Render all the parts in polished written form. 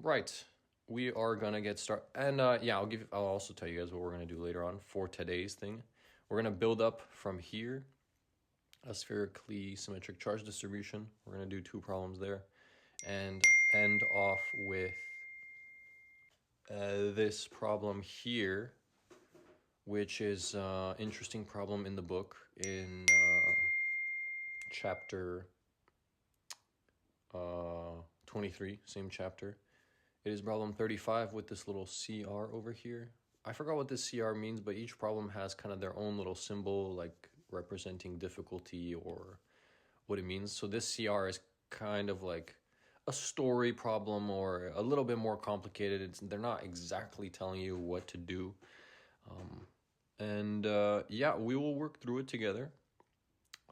Right. We are gonna get started, and yeah, I'll also tell you guys what we're gonna do later on for today's thing. We're gonna build up from here, a spherically symmetric charge distribution. We're gonna do two problems there, and end off with this problem here, which is interesting problem in the book in chapter 23, same chapter. It is problem 35 with this little CR over here. I forgot what this CR means, but each problem has kind of their own little symbol, like representing difficulty or what it means. So this CR is kind of like a story problem or a little bit more complicated. They're not exactly telling you what to do. And yeah, we will work through it together.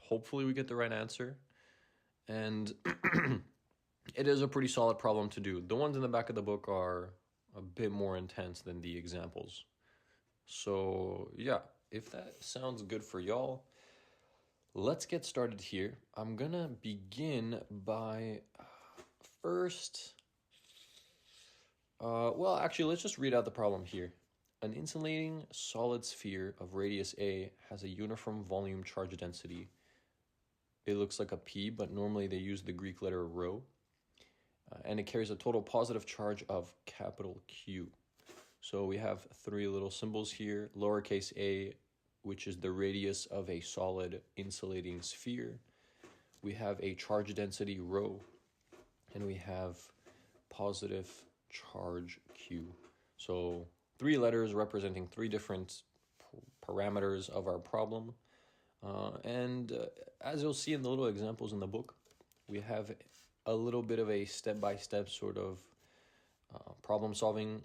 Hopefully we get the right answer. And it is a pretty solid problem to do. The ones in the back of the book are a bit more intense than the examples. So yeah, if that sounds good for y'all, let's get started here. I'm gonna begin by first, well, actually, let's just read out the problem here. An insulating solid sphere of radius A has a uniform volume charge density. It looks like a P, but normally they use the Greek letter rho. And it carries a total positive charge of capital Q. So we have three little symbols here. Lowercase a, which is the radius of a solid insulating sphere. We have a charge density rho, and we have positive charge Q. So three letters representing three different parameters of our problem. And as you'll see in the little examples in the book, we have a little bit of a step-by-step sort of problem-solving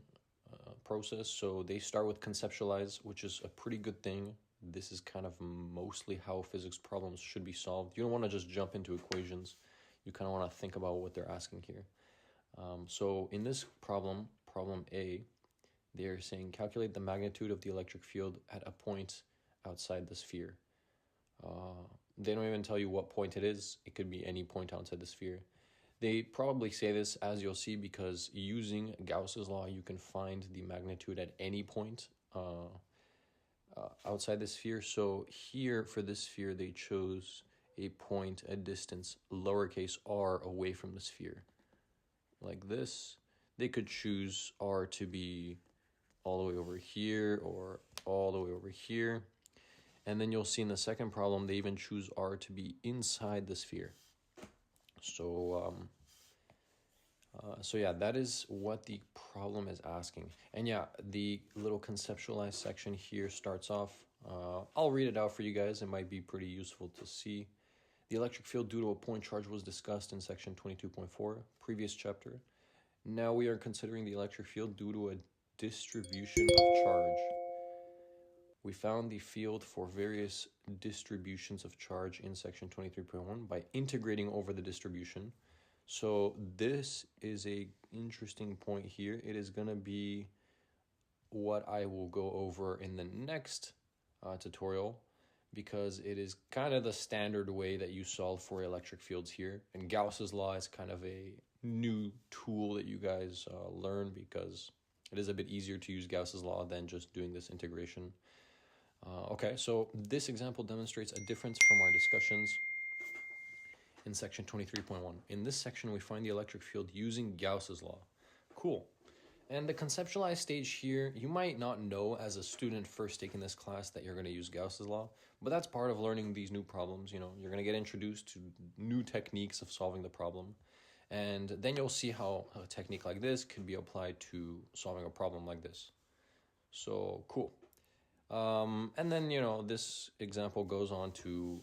process. So they start with conceptualize, which is a pretty good thing. This is kind of mostly how physics problems should be solved. You don't want to just jump into equations. You kind of want to think about what they're asking here. So in this problem, problem A, they're saying calculate the magnitude of the electric field at a point outside the sphere. They don't even tell you what point it is. It could be any point outside the sphere. They probably say this, as you'll see, because using Gauss's law, you can find the magnitude at any point outside the sphere. So here, for this sphere, they chose a point, a distance, lowercase r, away from the sphere. Like this. They could choose r to be all the way over here or all the way over here. And then you'll see in the second problem, they even choose r to be inside the sphere. So, so yeah, that is what the problem is asking. And yeah, the little conceptualized section here starts off. I'll read it out for you guys. It might be pretty useful to see. The electric field due to a point charge was discussed in section 22.4, previous chapter. Now we are considering the electric field due to a distribution of charge. We found the field for various distributions of charge in section 23.1 by integrating over the distribution. So this is a interesting point here. It is going to be what I will go over in the next tutorial, because it is kind of the standard way that you solve for electric fields here. And Gauss's law is kind of a new tool that you guys learn, because it is a bit easier to use Gauss's law than just doing this integration. Okay, so this example demonstrates a difference from our discussions in section 23.1. In this section, we find the electric field using Gauss's law. Cool. And the conceptualized stage here, you might not know as a student first taking this class that you're going to use Gauss's law, but that's part of learning these new problems. You know, you're going to get introduced to new techniques of solving the problem. And then you'll see how a technique like this can be applied to solving a problem like this. So, cool. And then, you know, this example goes on to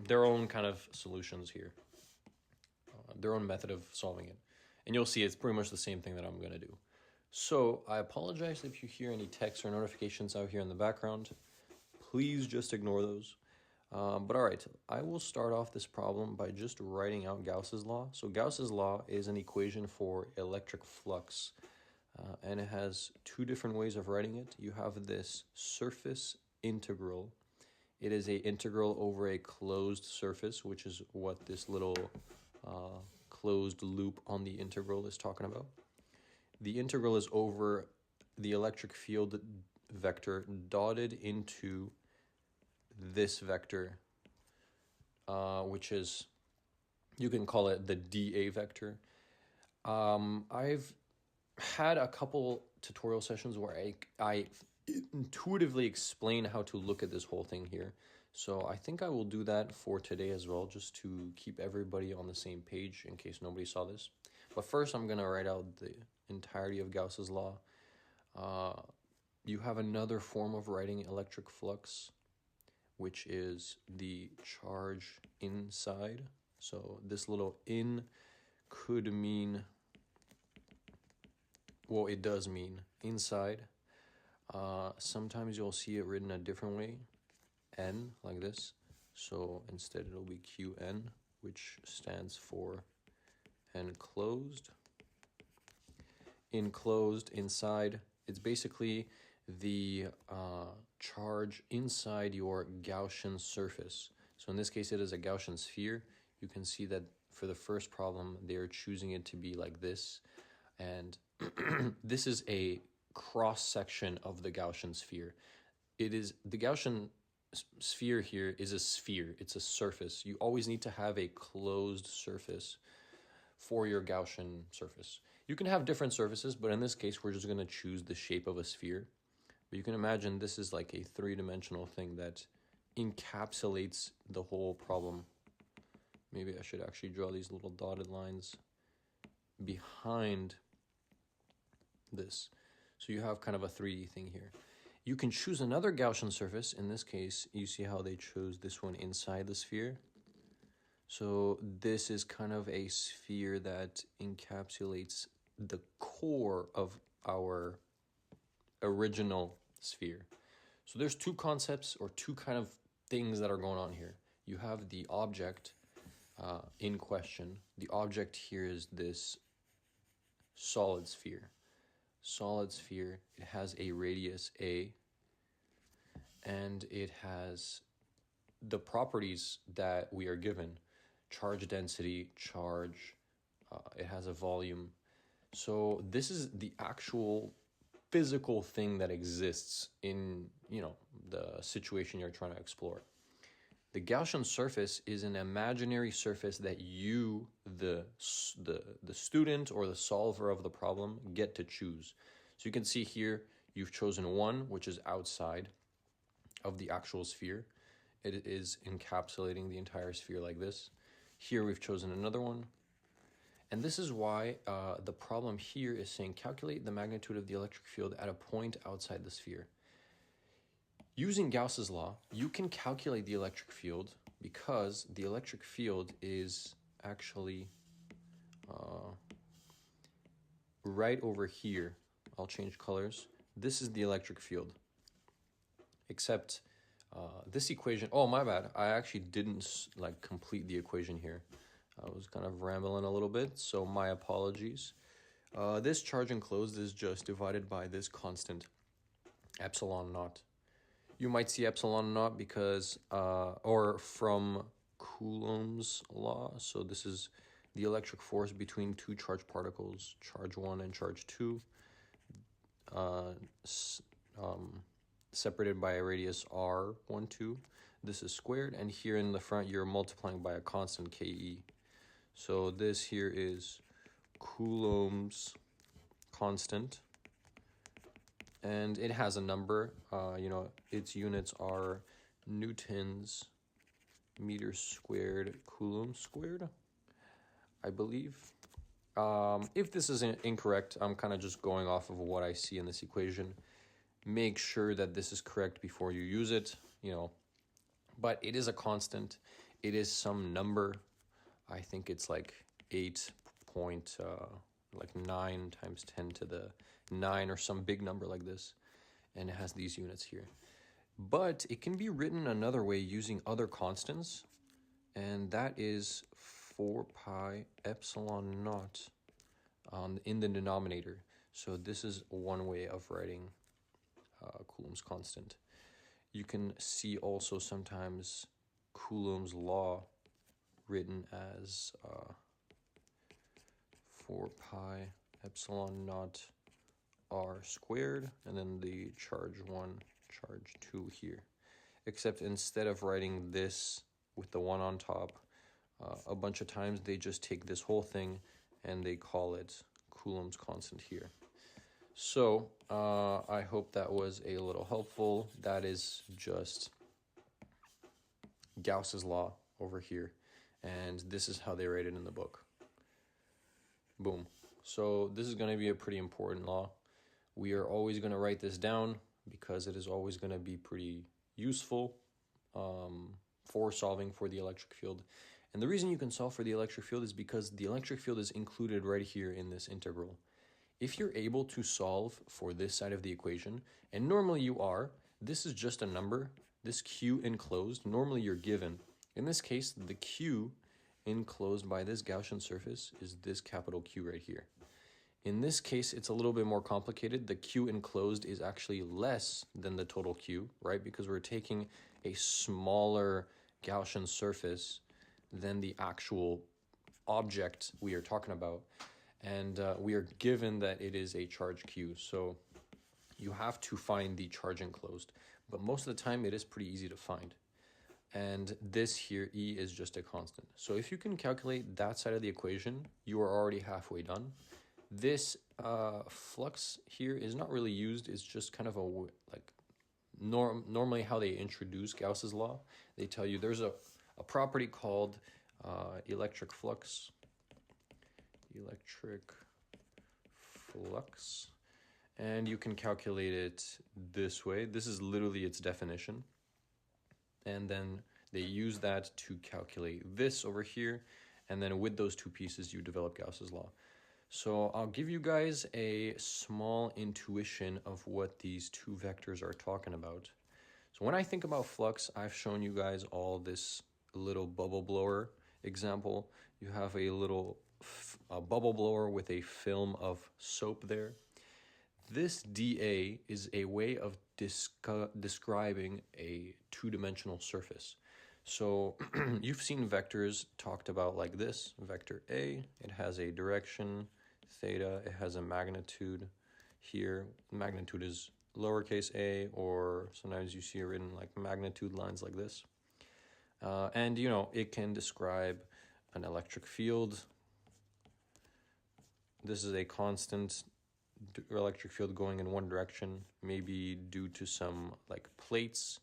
their own kind of solutions here, their own method of solving it. And you'll see it's pretty much the same thing that I'm going to do. So I apologize if you hear any texts or notifications out here in the background. Please just ignore those. But all right, I will start off this problem by just writing out Gauss's law. So Gauss's law is an equation for electric flux. And it has two different ways of writing it. You have this surface integral. It is a integral over a closed surface, which is what this little closed loop on the integral is talking about. The integral is over the electric field vector dotted into this vector, which is, you can call it the dA vector. I've had a couple tutorial sessions where I intuitively explain how to look at this whole thing here. So I think I will do that for today as well, just to keep everybody on the same page in case nobody saw this. But first I'm going to write out the entirety of Gauss's law. You have another form of writing electric flux, which is the charge inside. So this little in could mean, well, it does mean inside. Sometimes you'll see it written a different way, N, like this. So instead it'll be Qn, which stands for enclosed. Enclosed, inside, it's basically the charge inside your Gaussian surface. So in this case, it is a Gaussian sphere. You can see that for the first problem, they're choosing it to be like this. And this is a cross-section of the Gaussian sphere. It is, the Gaussian sphere here is a sphere. It's a surface. You always need to have a closed surface for your Gaussian surface. You can have different surfaces, but in this case, we're just going to choose the shape of a sphere. But you can imagine this is like a three-dimensional thing that encapsulates the whole problem. Maybe I should actually draw these little dotted lines behind this. So you have kind of a 3D thing here. You can choose another Gaussian surface. In this case, you see how they chose this one inside the sphere. So this is kind of a sphere that encapsulates the core of our original sphere. So there's two concepts or two kind of things that are going on here. You have the object in question. The object here is this solid sphere. Solid sphere, it has a radius A, and it has the properties that we are given. Charge density, charge, it has a volume. So this is the actual physical thing that exists in, the situation you're trying to explore. The Gaussian surface is an imaginary surface that you, the student or the solver of the problem, get to choose. So you can see here, you've chosen one, which is outside of the actual sphere. It is encapsulating the entire sphere like this. Here we've chosen another one. And this is why the problem here is saying calculate the magnitude of the electric field at a point outside the sphere. Using Gauss's law, you can calculate the electric field because the electric field is actually right over here. I'll change colors. This is the electric field. Except this equation, oh my bad, I actually didn't complete the equation here. I was kind of rambling a little bit, so my apologies. This charge enclosed is just divided by this constant, epsilon naught. You might see epsilon naught because, or from Coulomb's law. So this is the electric force between two charged particles, charge 1 and charge 2, separated by a radius r12. This is squared, and here in the front you're multiplying by a constant Ke. So this here is Coulomb's constant, and it has a number. Its units are newtons meters squared coulomb squared, I believe. If this is incorrect, I'm kind of just going off of what I see in this equation. Make sure that this is correct before you use it, But it is a constant. It is some number. I think it's like 8.9 times 10 to the 9 or some big number like this. And it has these units here. But it can be written another way using other constants. And that is 4 pi epsilon naught in the denominator. So this is one way of writing Coulomb's constant. You can see also sometimes Coulomb's law written as 4 pi epsilon naught r squared, and then the charge 1, charge 2 here. Except instead of writing this with the 1 on top, a bunch of times they just take this whole thing and they call it Coulomb's constant here. So I hope that was a little helpful. That is just Gauss's law over here, and this is how they write it in the book. Boom. So this is going to be a pretty important law. We are always going to write this down because it is always going to be pretty useful for solving for the electric field. And the reason you can solve for the electric field is because the electric field is included right here in this integral. If you're able to solve for this side of the equation, and normally you are, this is just a number. This Q enclosed, normally you're given. In this case, the Q enclosed by this Gaussian surface is this capital Q right here. In this case, it's a little bit more complicated. The Q enclosed is actually less than the total Q, right? Because we're taking a smaller Gaussian surface than the actual object we are talking about. And we are given that it is a charge Q. So you have to find the charge enclosed. But most of the time, it is pretty easy to find. And this here, E, is just a constant. So if you can calculate that side of the equation, you are already halfway done. This flux here is not really used. It's just kind of a, normally how they introduce Gauss's law. They tell you there's a property called electric flux. And you can calculate it this way. This is literally its definition. And then they use that to calculate this over here. And then with those two pieces, you develop Gauss's law. So I'll give you guys a small intuition of what these two vectors are talking about. So when I think about flux, I've shown you guys all this little bubble blower example. You have a little bubble blower with a film of soap there. This dA is a way of describing a two-dimensional surface. So you've seen vectors talked about like this. Vector A, it has a direction, theta, it has a magnitude here. Magnitude is lowercase a, or sometimes you see it written like magnitude lines like this. And, you know, it can describe an electric field. This is a constant electric field going in one direction, maybe due to some like plates.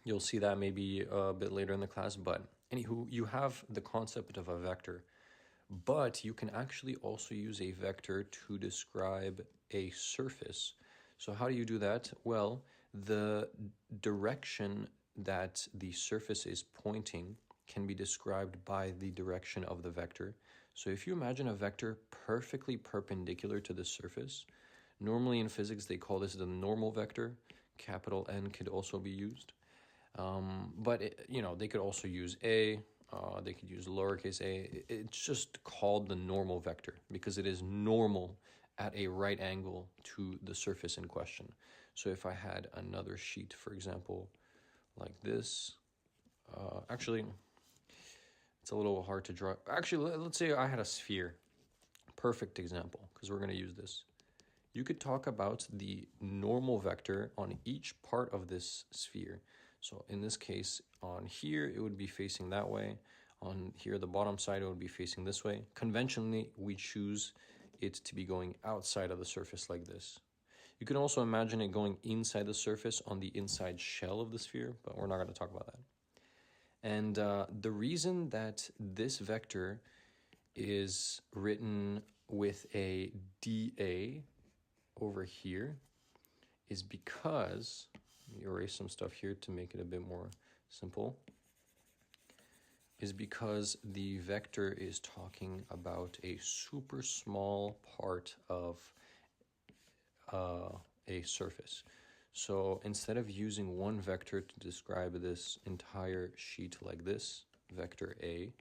You'll see that maybe a bit later in the class, but anywho, you have the concept of a vector, but you can actually also use a vector to describe a surface. So how do you do that? Well, the direction that the surface is pointing can be described by the direction of the vector. So if you imagine a vector perfectly perpendicular to the surface, normally in physics they call this the normal vector. Capital N could also be used. But they could also use A, they could use lowercase a. It's just called the normal vector because it is normal at a right angle to the surface in question. So if I had another sheet, for example, like this, actually, it's a little hard to draw. Actually, let's say I had a sphere. Perfect example, because we're going to use this. You could talk about the normal vector on each part of this sphere. So in this case, on here, it would be facing that way. On here, the bottom side, it would be facing this way. Conventionally, we choose it to be going outside of the surface like this. You can also imagine it going inside the surface on the inside shell of the sphere, but we're not going to talk about that. And the reason that this vector is written with a dA over here is because, let me erase some stuff here to make it a bit more simple, is because the vector is talking about a super small part of a surface. So instead of using one vector to describe this entire sheet like this, vector A,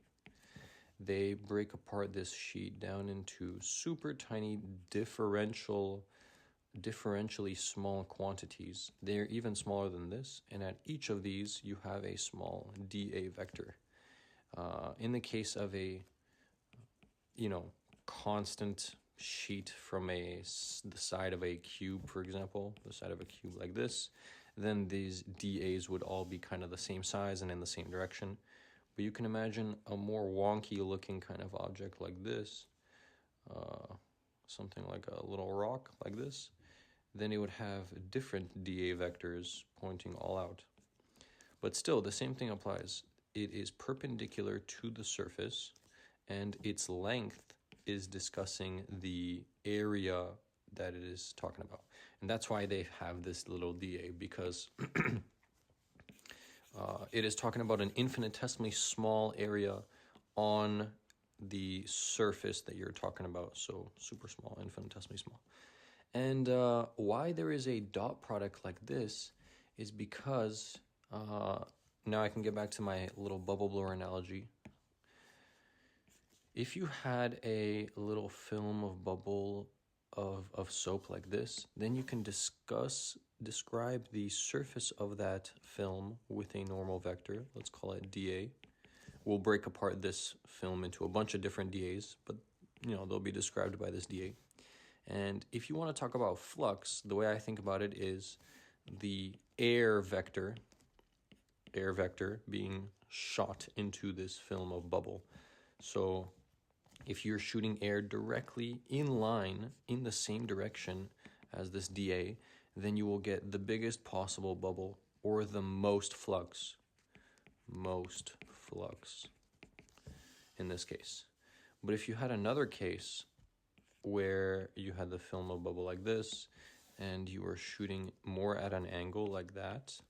they break apart this sheet down into super tiny differentially small quantities. They're even smaller than this, and at each of these you have a small dA vector. In the case of a constant sheet from the side of a cube, for example, the side of a cube like this, then these dAs would all be kind of the same size and in the same direction. But you can imagine a more wonky looking kind of object like this, something like a little rock like this, then it would have different dA vectors pointing all out. But still, the same thing applies. It is perpendicular to the surface, and its length is discussing the area that it is talking about. And that's why they have this little dA, because it is talking about an infinitesimally small area on the surface that you're talking about. So super small, infinitesimally small. And why there is a dot product like this is because, now I can get back to my little bubble blower analogy. If you had a little film of bubble of soap like this, then you can describe the surface of that film with a normal vector. Let's call it dA. We'll break apart this film into a bunch of different dAs, but they'll be described by this dA. And if you want to talk about flux, the way I think about it is the air vector being shot into this film of bubble. So if you're shooting air directly in line in the same direction as this dA, then you will get the biggest possible bubble, or the most flux in this case. But if you had another case where you had the film of bubble like this, and you were shooting more at an angle like that,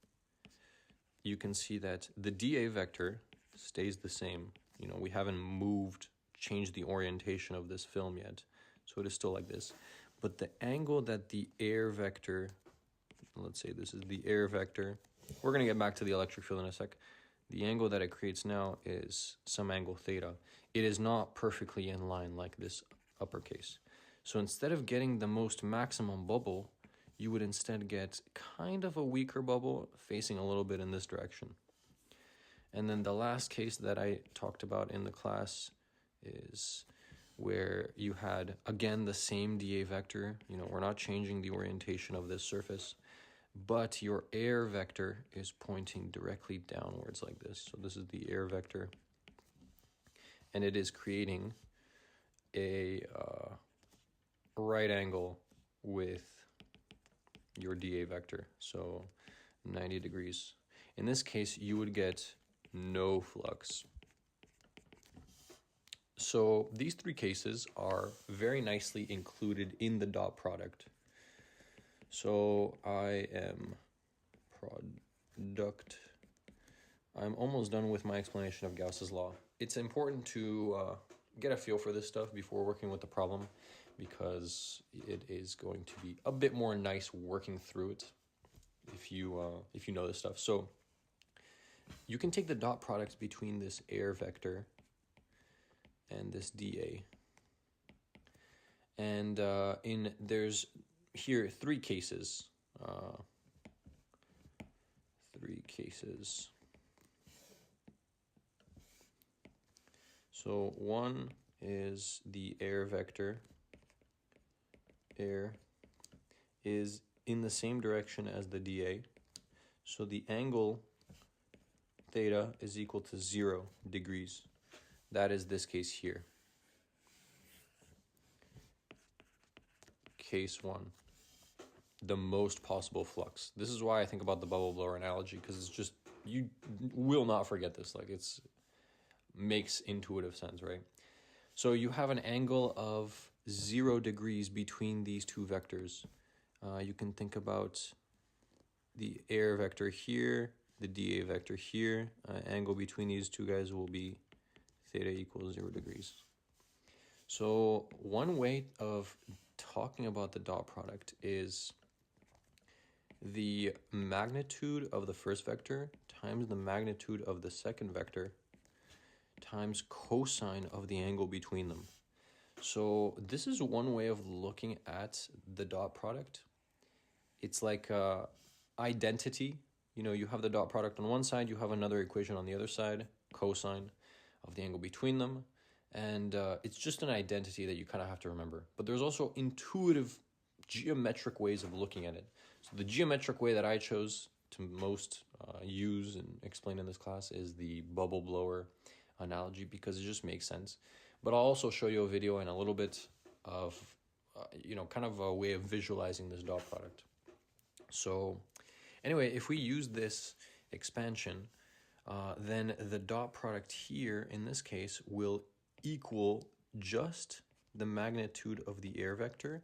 you can see that the dA vector stays the same. We haven't changed the orientation of this film yet, so it is still like this. But the angle that the air vector, let's say this is the air vector, we're going to get back to the electric field in a sec. The angle that it creates now is some angle theta. It is not perfectly in line like this uppercase. So instead of getting the most maximum bubble, you would instead get kind of a weaker bubble facing a little bit in this direction. And then the last case that I talked about in the class is where you had, again, the same dA vector. We're not changing the orientation of this surface, but your air vector is pointing directly downwards like this. So this is the air vector, and it is creating a right angle with your dA vector, so 90 degrees. In this case, you would get no flux. So these three cases are very nicely included in the dot product. So I'm almost done with my explanation of Gauss's law. It's important to get a feel for this stuff before working with the problem, because it is going to be a bit more nice working through it if you know this stuff. So you can take the dot product between this air vector and this dA, and there's here three cases. So one is the air vector. Air is in the same direction as the dA, so the angle theta is equal to 0 degrees. That is this case here. Case 1, the most possible flux. This is why I think about the bubble blower analogy, because it's just, you will not forget this. Like, it's makes intuitive sense, right? So you have an angle of 0 degrees between these two vectors. You can think about the air vector here, the dA vector here. Angle between these two guys will be theta equals 0 degrees. So one way of talking about the dot product is the magnitude of the first vector times the magnitude of the second vector times cosine of the angle between them. So this is one way of looking at the dot product. It's like identity. You have the dot product on one side, you have another equation on the other side, cosine of the angle between them. And it's just an identity that you kind of have to remember. But there's also intuitive geometric ways of looking at it. So the geometric way that I chose to most use and explain in this class is the bubble blower analogy, because it just makes sense. But I'll also show you a video and a little bit of, kind of a way of visualizing this dot product. So anyway, if we use this expansion, then the dot product here, in this case, will equal just the magnitude of the air vector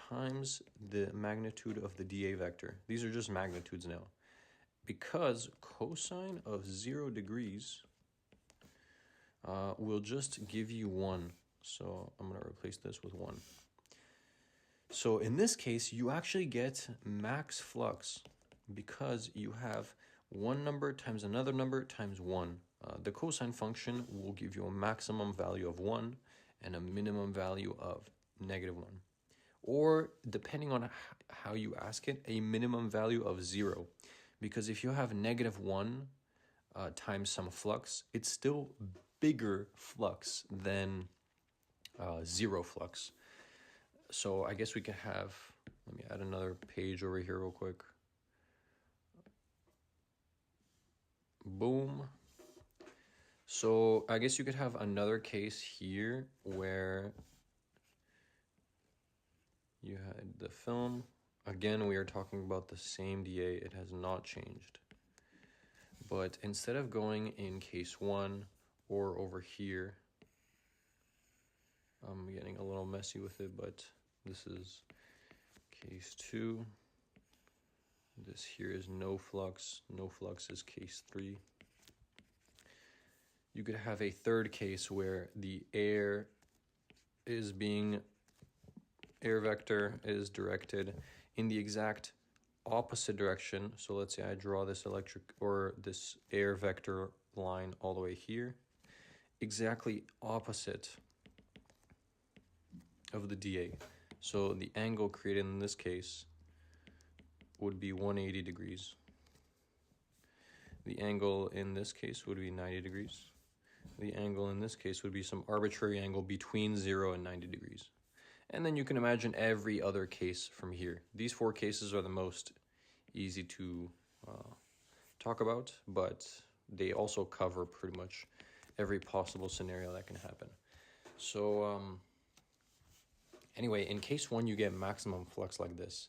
times the magnitude of the dA vector. These are just magnitudes now. Because cosine of 0 degrees will just give you 1. So I'm going to replace this with 1. So in this case, you actually get max flux because you have one number times another number times 1. The cosine function will give you a maximum value of 1 and a minimum value of -1. Or, depending on how you ask it, a minimum value of 0. Because if you have -1 times some flux, it's still bigger flux than 0 flux. So I guess we could have, let me add another page over here real quick. Boom. So I guess you could have another case here where you had the film. Again, we are talking about the same dA. It has not changed. But instead of going in case 1 or over here, I'm getting a little messy with it, but this is case 2. This here is no flux. No flux is case 3. You could have a third case where the air vector is directed in the exact opposite direction. So let's say I draw this this air vector line all the way here, exactly opposite of the dA. So the angle created in this case would be 180 degrees. The angle in this case would be 90 degrees. The angle in this case would be some arbitrary angle between 0 and 90 degrees. And then you can imagine every other case from here. These 4 cases are the most easy to talk about, but they also cover pretty much every possible scenario that can happen. So anyway, in case 1, you get maximum flux like this.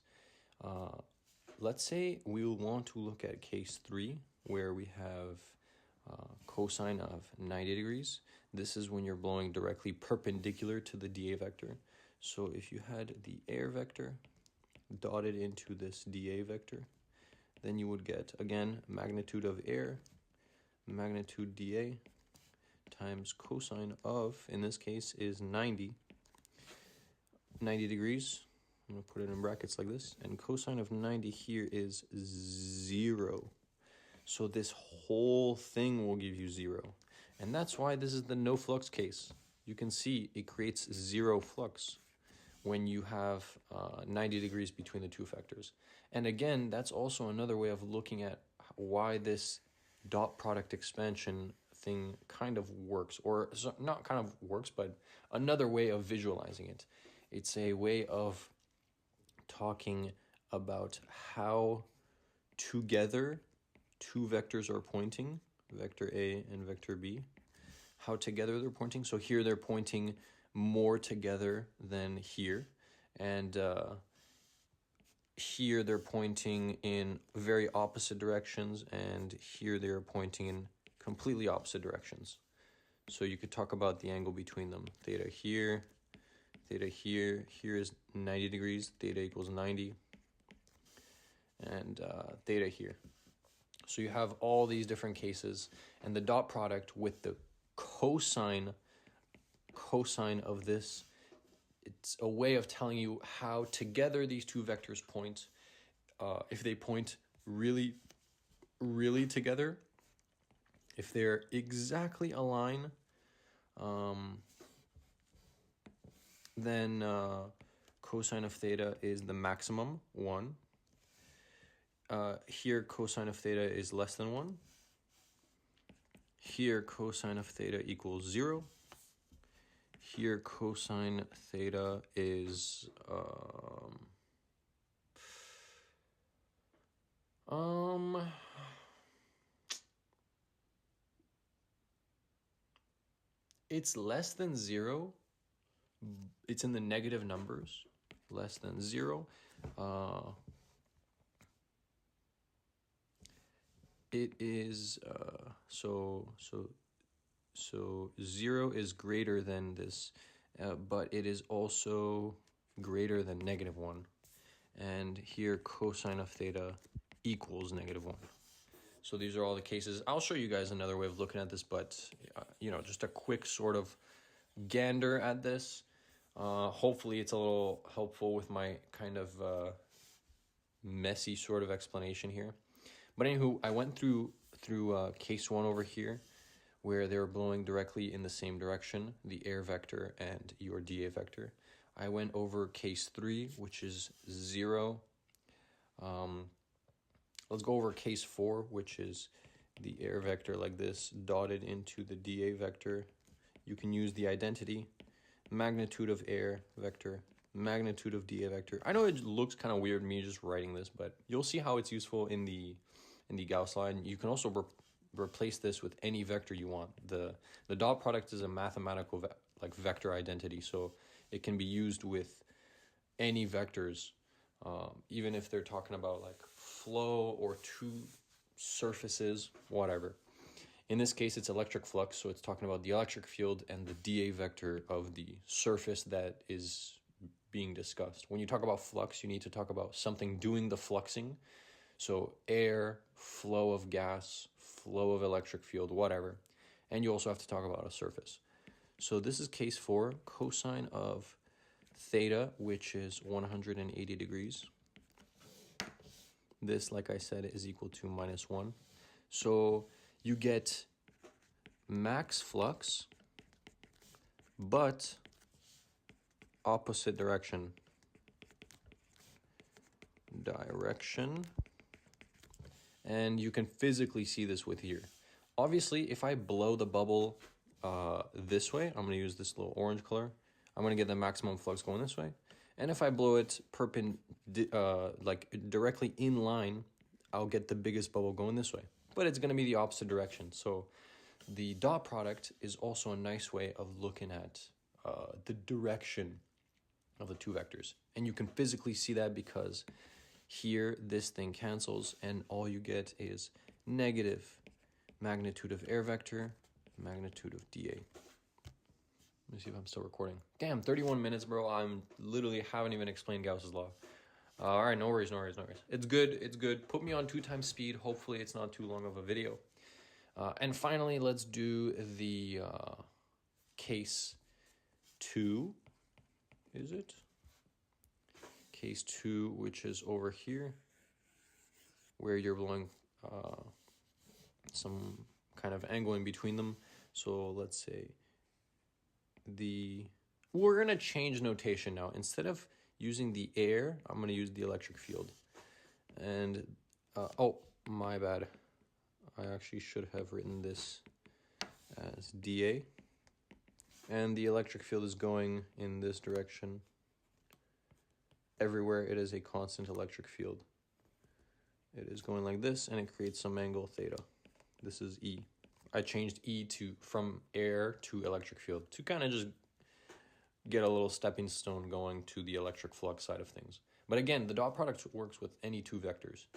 Let's say we'll want to look at case 3, where we have cosine of 90 degrees. This is when you're blowing directly perpendicular to the dA vector. So if you had the air vector dotted into this dA vector, then you would get, again, magnitude of air, magnitude dA, times cosine of, in this case, is 90 degrees. I'm going to put it in brackets like this. And cosine of 90 here is 0. So this whole thing will give you 0. And that's why this is the no flux case. You can see it creates 0 flux when you have 90 degrees between the two vectors. And again, that's also another way of looking at why this dot product expansion thing kind of works, or not kind of works, but another way of visualizing it. It's a way of talking about how together 2 vectors are pointing, vector A and vector B, how together they're pointing. So here they're pointing more together than here, and here they're pointing in very opposite directions, and here they're pointing in completely opposite directions. So you could talk about the angle between them. Theta here is 90 degrees, theta equals 90, and theta here. So you have all these different cases, and the dot product with the cosine of this, it's a way of telling you how together these 2 vectors point. If they point really, really together, if they're exactly aligned, then cosine of theta is the maximum, 1. Here cosine of theta is less than 1. Here cosine of theta equals 0. here cosine theta is it's less than 0. It's in the negative numbers, less than 0. It is so 0 is greater than this, but it is also greater than -1. And here cosine of theta equals -1. So these are all the cases. I'll show you guys another way of looking at this, but you know, just a quick sort of gander at this. Hopefully it's a little helpful with my kind of messy sort of explanation here. But anywho, I went through case 1 over here, where they were blowing directly in the same direction, the air vector and your dA vector. I went over case 3, which is 0. Let's go over case 4, which is the air vector like this, dotted into the dA vector. You can use the identity, magnitude of air vector, magnitude of dA vector. I know it looks kind of weird me just writing this, but you'll see how it's useful in the Gauss law. And you can also replace this with any vector you want. The dot product is a mathematical vector identity, so it can be used with any vectors, even if they're talking about like flow or two surfaces, whatever. In this case, it's electric flux, so it's talking about the electric field and the dA vector of the surface that is being discussed. When you talk about flux, you need to talk about something doing the fluxing. So air, flow of gas, flow of electric field, whatever. And you also have to talk about a surface. So this is case 4, cosine of theta, which is 180 degrees. This, like I said, is equal to -1. So you get max flux, but opposite direction. And you can physically see this with here. Obviously, if I blow the bubble this way, I'm going to use this little orange color. I'm going to get the maximum flux going this way. And if I blow it directly in line, I'll get the biggest bubble going this way. But it's going to be the opposite direction. So the dot product is also a nice way of looking at the direction of the two vectors. And you can physically see that because here this thing cancels and all you get is negative magnitude of air vector, magnitude of dA. Let me see if I'm still recording. Damn, 31 minutes, bro. I'm literally haven't even explained Gauss's law. All right, no worries. It's good. Put me on 2 times speed. Hopefully it's not too long of a video. And finally, let's do the case 2. Is it? Case 2, which is over here, where you're blowing some kind of angle in between them. So let's say we're going to change notation now. Instead of using the air, I'm going to use the electric field. And, oh, my bad. I actually should have written this as dA. And the electric field is going in this direction. Everywhere it is a constant electric field. It is going like this, and it creates some angle theta. This is E. I changed E from air to electric field to kind of just get a little stepping stone going to the electric flux side of things. But again, the dot product works with any two vectors.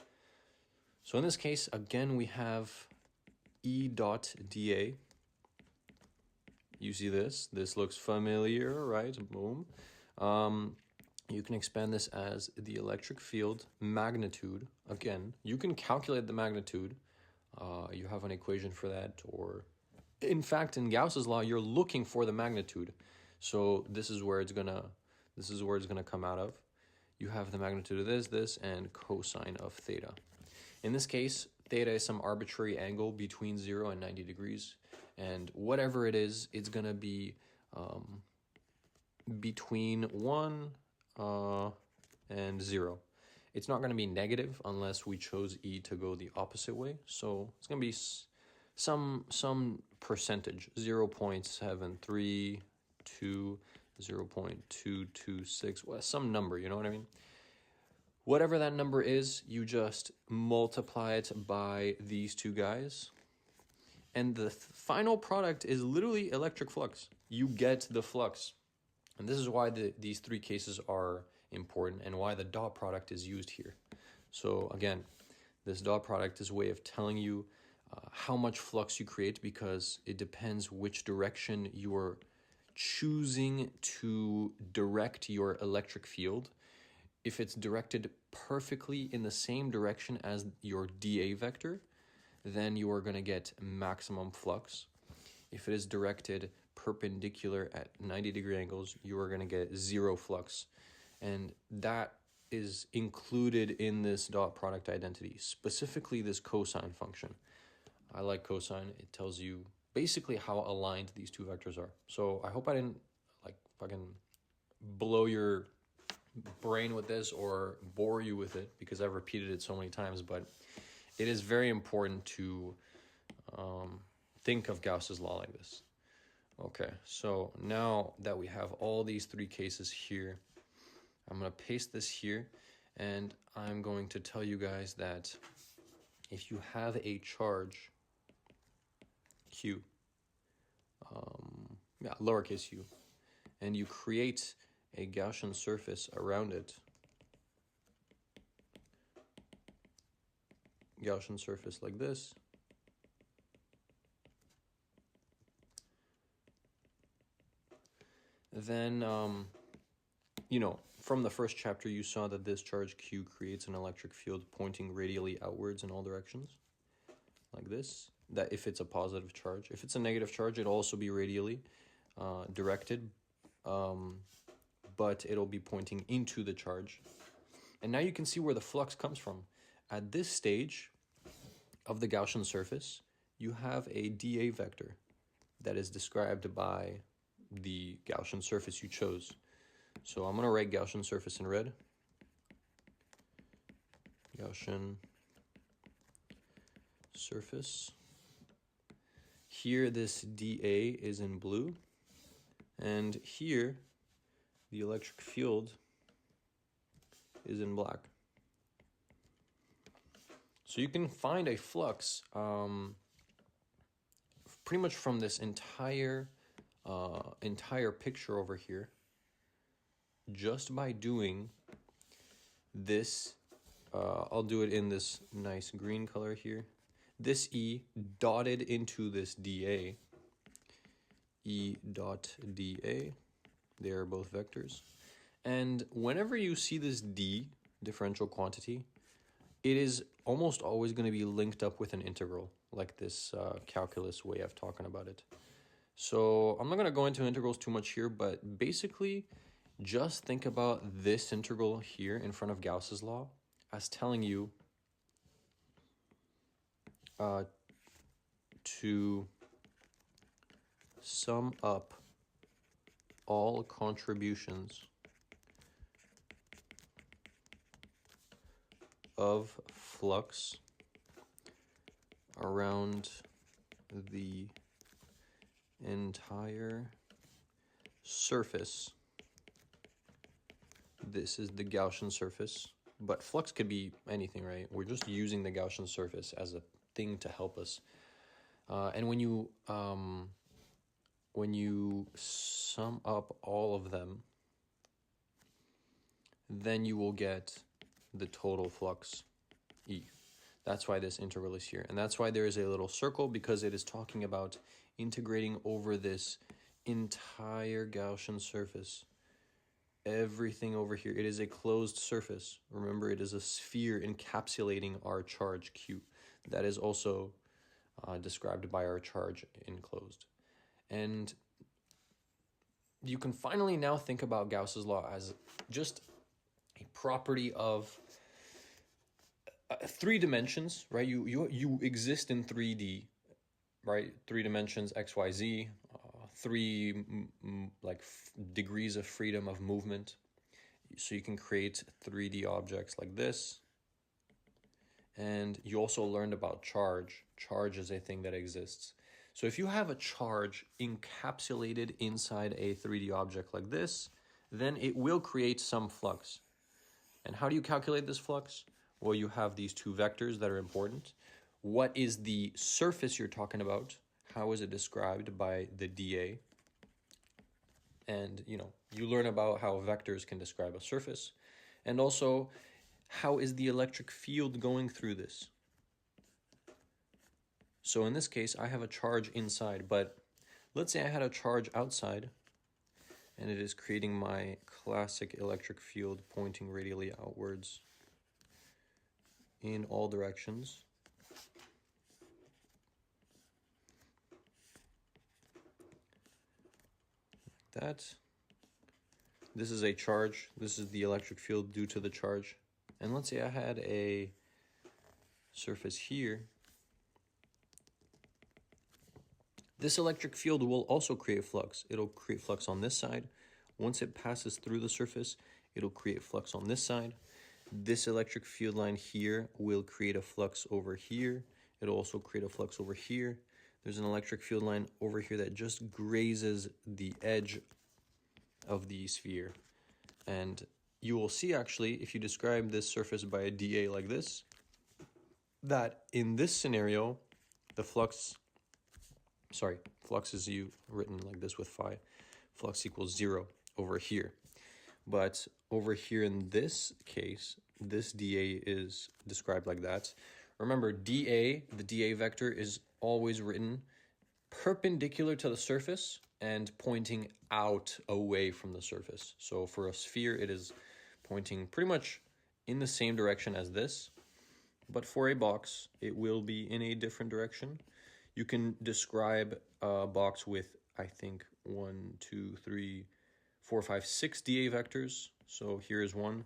So in this case, again, we have E dot dA. You see this? This looks familiar, right? Boom. You can expand this as the electric field magnitude. Again, you can calculate the magnitude. You have an equation for that, or in fact, in Gauss's law, you're looking for the magnitude. So this is where it's gonna come out of. You have the magnitude of this, and cosine of theta. In this case, theta is some arbitrary angle between 0 and 90 degrees. And whatever it is, it's gonna be between 1 and 0. It's not going to be negative unless we chose E to go the opposite way. So it's going to be some percentage, 0.732 0.2, 0.226, well, some number, you know what I mean? Whatever that number is, you just multiply it by these two guys. And the final product is literally electric flux. You get the flux. And this is why these three cases are important and why the dot product is used here. So again, this dot product is a way of telling you how much flux you create, because it depends which direction you are choosing to direct your electric field. If it's directed perfectly in the same direction as your dA vector, then you are going to get maximum flux. If it is directed perpendicular at 90-degree angles, you are going to get zero flux. And that is included in this dot product identity, specifically this cosine function. I like cosine. It tells you basically how aligned these two vectors are. So I hope I didn't like fucking blow your brain with this or bore you with it, because I've repeated it so many times, but it is very important to think of Gauss's law like this. Okay, so now that we have all these three cases here, I'm going to paste this here, and I'm going to tell you guys that if you have a charge Q, lowercase u, and you create a Gaussian surface around it, Gaussian surface like this, then, you know, from the first chapter, you saw that this charge Q creates an electric field pointing radially outwards in all directions, like this. That if it's a positive charge. If it's a negative charge, it'll also be radially directed, but it'll be pointing into the charge. And now you can see where the flux comes from. At this stage of the Gaussian surface, you have a dA vector that is described by the Gaussian surface you chose. So I'm going to write Gaussian surface in red. Gaussian surface. Here, this dA is in blue. And here, the electric field is in black. So you can find a flux pretty much from this entire picture over here, just by doing this. I'll do it in this nice green color here. This E dotted into this dA, E dot dA, they are both vectors. And whenever you see this D, differential quantity, it is almost always going to be linked up with an integral, like this calculus way of talking about it. So I'm not going to go into integrals too much here, but basically just think about this integral here in front of Gauss's law as telling you to sum up all contributions of flux around the entire surface. This is the Gaussian surface, but flux could be anything, right? We're just using the Gaussian surface as a thing to help us. And when you sum up all of them, then you will get the total flux E. That's why this integral is here. And that's why there is a little circle, because it is talking about integrating over this entire Gaussian surface. Everything over here. It is a closed surface. Remember, it is a sphere encapsulating our charge Q. That is also described by our charge enclosed. And you can finally now think about Gauss's law as just a property of 3 dimensions, right? You exist in 3D, right? 3 dimensions, X, Y, Z, 3 degrees of freedom of movement. So you can create 3D objects like this. And you also learned about charge. Charge is a thing that exists. So if you have a charge encapsulated inside a 3D object like this, then it will create some flux. And how do you calculate this flux? Well, you have these two vectors that are important. What is the surface you're talking about? How is it described by the dA? And, you learn about how vectors can describe a surface. And also, how is the electric field going through this? So in this case, I have a charge inside, but let's say I had a charge outside, and it is creating my classic electric field pointing radially outwards in all directions. Like that. This is a charge. This is the electric field due to the charge. And let's say I had a surface here. This electric field will also create flux. It'll create flux on this side. Once it passes through the surface, it'll create flux on this side. This electric field line here will create a flux over here. It'll also create a flux over here. There's an electric field line over here that just grazes the edge of the sphere. And you will see actually, if you describe this surface by a dA like this, that in this scenario, the flux is written like this with phi. Flux equals 0 over here. But over here in this case, this dA is described like that. Remember, dA, the dA vector, is always written perpendicular to the surface and pointing out away from the surface. So for a sphere, it is pointing pretty much in the same direction as this. But for a box, it will be in a different direction. You can describe a box with, I think, 1, 2, 3, 4, 5, 6 dA vectors. So here's one.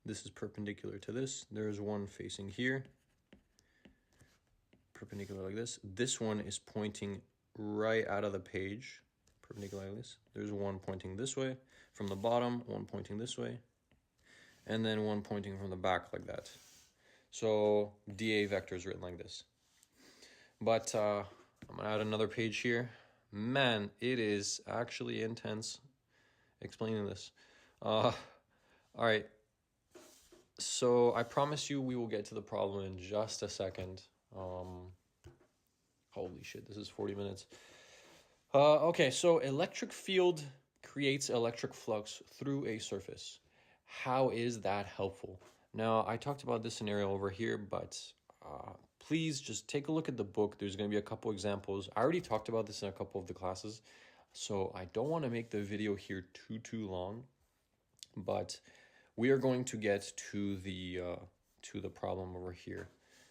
This is perpendicular to this. There's one facing here, perpendicular like this. This one is pointing right out of the page, perpendicular like this. There's one pointing this way from the bottom, one pointing this way, and then one pointing from the back like that. So dA vector is written like this. But I'm gonna add another page here. Man, it is actually intense explaining this. All right. So I promise you we will get to the problem in just a second. Holy shit, this is 40 minutes. Okay, so electric field creates electric flux through a surface. How is that helpful? Now, I talked about this scenario over here, but please just take a look at the book. There's going to be a couple examples. I already talked about this in a couple of the classes, so I don't want to make the video here too long, but we are going to get to the problem over here.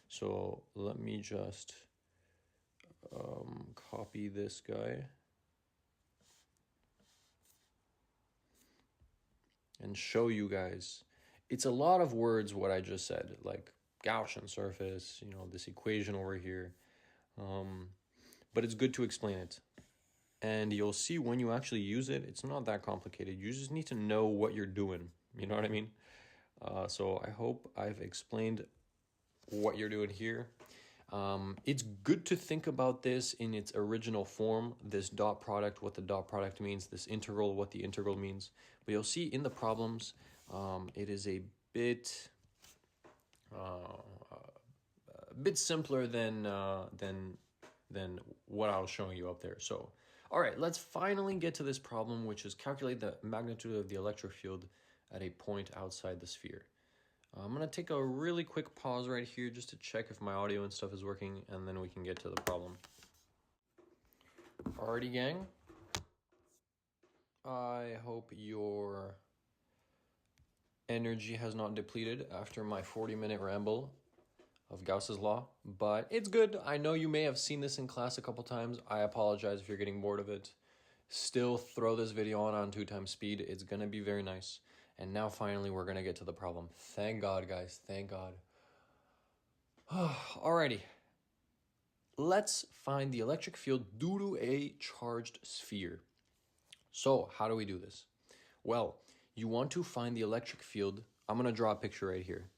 So let me just copy this guy and show you guys. It's a lot of words what I just said, like Gaussian surface, this equation over here. But it's good to explain it. And you'll see when you actually use it, it's not that complicated. You just need to know what you're doing. You know what I mean? So I hope I've explained what you're doing here. It's good to think about this in its original form, this dot product, what the dot product means, this integral, what the integral means. But you'll see in the problems, it is a bit simpler than what I was showing you up there. So, all right, let's finally get to this problem, which is calculate the magnitude of the electric field at a point outside the sphere. I'm going to take a really quick pause right here just to check if my audio and stuff is working, and then we can get to the problem. Alrighty, gang. I hope your energy has not depleted after my 40-minute ramble of Gauss's law, but it's good. I know you may have seen this in class a couple times. I apologize if you're getting bored of it. Still throw this video on 2x speed. It's going to be very nice. And now finally we're going to get to the problem. Thank God, guys. Thank God. Alrighty. Let's find the electric field due to a charged sphere. So how do we do this? Well, you want to find the electric field. I'm going to draw a picture right here.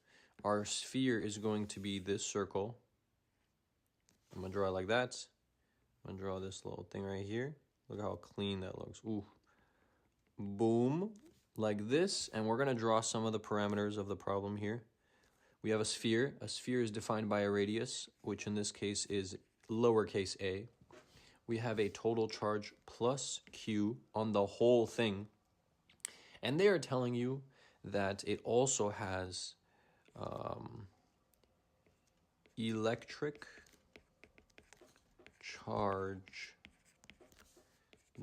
Our sphere is going to be this circle. I'm gonna draw it like that. I'm gonna draw this little thing right here. Look how clean that looks. Ooh. Boom. Like this. And we're gonna draw some of the parameters of the problem here. We have a sphere. A sphere is defined by a radius, which in this case is lowercase a. We have a total charge plus q on the whole thing. And they are telling you that it also has electric charge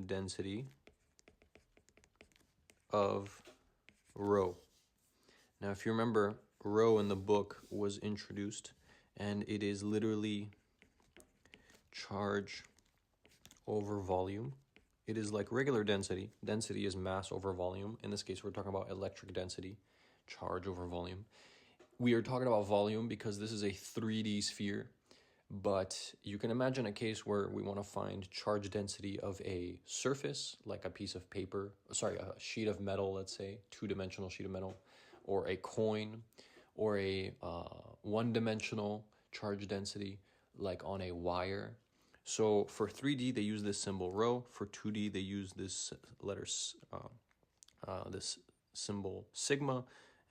density of rho. Now, if you remember, rho in the book was introduced, and it is literally charge over volume. It is like regular density. Density is mass over volume. In this case, we're talking about electric density, charge over volume. We are talking about volume because this is a 3D sphere, but you can imagine a case where we want to find charge density of a surface, like a piece of paper, sorry, a sheet of metal, let's say, two-dimensional sheet of metal, or a coin, or a one-dimensional charge density, like on a wire. So for 3D, they use this symbol rho. For 2D, they use this this symbol sigma.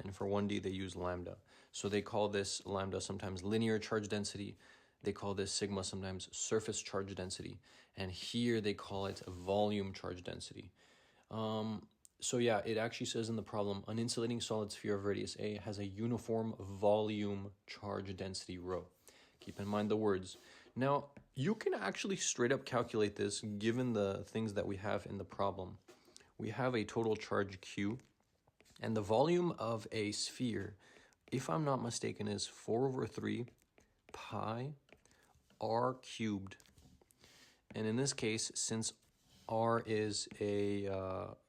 And for 1D, they use lambda. So they call this lambda sometimes linear charge density. They call this sigma sometimes surface charge density. And here they call it volume charge density. So yeah, it actually says in the problem, an insulating solid sphere of radius A has a uniform volume charge density rho. Keep in mind the words. Now, you can actually straight up calculate this given the things that we have in the problem. We have a total charge Q, and the volume of a sphere, if I'm not mistaken, is 4/3 pi r cubed. And in this case, since r is a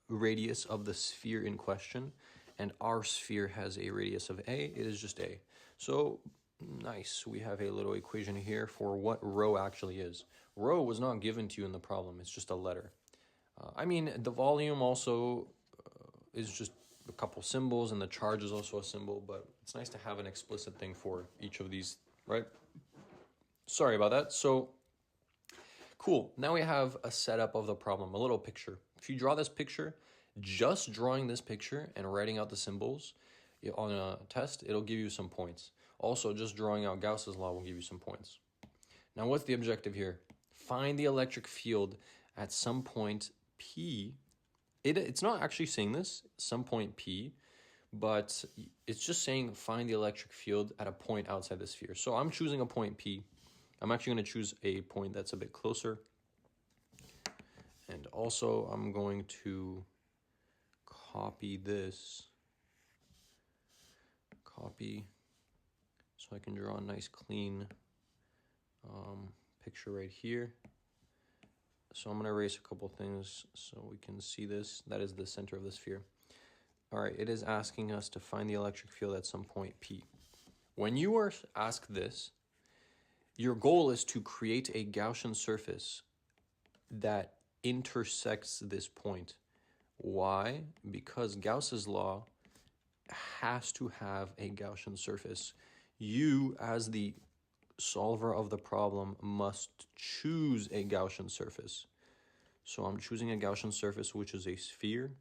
radius of the sphere in question, and our sphere has a radius of a, it is just a. So nice, we have a little equation here for what rho actually is. Rho was not given to you in the problem, it's just a letter. I mean, the volume also is just a couple symbols, and the charge is also a symbol, but it's nice to have an explicit thing for each of these, right? Sorry about that. So, cool. Now we have a setup of the problem, a little picture. If you draw this picture, just drawing this picture and writing out the symbols on a test, it'll give you some points. Also, just drawing out Gauss's law will give you some points. Now, what's the objective here? Find the electric field at some point P. It's not actually saying this, some point P, but it's just saying find the electric field at a point outside the sphere. So I'm choosing a point P. I'm actually going to choose a point that's a bit closer. And also, I'm going to copy this. Copy. So I can draw a nice clean picture right here. So I'm going to erase a couple things so we can see this. That is the center of the sphere. All right, it is asking us to find the electric field at some point P. When you are asked this, your goal is to create a Gaussian surface that intersects this point. Why? Because Gauss's law has to have a Gaussian surface. You, as the solver of the problem, must choose a Gaussian surface. So I'm choosing a Gaussian surface, which is a sphere.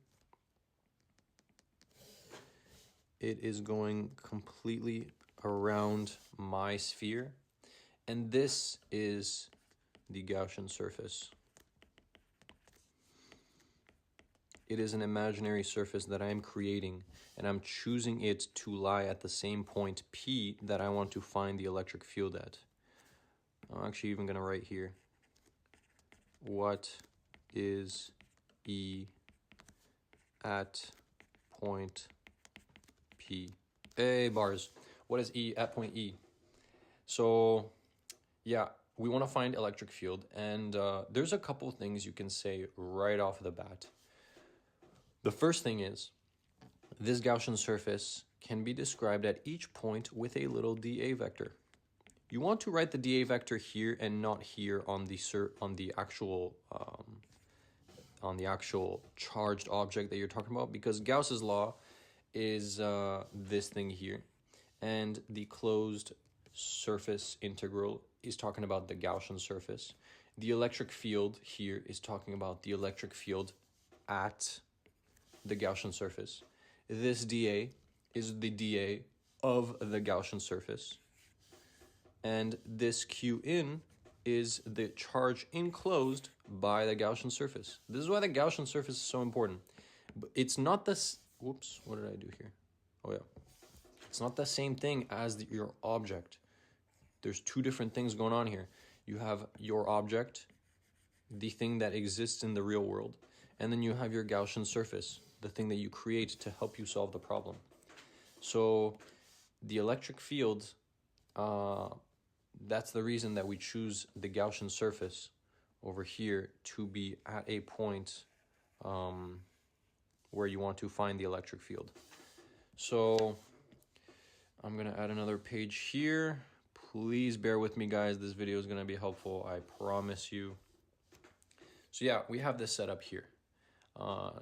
It is going completely around my sphere. And this is the Gaussian surface. It is an imaginary surface that I am creating, and I'm choosing it to lie at the same point P that I want to find the electric field at. I'm actually even going to write here, what is E at point P? Hey, bars. What is E at point E? So, yeah, we want to find electric field, and there's a couple things you can say right off the bat. The first thing is, this Gaussian surface can be described at each point with a little dA vector. You want to write the dA vector here and not here on the actual charged object that you're talking about, because Gauss's law is this thing here, and the closed surface integral is talking about the Gaussian surface. The electric field here is talking about the electric field at the Gaussian surface. This dA is the dA of the Gaussian surface. And this Q in is the charge enclosed by the Gaussian surface. This is why the Gaussian surface is so important. But it's not this, whoops, what did I do here? Oh yeah. It's not the same thing as your object. There's two different things going on here. You have your object, the thing that exists in the real world, and then you have your Gaussian surface, the thing that you create to help you solve the problem. So the electric field, that's the reason that we choose the Gaussian surface over here to be at a point where you want to find the electric field. So I'm going to add another page here. Please bear with me, guys. This video is going to be helpful. I promise you. So yeah, we have this set up here.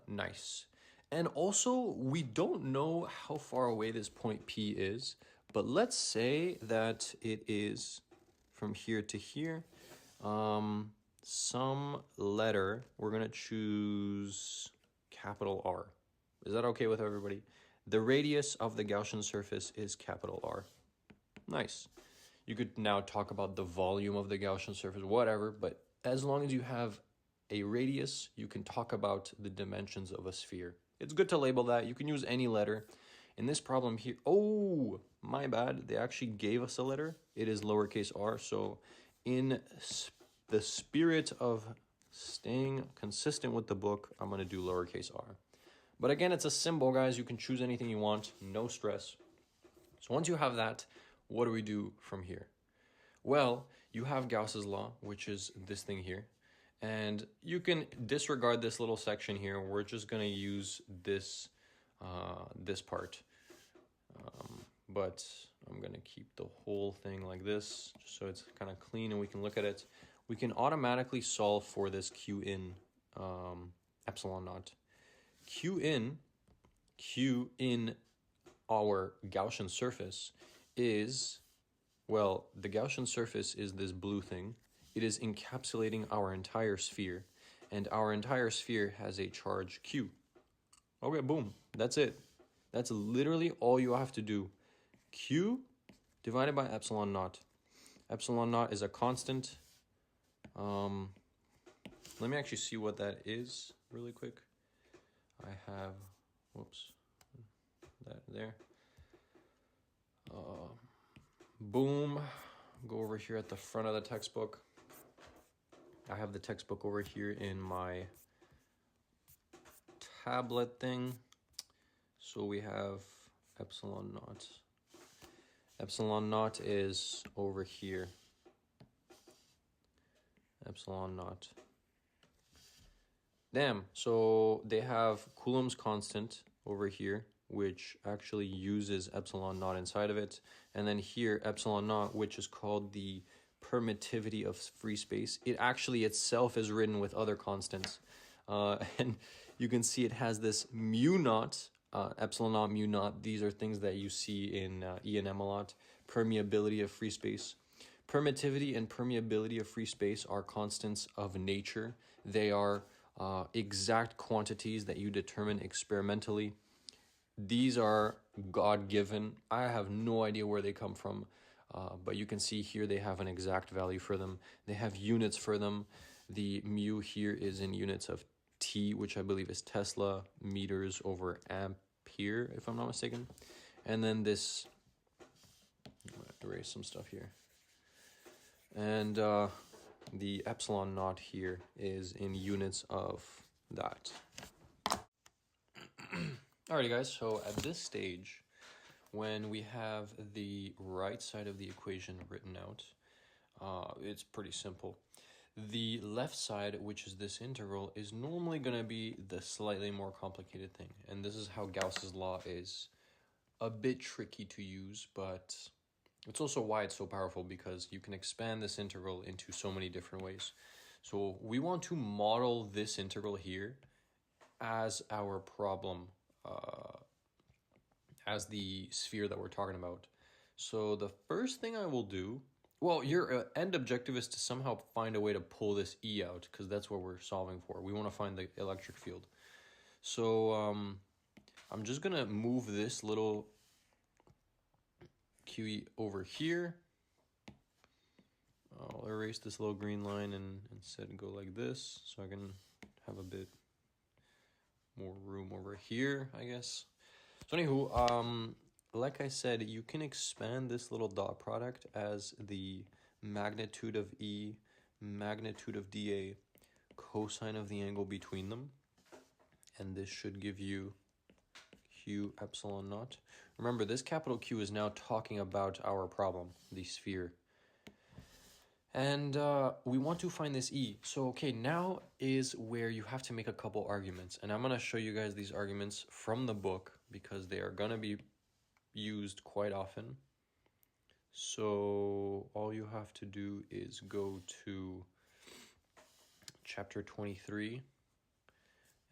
Nice. And also, we don't know how far away this point P is, but let's say that it is from here to here. Some letter, we're going to choose capital R. Is that okay with everybody? The radius of the Gaussian surface is capital R. Nice. You could now talk about the volume of the Gaussian surface, whatever, but as long as you have a radius, you can talk about the dimensions of a sphere. It's good to label that. You can use any letter. In this problem here, oh, my bad. They actually gave us a letter. It is lowercase r. So in the spirit of staying consistent with the book, I'm going to do lowercase r. But again, it's a symbol, guys. You can choose anything you want. No stress. So once you have that, what do we do from here? Well, you have Gauss's law, which is this thing here. And you can disregard this little section here. We're just going to use this, this part. But I'm going to keep the whole thing like this, just so it's kind of clean and we can look at it. We can automatically solve for this Q in epsilon naught. Q in our Gaussian surface is, well, the Gaussian surface is this blue thing. It is encapsulating our entire sphere, and our entire sphere has a charge Q. Okay, boom, that's it. That's literally all you have to do. Q divided by epsilon naught. Epsilon naught is a constant. Let me actually see what that is really quick. I have, whoops, that there. Boom, go over here at the front of the textbook. I have the textbook over here in my tablet thing. So we have epsilon naught. Epsilon naught is over here. Epsilon naught. Damn, so they have Coulomb's constant over here, which actually uses epsilon naught inside of it. And then here, epsilon naught, which is called the permittivity of free space. It actually itself is written with other constants. And you can see it has this mu naught, epsilon naught, mu naught. These are things that you see in E&M a lot. Permeability of free space. Permittivity and permeability of free space are constants of nature. They are exact quantities that you determine experimentally. These are God-given. I have no idea where they come from, but you can see here they have an exact value for them. They have units for them. The mu here is in units of T, which I believe is Tesla, meters over ampere, if I'm not mistaken. And then this, I'm gonna erase some stuff here. And the epsilon naught here is in units of that. Alrighty, guys, so at this stage, when we have the right side of the equation written out, it's pretty simple. The left side, which is this integral, is normally going to be the slightly more complicated thing. And this is how Gauss's law is a bit tricky to use, but it's also why it's so powerful, because you can expand this integral into so many different ways. So we want to model this integral here as our problem, as the sphere that we're talking about. So the first thing I will do Well, your end objective is to somehow find a way to pull this E out, because that's what we're solving for. We want to find the electric field. So I'm just going to move this little QE over here. I'll erase this little green line and instead go like this, so I can have a bit more room over here, I guess. So anywho, like I said, you can expand this little dot product as the magnitude of E, magnitude of dA, cosine of the angle between them. And this should give you Q epsilon naught. Remember, this capital Q is now talking about our problem, the sphere. And we want to find this E. So, okay, now is where you have to make a couple arguments. And I'm going to show you guys these arguments from the book because they are going to be used quite often. So all you have to do is go to chapter 23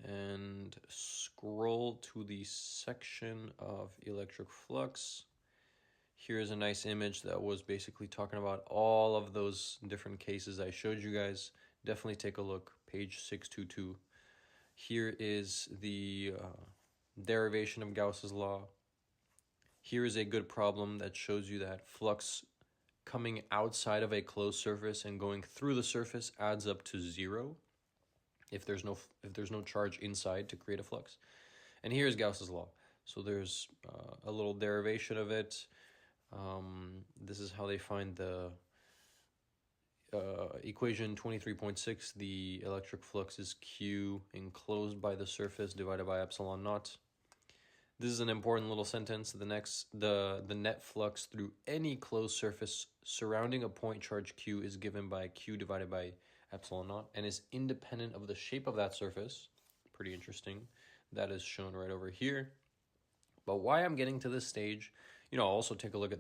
and scroll to the section of electric flux. Here's a nice image that was basically talking about all of those different cases I showed you guys. Definitely take a look, page 622. Here is the derivation of Gauss's law. Here is a good problem that shows you that flux coming outside of a closed surface and going through the surface adds up to 0 if there's no charge inside to create a flux. And here's Gauss's law. So there's a little derivation of it. This is how they find the equation 23.6. The electric flux is Q enclosed by the surface divided by epsilon naught. This is an important little sentence. The net flux through any closed surface surrounding a point charge Q is given by Q divided by epsilon naught and is independent of the shape of that surface. Pretty interesting. That is shown right over here. But why I'm getting to this stage, also take a look at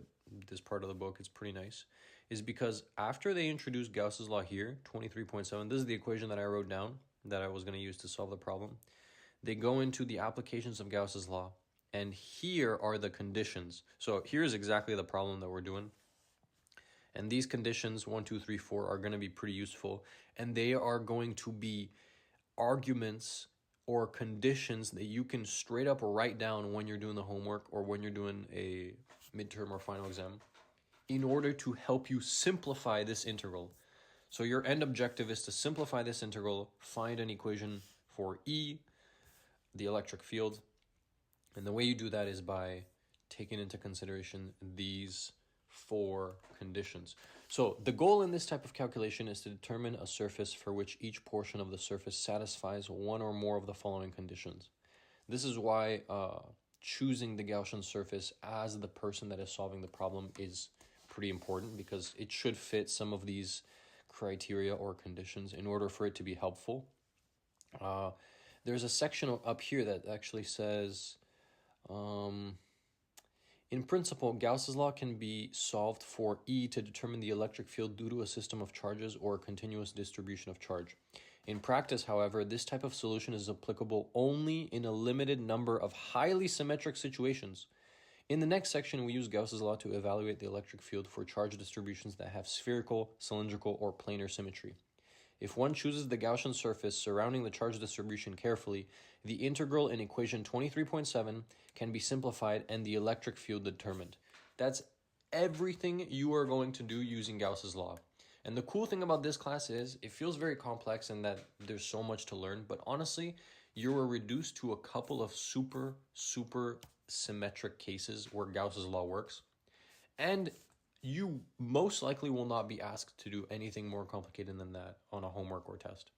this part of the book. It's pretty nice. Is because after they introduced Gauss's law here, 23.7, this is the equation that I wrote down that I was going to use to solve the problem. They go into the applications of Gauss's law. And here are the conditions. So here's exactly the problem that we're doing. And these conditions, 1, 2, 3, 4, are going to be pretty useful. And they are going to be arguments or conditions that you can straight up write down when you're doing the homework or when you're doing a midterm or final exam in order to help you simplify this integral. So your end objective is to simplify this integral, find an equation for E, the electric field. And the way you do that is by taking into consideration these 4 conditions. So the goal in this type of calculation is to determine a surface for which each portion of the surface satisfies one or more of the following conditions. This is why choosing the Gaussian surface as the person that is solving the problem is pretty important, because it should fit some of these criteria or conditions in order for it to be helpful. There's a section up here that actually says, in principle, Gauss's law can be solved for E to determine the electric field due to a system of charges or a continuous distribution of charge. In practice, however, this type of solution is applicable only in a limited number of highly symmetric situations. In the next section, we use Gauss's law to evaluate the electric field for charge distributions that have spherical, cylindrical, or planar symmetry. If one chooses the Gaussian surface surrounding the charge distribution carefully, the integral in equation 23.7 can be simplified and the electric field determined. That's everything you are going to do using Gauss's law. And the cool thing about this class is it feels very complex and that there's so much to learn, but honestly, you are reduced to a couple of super symmetric cases where Gauss's law works. And you most likely will not be asked to do anything more complicated than that on a homework or test.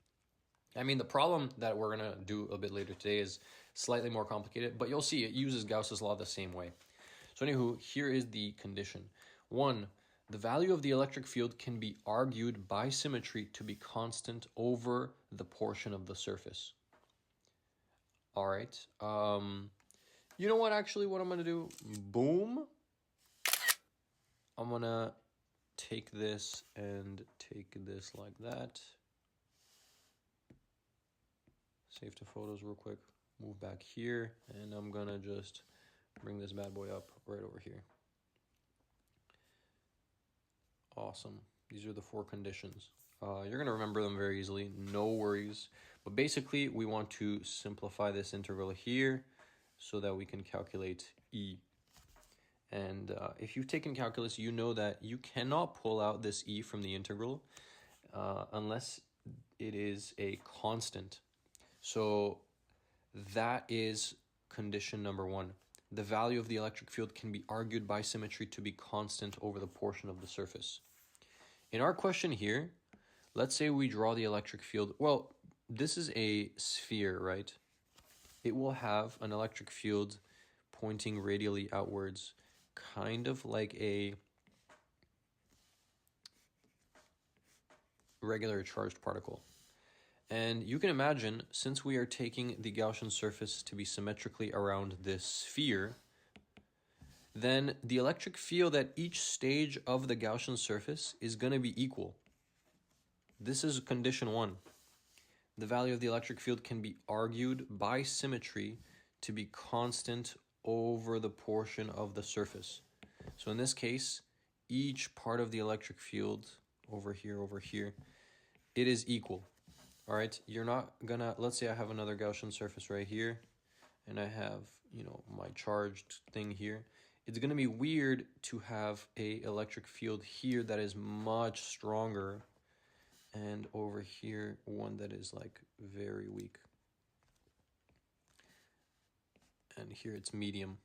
I mean, the problem that we're going to do a bit later today is slightly more complicated, but you'll see it uses Gauss's law the same way. So anywho, here is the condition. 1, the value of the electric field can be argued by symmetry to be constant over the portion of the surface. All right. You know what, actually, what I'm going to do? Boom. I'm going to take this and take this like that. Save to photos real quick. Move back here. And I'm going to just bring this bad boy up right over here. Awesome. These are the 4 conditions. You're going to remember them very easily, no worries. But basically, we want to simplify this integral here so that we can calculate E. And if you've taken calculus, you know that you cannot pull out this E from the integral unless it is a constant. So that is condition number 1. The value of the electric field can be argued by symmetry to be constant over the portion of the surface. In our question here, let's say we draw the electric field. Well, this is a sphere, right? It will have an electric field pointing radially outwards, kind of like a regular charged particle. And you can imagine, since we are taking the Gaussian surface to be symmetrically around this sphere, then the electric field at each stage of the Gaussian surface is going to be equal. This is condition 1. The value of the electric field can be argued by symmetry to be constant over the portion of the surface. So in this case, each part of the electric field, over here, it is equal. All right, you're not gonna, let's say I have another Gaussian surface right here, and I have, my charged thing here. It's gonna be weird to have a electric field here that is much stronger, and over here, one that is like very weak. And here it's medium.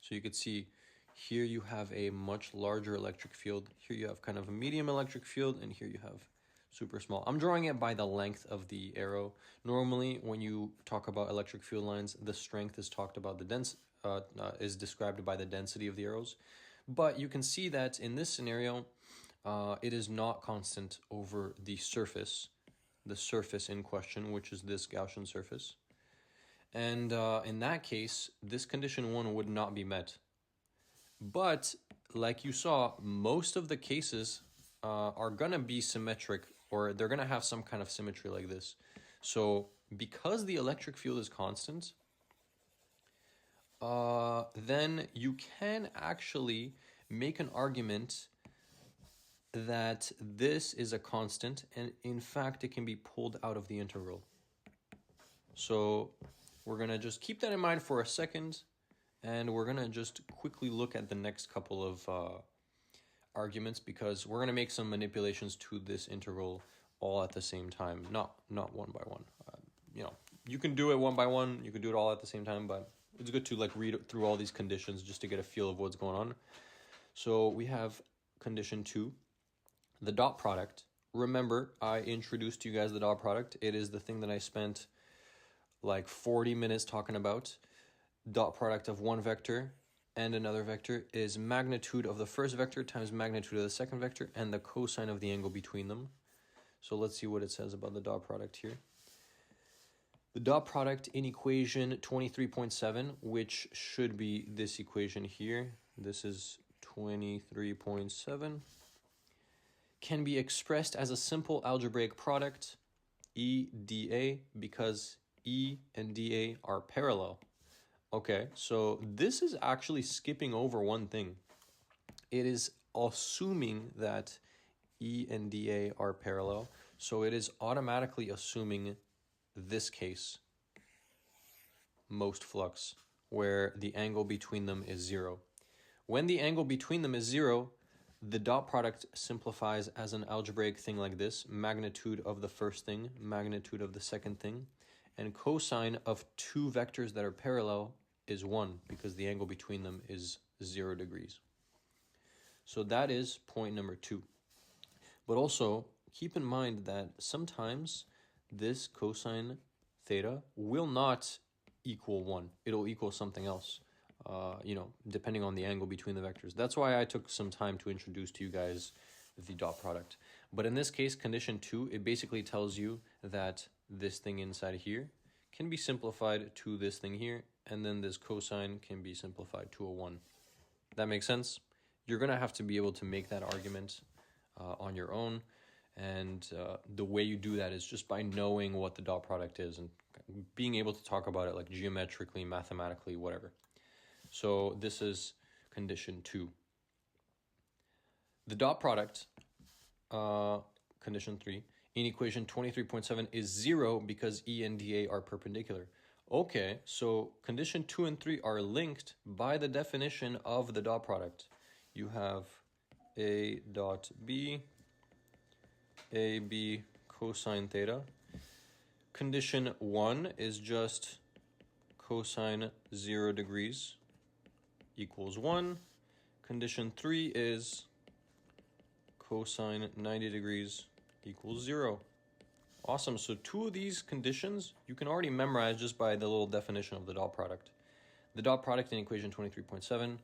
So you could see here you have a much larger electric field. Here you have kind of a medium electric field, and here you have super small. I'm drawing it by the length of the arrow. Normally, when you talk about electric field lines, the strength is talked about is described by the density of the arrows. But you can see that in this scenario, it is not constant over the surface in question, which is this Gaussian surface. And in that case, this condition 1 would not be met. But like you saw, most of the cases are going to be symmetric, or they're going to have some kind of symmetry like this. So because the electric field is constant, then you can actually make an argument that this is a constant, and in fact, it can be pulled out of the integral. So we're going to just keep that in mind for a second, and we're going to just quickly look at the next couple of arguments, because we're going to make some manipulations to this integral all at the same time, not one by one. You can do it one by one, you can do it all at the same time, but it's good to read through all these conditions just to get a feel of what's going on. So we have condition 2, the dot product. Remember, I introduced to you guys the dot product. It is the thing that I spent like 40 minutes talking about. Dot product of one vector and another vector is magnitude of the first vector times magnitude of the second vector and the cosine of the angle between them. So let's see what it says about the dot product here. The dot product in equation 23.7, which should be this equation here, this is 23.7, can be expressed as a simple algebraic product, E dA, because E and dA are parallel. Okay, so this is actually skipping over one thing. It is assuming that E and dA are parallel, so it is automatically assuming this case, most flux, where the angle between them is 0. When the angle between them is 0, the dot product simplifies as an algebraic thing like this: magnitude of the first thing, magnitude of the second thing, and cosine of two vectors that are parallel is 1, because the angle between them is 0 degrees. So that is point number 2. But also keep in mind that sometimes this cosine theta will not equal 1. It'll equal something else, depending on the angle between the vectors. That's why I took some time to introduce to you guys the dot product. But in this case, condition 2, it basically tells you that this thing inside here can be simplified to this thing here, and then this cosine can be simplified to a 1. That makes sense? You're going to have to be able to make that argument on your own, and the way you do that is just by knowing what the dot product is and being able to talk about it like geometrically, mathematically, whatever. So this is condition 2. The dot product condition 3. In equation 23.7 is 0 because E and dA are perpendicular. Okay, so condition 2 and 3 are linked by the definition of the dot product. You have A dot B, AB cosine theta. Condition 1 is just cosine 0 degrees equals 1. Condition 3 is cosine 90 degrees equals 0. Awesome. So two of these conditions you can already memorize just by the little definition of the dot product. The dot product in equation 23.7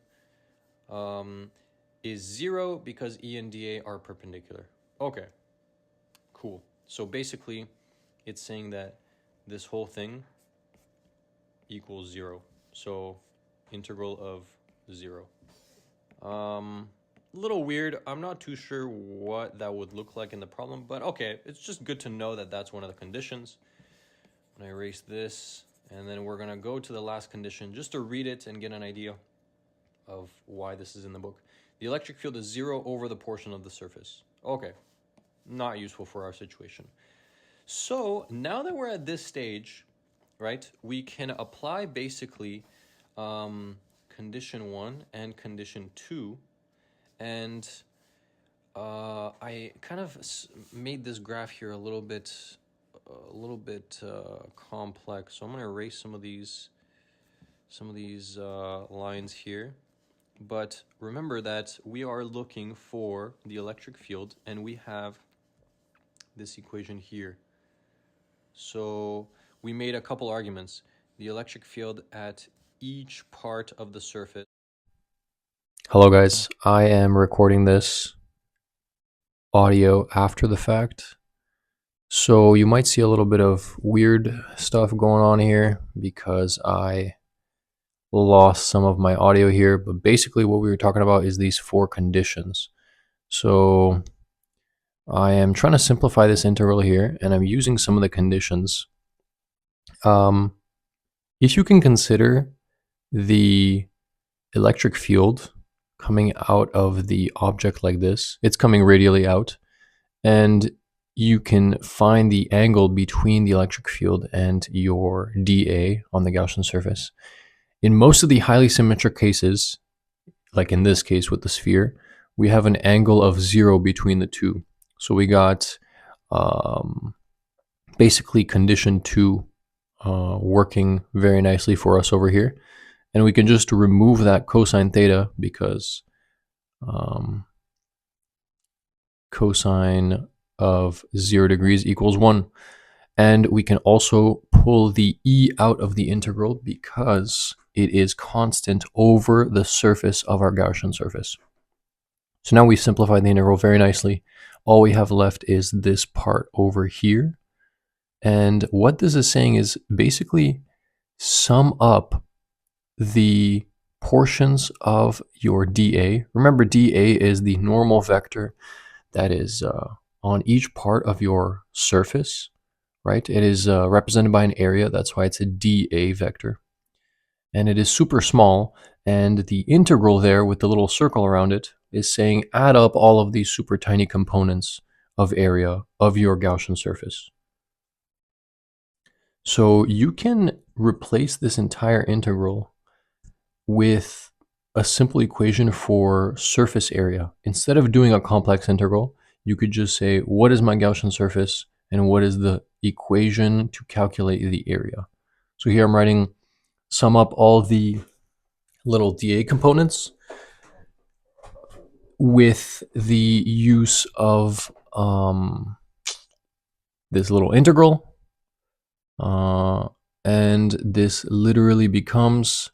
is 0 because E and dA are perpendicular. Okay, cool. So basically, it's saying that this whole thing equals 0. So integral of 0. Little weird. I'm not too sure what that would look like in the problem, but okay, it's just good to know that that's one of the conditions. I'm gonna erase this, and then we're gonna go to the last condition just to read it and get an idea of why this is in the book. The electric field is 0 over the portion of the surface. Okay, not useful for our situation. So now that we're at this stage, right, we can apply basically condition 1 and condition 2. And I kind of made this graph here a little bit complex. So I'm going to erase some of these lines here. But remember that we are looking for the electric field, and we have this equation here. So we made a couple arguments. The electric field at each part of the surface. Hello guys, I am recording this audio after the fact, so you might see a little bit of weird stuff going on here because I lost some of my audio here, but basically what we were talking about is these 4 conditions. So I am trying to simplify this integral here, and I'm using some of the conditions. If you can consider the electric field coming out of the object like this, it's coming radially out, and you can find the angle between the electric field and your dA on the Gaussian surface. In most of the highly symmetric cases, like in this case with the sphere, we have an angle of 0 between the two. So we got basically condition 2 working very nicely for us over here. And we can just remove that cosine theta because cosine of 0 degrees equals 1. And we can also pull the E out of the integral because it is constant over the surface of our Gaussian surface. So now we've simplified the integral very nicely. All we have left is this part over here. And what this is saying is basically sum up the portions of your dA. Remember, dA is the normal vector that is on each part of your surface, right? It is represented by an area. That's why it's a dA vector. And it is super small. And the integral there with the little circle around it is saying add up all of these super tiny components of area of your Gaussian surface. So you can replace this entire integral with a simple equation for surface area. Instead of doing a complex integral, you could just say, what is my Gaussian surface and what is the equation to calculate the area? So here I'm writing, sum up all the little dA components with the use of this little integral. And this literally becomes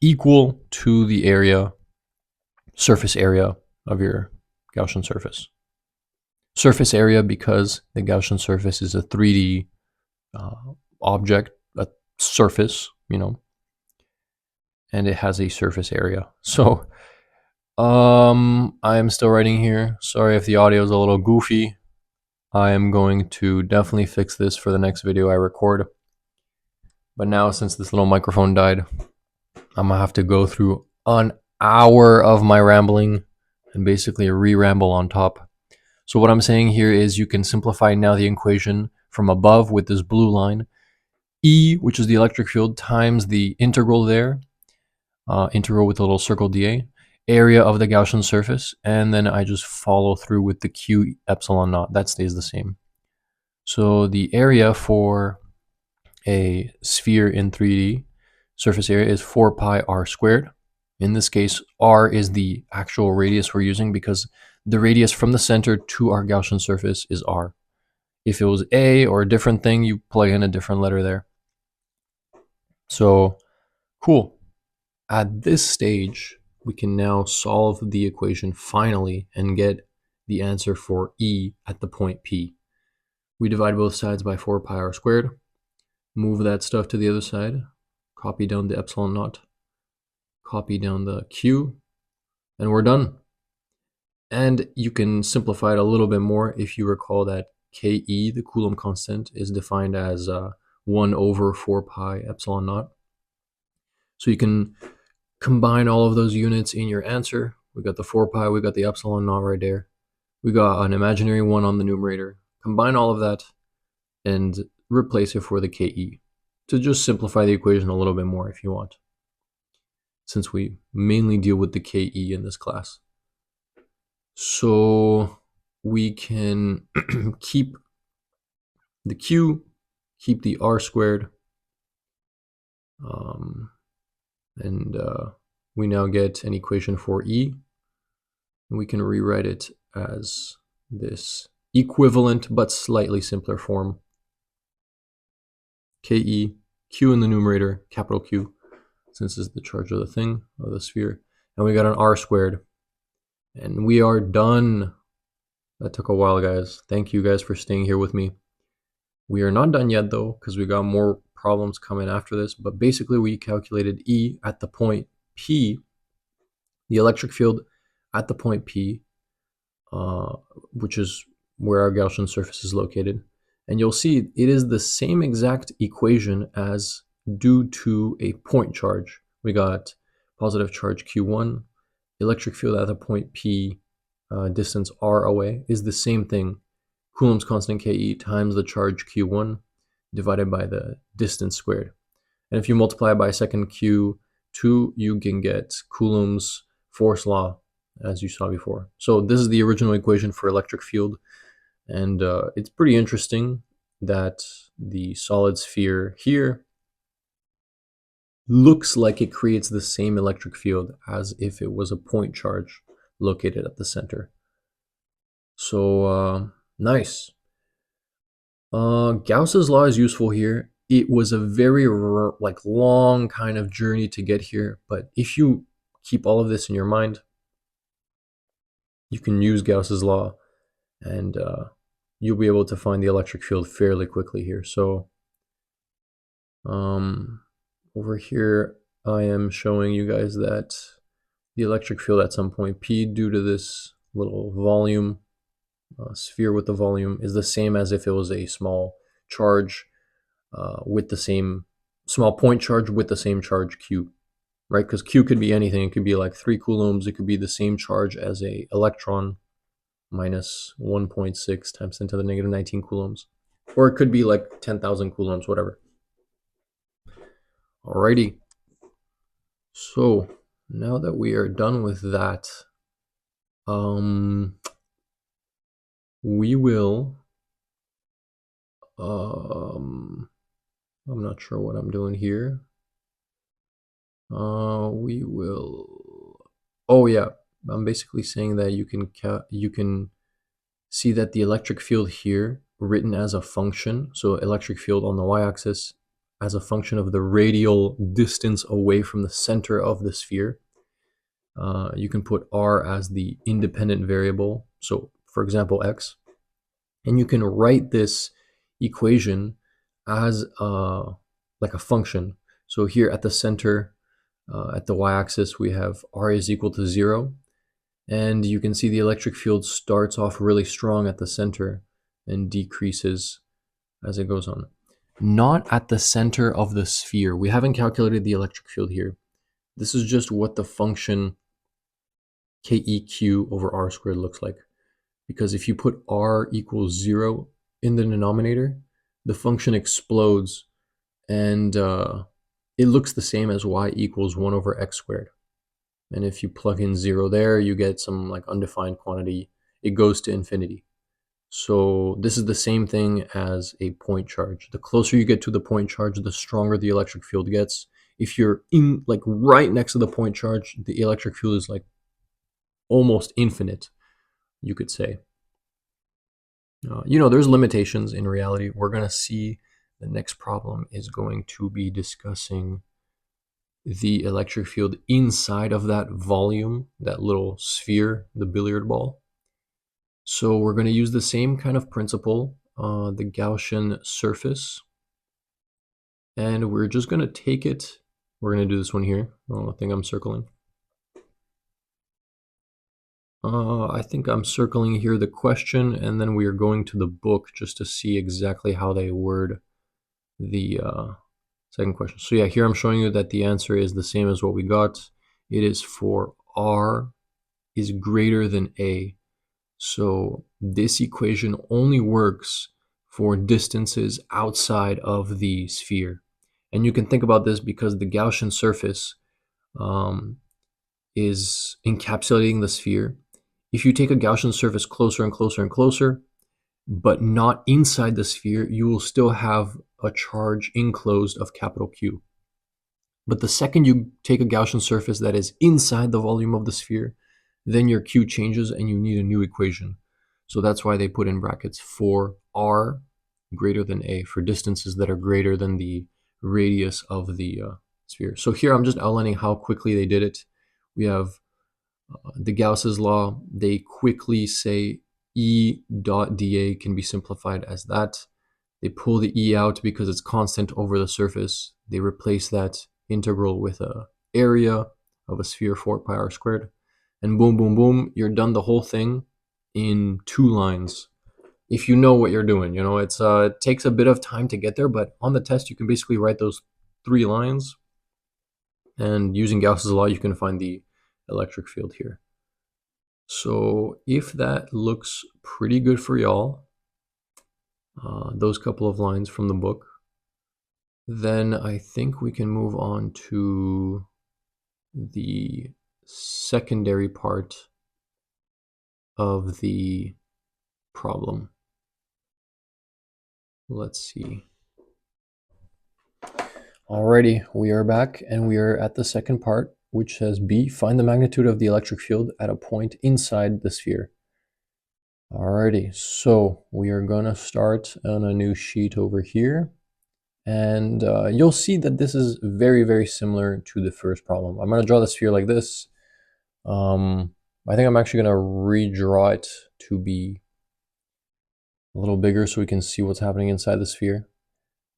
equal to the area, surface area of your Gaussian surface. Surface area because the Gaussian surface is a 3D object, a surface, you know, and it has a surface area. So I am still writing here. Sorry if the audio is a little goofy. I am going to definitely fix this for the next video I record. But now, since this little microphone died, I'm gonna have to go through an hour of my rambling and basically re-ramble on top. So what I'm saying here is you can simplify now the equation from above with this blue line. E, which is the electric field, times the integral there, integral with a little circle dA, area of the Gaussian surface, and then I just follow through with the Q epsilon naught. That stays the same. So the area for a sphere in 3D surface area is 4 pi r squared. In this case, r is the actual radius we're using because the radius from the center to our Gaussian surface is r. If it was a or a different thing, you plug in a different letter there. So, cool. At this stage, we can now solve the equation finally and get the answer for E at the point P. We divide both sides by 4 pi r squared, move that stuff to the other side, copy down the epsilon naught, copy down the Q, and we're done. And you can simplify it a little bit more if you recall that Ke, the Coulomb constant, is defined as 1 over 4 pi epsilon naught. So you can combine all of those units in your answer. We got the 4 pi, we got the epsilon naught right there. We got an imaginary 1 on the numerator. Combine all of that and replace it for the Ke to just simplify the equation a little bit more if you want, since we mainly deal with the Ke in this class. So we can keep the Q, keep the r squared, and we now get an equation for E. And we can rewrite it as this equivalent but slightly simpler form. Ke, Q in the numerator, capital Q, since it's the charge of the thing, of the sphere. And we got an r squared. And we are done. That took a while, guys. Thank you guys for staying here with me. We are not done yet, though, because we got more problems coming after this. But basically, we calculated E at the point P, the electric field at the point P, which is where our Gaussian surface is located. And you'll see it is the same exact equation as due to a point charge. We got positive charge Q1, electric field at the point P, distance r away, is the same thing. Coulomb's constant Ke times the charge Q1 divided by the distance squared. And if you multiply by second Q2, you can get Coulomb's force law, as you saw before. So this is the original equation for electric field. And it's pretty interesting that the solid sphere here looks like it creates the same electric field as if it was a point charge located at the center. So nice. Gauss's law is useful here. It was a very long kind of journey to get here, but if you keep all of this in your mind, you can use Gauss's law and you'll be able to find the electric field fairly quickly here. So over here, I am showing you guys that the electric field at some point P, due to this little volume, sphere with the volume, is the same as if it was a small charge with the same small point charge with the same charge Q, right? Because Q could be anything. It could be like 3 coulombs. It could be the same charge as a electron, minus 1.6 times 10 to the negative 19 coulombs. Or it could be like 10,000 coulombs, whatever. Alrighty. So now that we are done with that, we will, I'm not sure what I'm doing here. We will, oh yeah, I'm basically saying that you can see that the electric field here written as a function, so electric field on the y-axis as a function of the radial distance away from the center of the sphere. You can put r as the independent variable, so for example x, and you can write this equation as like a function. So here at the center, at the y-axis, we have r is equal to 0, and you can see the electric field starts off really strong at the center and decreases as it goes on. Not at the center of the sphere. We haven't calculated the electric field here. This is just what the function Keq over r squared looks like. because if you put r equals 0 in the denominator, the function explodes and it looks the same as y equals 1 over x squared. And if you plug in 0 there, you get some like undefined quantity. It goes to infinity. So this is the same thing as a point charge. The closer you get to the point charge, the stronger the electric field gets. If you're in like right next to the point charge, the electric field is like almost infinite, you could say. There's limitations in reality. We're going to see the next problem is going to be discussing the electric field inside of that volume, that little sphere, the billiard ball. So we're going to use the same kind of principle, the Gaussian surface, and we're just going to take it. We're going to do this one here. I think I'm circling. I think I'm circling here the question, and then we are going to the book just to see exactly how they word the second question. So yeah, here I'm showing you that the answer is the same as what we got. It is for r is greater than a. So this equation only works for distances outside of the sphere. And you can think about this because the Gaussian surface is encapsulating the sphere. If you take a Gaussian surface closer and closer and closer, but not inside the sphere, you will still have a charge enclosed of capital Q. But the second you take a Gaussian surface that is inside the volume of the sphere, then your Q changes and you need a new equation. So that's why they put in brackets for r greater than a, for distances that are greater than the radius of the sphere. So here I'm just outlining how quickly they did it. We have the Gauss's law. They quickly say E dot dA can be simplified as that. They pull the E out because it's constant over the surface. They replace that integral with a area of a sphere 4 pi r squared. And boom, boom, boom, you're done the whole thing in 2 lines. If you know what you're doing, it takes a bit of time to get there, but on the test you can basically write those 3 lines, and using Gauss's law you can find the electric field here. So if that looks pretty good for y'all, those couple of lines from the book, then I think we can move on to the secondary part of the problem. Let's see. Alrighty, we are back and we are at the second part, which says B, find the magnitude of the electric field at a point inside the sphere. Alrighty, so we are gonna start on a new sheet over here. And you'll see that this is very, very similar to the first problem. I'm going to draw the sphere like this. I think I'm actually going to redraw it to be a little bigger so we can see what's happening inside the sphere.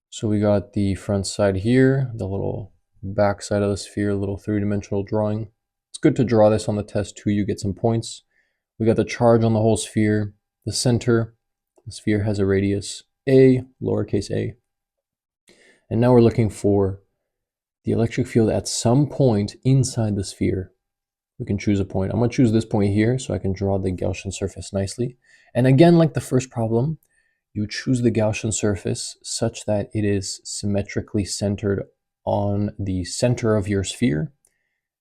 So we got the front side here, the little back side of the sphere, a little three-dimensional drawing. It's good to draw this on the test too, you get some points. We got the charge on the whole sphere, the center. The sphere has a radius a, lowercase a. And now we're looking for the electric field at some point inside the sphere. We can choose a point. I'm going to choose this point here so I can draw the Gaussian surface nicely. And again, like the first problem, you choose the Gaussian surface such that it is symmetrically centered on the center of your sphere,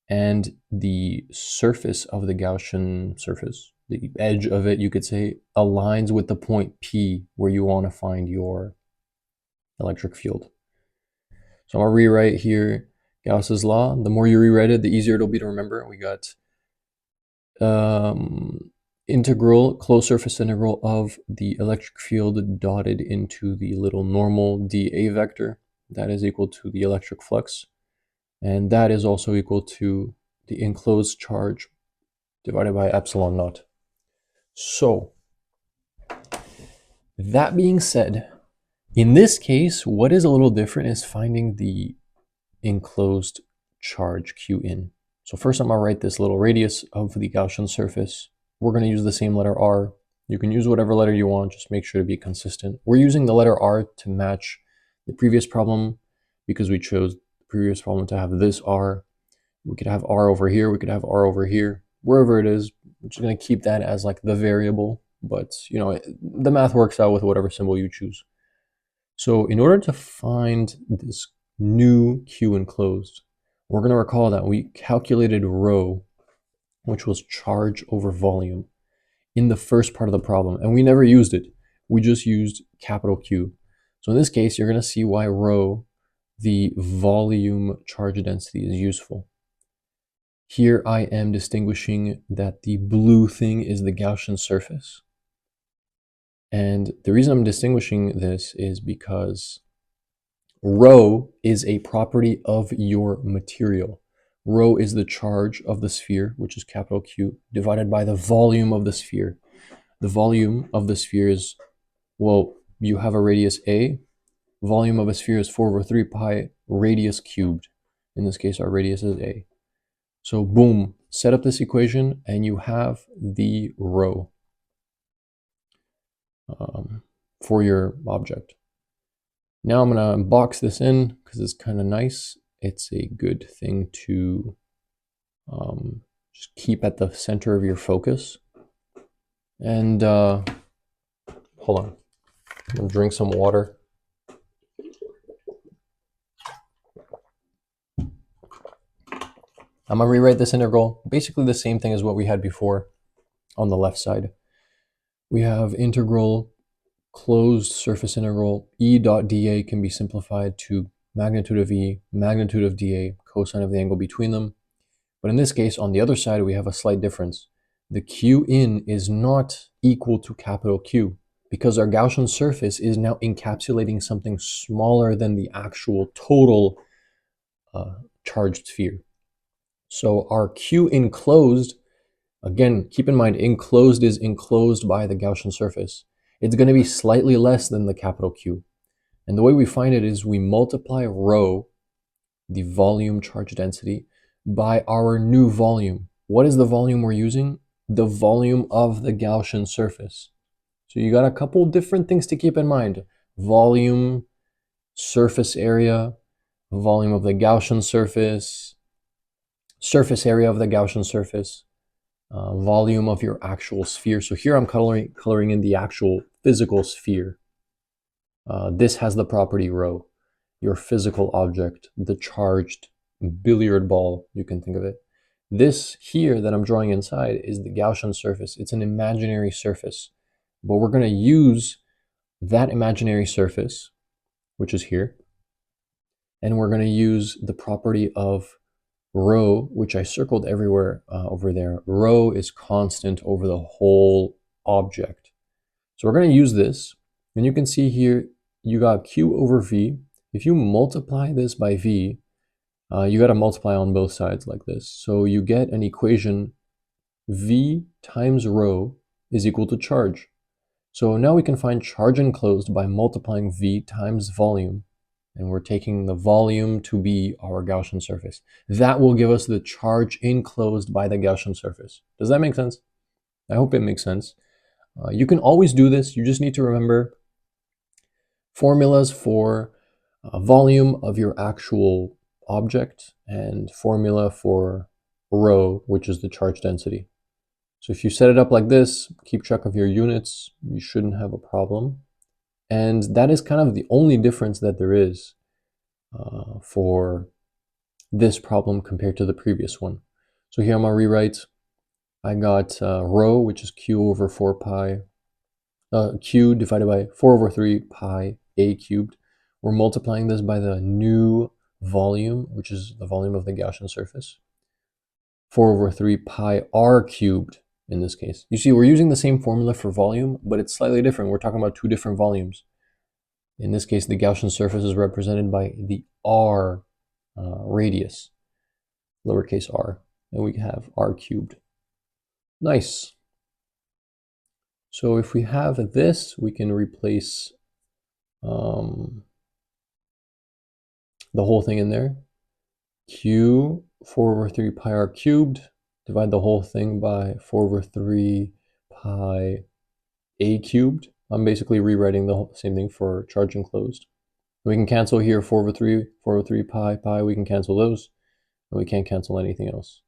and the surface of the Gaussian surface, the edge of it, you could say, aligns with the point P where you want to find your electric field. So I'm going to rewrite here Gauss's law. The more you rewrite it, the easier it'll be to remember. We got integral, closed surface integral of the electric field dotted into the little normal dA vector. That is equal to the electric flux. And that is also equal to the enclosed charge divided by epsilon naught. So, that being said, in this case, what is a little different is finding the enclosed charge Q in. So first I'm going to write this little radius of the Gaussian surface. We're going to use the same letter R. You can use whatever letter you want, just make sure to be consistent. We're using the letter R to match the previous problem because we chose the previous problem to have this R. We could have R over here, we could have R over here. Wherever it is, we're just going to keep that as like the variable. but the math works out with whatever symbol you choose. So in order to find this new Q enclosed, we're going to recall that we calculated rho, which was charge over volume, in the first part of the problem, and we never used it. We just used capital Q. So in this case, you're going to see why rho, the volume charge density, is useful. Here I am distinguishing that the blue thing is the Gaussian surface. And the reason I'm distinguishing this is because rho is a property of your material. Rho is the charge of the sphere, which is capital Q, divided by the volume of the sphere. The volume of the sphere is, well, you have a radius A. Volume of a sphere is 4/3 pi radius cubed. In this case, our radius is A. So boom, set up this equation and you have the rho for your object. Now I'm going to box this in because it's kind of nice. It's a good thing to just keep at the center of your focus. And hold on, I'm going to drink some water. I'm going to rewrite this integral, basically the same thing as what we had before on the left side. We have integral closed surface integral E dot dA can be simplified to magnitude of E, magnitude of dA, cosine of the angle between them. But in this case, on the other side, we have a slight difference. The Q in is not equal to capital Q because our Gaussian surface is now encapsulating something smaller than the actual total charged sphere. So our Q enclosed, again, keep in mind, enclosed is enclosed by the Gaussian surface. It's going to be slightly less than the capital Q. And the way we find it is we multiply rho, the volume charge density, by our new volume. What is the volume we're using? The volume of the Gaussian surface. So you got a couple different things to keep in mind. Volume, surface area, volume of the Gaussian surface, surface area of the Gaussian surface, volume of your actual sphere. So here I'm coloring in the actual physical sphere. This has the property rho, your physical object, the charged billiard ball, you can think of it. This here that I'm drawing inside is the Gaussian surface. It's an imaginary surface, but we're going to use that imaginary surface, which is here, and we're going to use the property of rho, which I circled everywhere over there. Rho is constant over the whole object. So we're going to use this, and you can see here you got Q over V. If you multiply this by V, you got to multiply on both sides like this. So you get an equation V times rho is equal to charge. So now we can find charge enclosed by multiplying V times volume. And we're taking the volume to be our Gaussian surface. That will give us the charge enclosed by the Gaussian surface. Does that make sense? I hope it makes sense. You can always do this. You just need to remember formulas for volume of your actual object and formula for rho, which is the charge density. So if you set it up like this, keep track of your units, you shouldn't have a problem. And that is kind of the only difference that there is for this problem compared to the previous one. So here I'm going to rewrite. I got rho, which is Q over 4 pi, Q divided by 4/3 pi A cubed. We're multiplying this by the new volume, which is the volume of the Gaussian surface. 4/3 pi R cubed in this case. You see, we're using the same formula for volume, but it's slightly different. We're talking about two different volumes. In this case, the Gaussian surface is represented by the R radius, lowercase r, and we have R cubed. Nice. So if we have this, we can replace the whole thing in there. Q 4/3 pi r cubed, divide the whole thing by 4/3 pi a cubed. I'm basically rewriting the same thing for charge enclosed. We can cancel here 4/3 pi, we can cancel those, and we can't cancel anything else.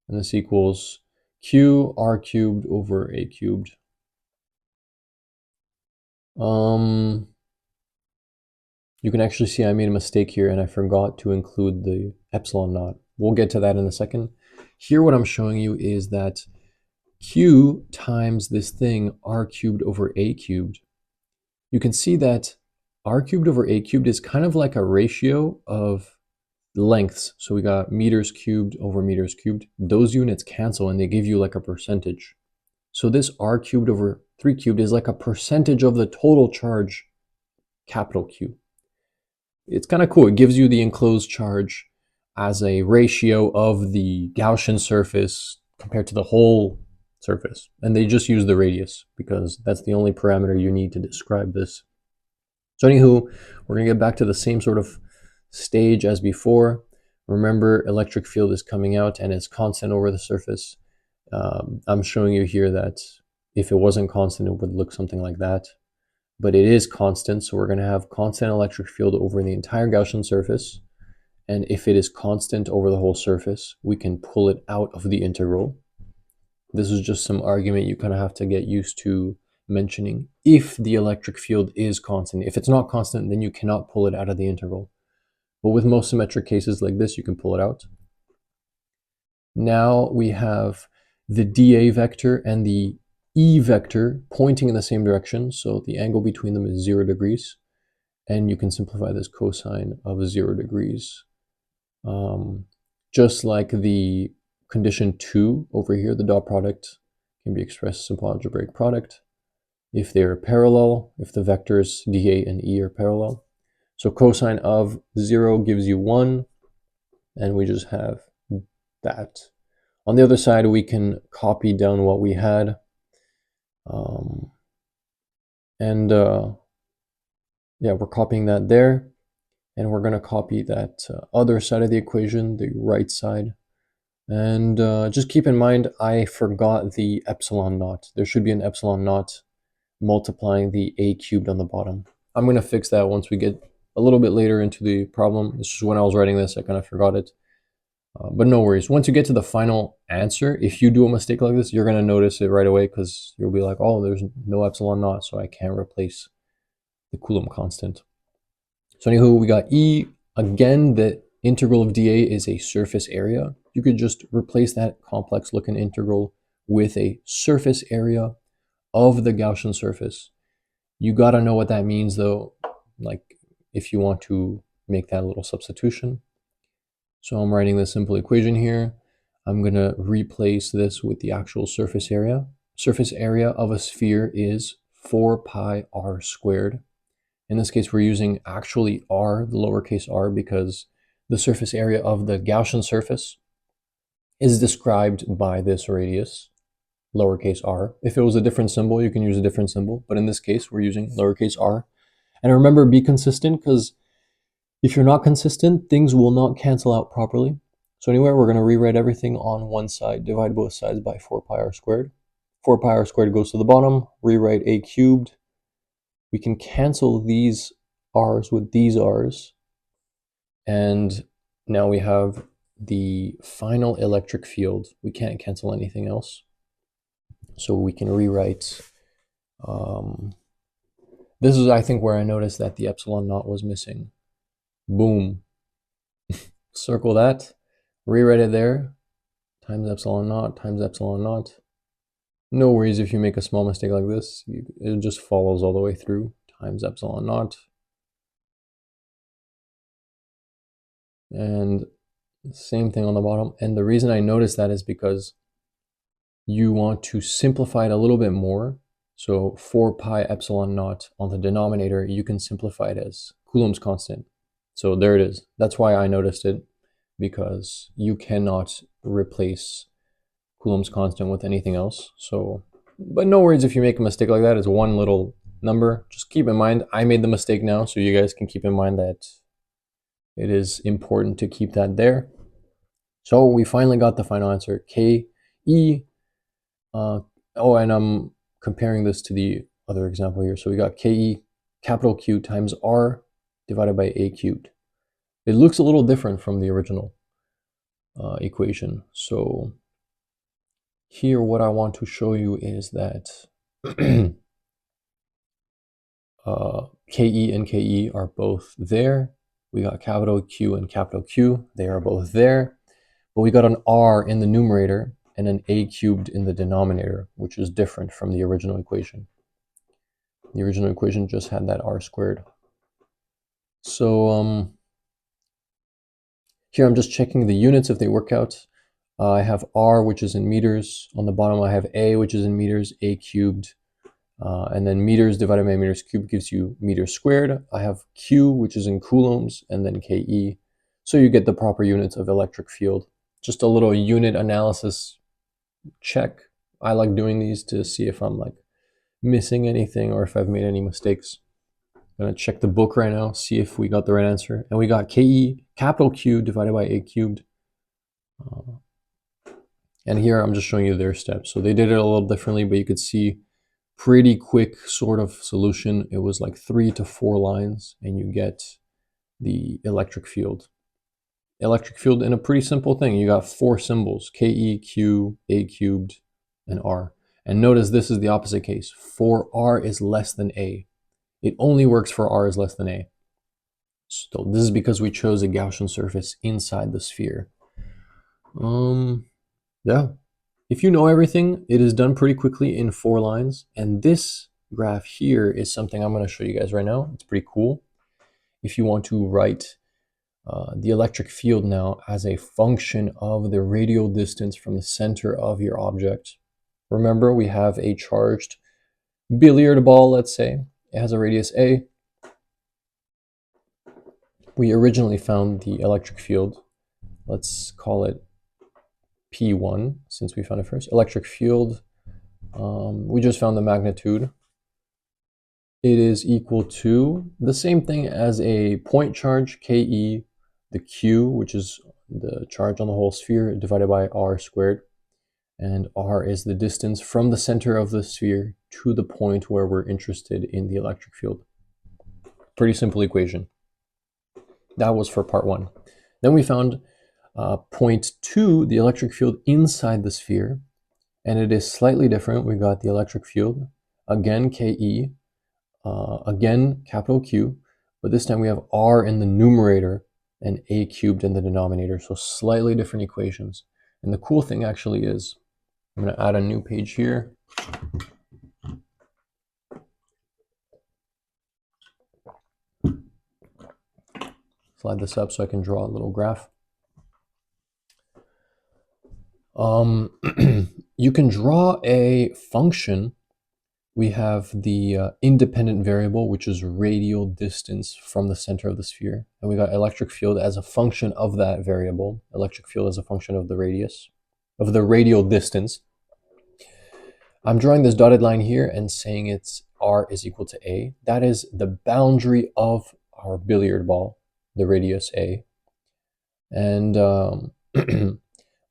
And this equals Q r cubed over a cubed. Um, you can actually see I made a mistake here and I forgot to include the epsilon naught. We'll get to that in a second. Here what I'm showing you is that q times this thing r cubed over a cubed. You can see that r cubed over a cubed is kind of like a ratio of lengths. So we got meters cubed over meters cubed. Those units cancel and they give you like a percentage. So this r cubed over 3 cubed is like a percentage of the total charge, capital Q. It's kind of cool. It gives you the enclosed charge as a ratio of the Gaussian surface compared to the whole surface. And they just use the radius because that's the only parameter you need to describe this. So anywho, we're going to get back to the same sort of stage as before. Remember, electric field is coming out and it's constant over the surface. I'm showing you here that if it wasn't constant, it would look something like that. But it is constant, so we're going to have constant electric field over the entire Gaussian surface. And if it is constant over the whole surface, we can pull it out of the integral. This is just some argument you kind of have to get used to mentioning. If the electric field is constant, if it's not constant, then you cannot pull it out of the integral. But with most symmetric cases like this, you can pull it out. Now we have the dA vector and the E vector pointing in the same direction. So the angle between them is 0 degrees. And you can simplify this cosine of 0 degrees. Just like the condition 2 over here, the dot product can be expressed as simple algebraic product if they are parallel, if the vectors dA and E are parallel. So cosine of 0 gives you 1, and we just have that. On the other side, we can copy down what we had. Yeah, we're copying that there. And we're going to copy that other side of the equation, the right side. And just keep in mind, I forgot the epsilon naught. There should be an epsilon naught multiplying the a cubed on the bottom. I'm going to fix that once we get a little bit later into the problem. This is when I was writing this, I kind of forgot it. But no worries. Once you get to the final answer, if you do a mistake like this, you're going to notice it right away because you'll be like, oh, there's no epsilon naught, so I can't replace the Coulomb constant. So anywho, we got E. Again, the integral of dA is a surface area. You could just replace that complex looking integral with a surface area of the Gaussian surface. You got to know what that means though, like if you want to make that little substitution. So I'm writing this simple equation here. I'm going to replace this with the actual surface area. Surface area of a sphere is 4 pi r squared. In this case, we're using actually r, the lowercase r, because the surface area of the Gaussian surface is described by this radius, lowercase r. If it was a different symbol, you can use a different symbol, but in this case, we're using lowercase r. And remember, be consistent, because if you're not consistent, things will not cancel out properly. So anyway, we're going to rewrite everything on one side, divide both sides by 4 pi r squared. 4 pi r squared goes to the bottom, rewrite a cubed. We can cancel these r's with these r's. And now we have the final electric field. We can't cancel anything else. So we can rewrite. This is, I think, where I noticed that the epsilon naught was missing. Boom. Circle that. Rewrite it there. Times epsilon naught times epsilon naught. No worries if you make a small mistake like this. It just follows all the way through. Times epsilon naught. And same thing on the bottom. And the reason I noticed that is because you want to simplify it a little bit more. So 4 pi epsilon naught on the denominator, you can simplify it as Coulomb's constant. So there it is. That's why I noticed it, because you cannot replace Coulomb's constant with anything else. So, but no worries if you make a mistake like that. It's one little number. Just keep in mind, I made the mistake now, so you guys can keep in mind that it is important to keep that there. So we finally got the final answer, Ke. And I'm comparing this to the other example here. So we got Ke, capital Q times R divided by A cubed. It looks a little different from the original equation. So here what I want to show you is that KE and KE are both there. We got capital Q and capital Q. They are both there. But we got an R in the numerator and an A cubed in the denominator, which is different from the original equation. The original equation just had that R squared. So here I'm just checking the units if they work out. I have R, which is in meters. On the bottom, I have A, which is in meters, A cubed. And then meters divided by meters cubed gives you meters squared. I have Q, which is in coulombs, and then KE. So you get the proper units of electric field. Just a little unit analysis check. I like doing these to see if I'm like missing anything or if I've made any mistakes. I'm gonna check the book right now, see if we got the right answer. And we got KE, capital Q divided by A cubed. And here I'm just showing you their steps. So they did it a little differently, but you could see pretty quick sort of solution. It was like 3 to 4 lines and you get the electric field. Electric field in a pretty simple thing. You got 4 symbols, KE, Q, A cubed, and R. And notice this is the opposite case. For R is less than A. It only works for R is less than A. So this is because we chose a Gaussian surface inside the sphere. Yeah. If you know everything, it is done pretty quickly in 4 lines. And this graph here is something I'm going to show you guys right now. It's pretty cool. If you want to write the electric field now as a function of the radial distance from the center of your object. Remember, we have a charged billiard ball, let's say. It has a radius A. We originally found the electric field. Let's call it P1, since we found it first. Electric field, we just found the magnitude. It is equal to the same thing as a point charge, KE, the Q, which is the charge on the whole sphere, divided by R squared. And R is the distance from the center of the sphere to the point where we're interested in the electric field. Pretty simple equation. That was for part 1. Then we found point 2, the electric field inside the sphere. And it is slightly different. We got the electric field, again KE, again capital Q, but this time we have R in the numerator and A cubed in the denominator, so slightly different equations. And the cool thing actually is, I'm going to add a new page here. Slide this up so I can draw a little graph. You can draw a function. We have the independent variable, which is radial distance from the center of the sphere. And we got electric field as a function of that variable. Electric field as a function of the radius, of the radial distance. I'm drawing this dotted line here and saying it's R is equal to A. That is the boundary of our billiard ball, the radius A. And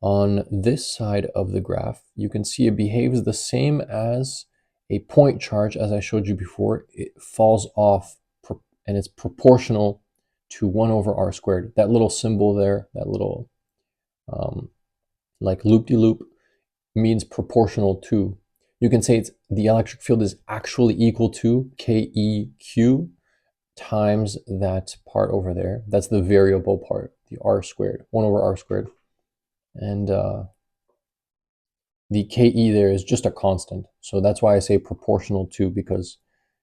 on this side of the graph, you can see it behaves the same as a point charge, as I showed you before. It falls off and it's proportional to 1 over R squared. That little symbol there, that little like loop-de-loop, means proportional to. You can say it's the electric field is actually equal to KEQ times that part over there. That's the variable part, the R squared, 1 over R squared. And the KE there is just a constant. So that's why I say proportional to, because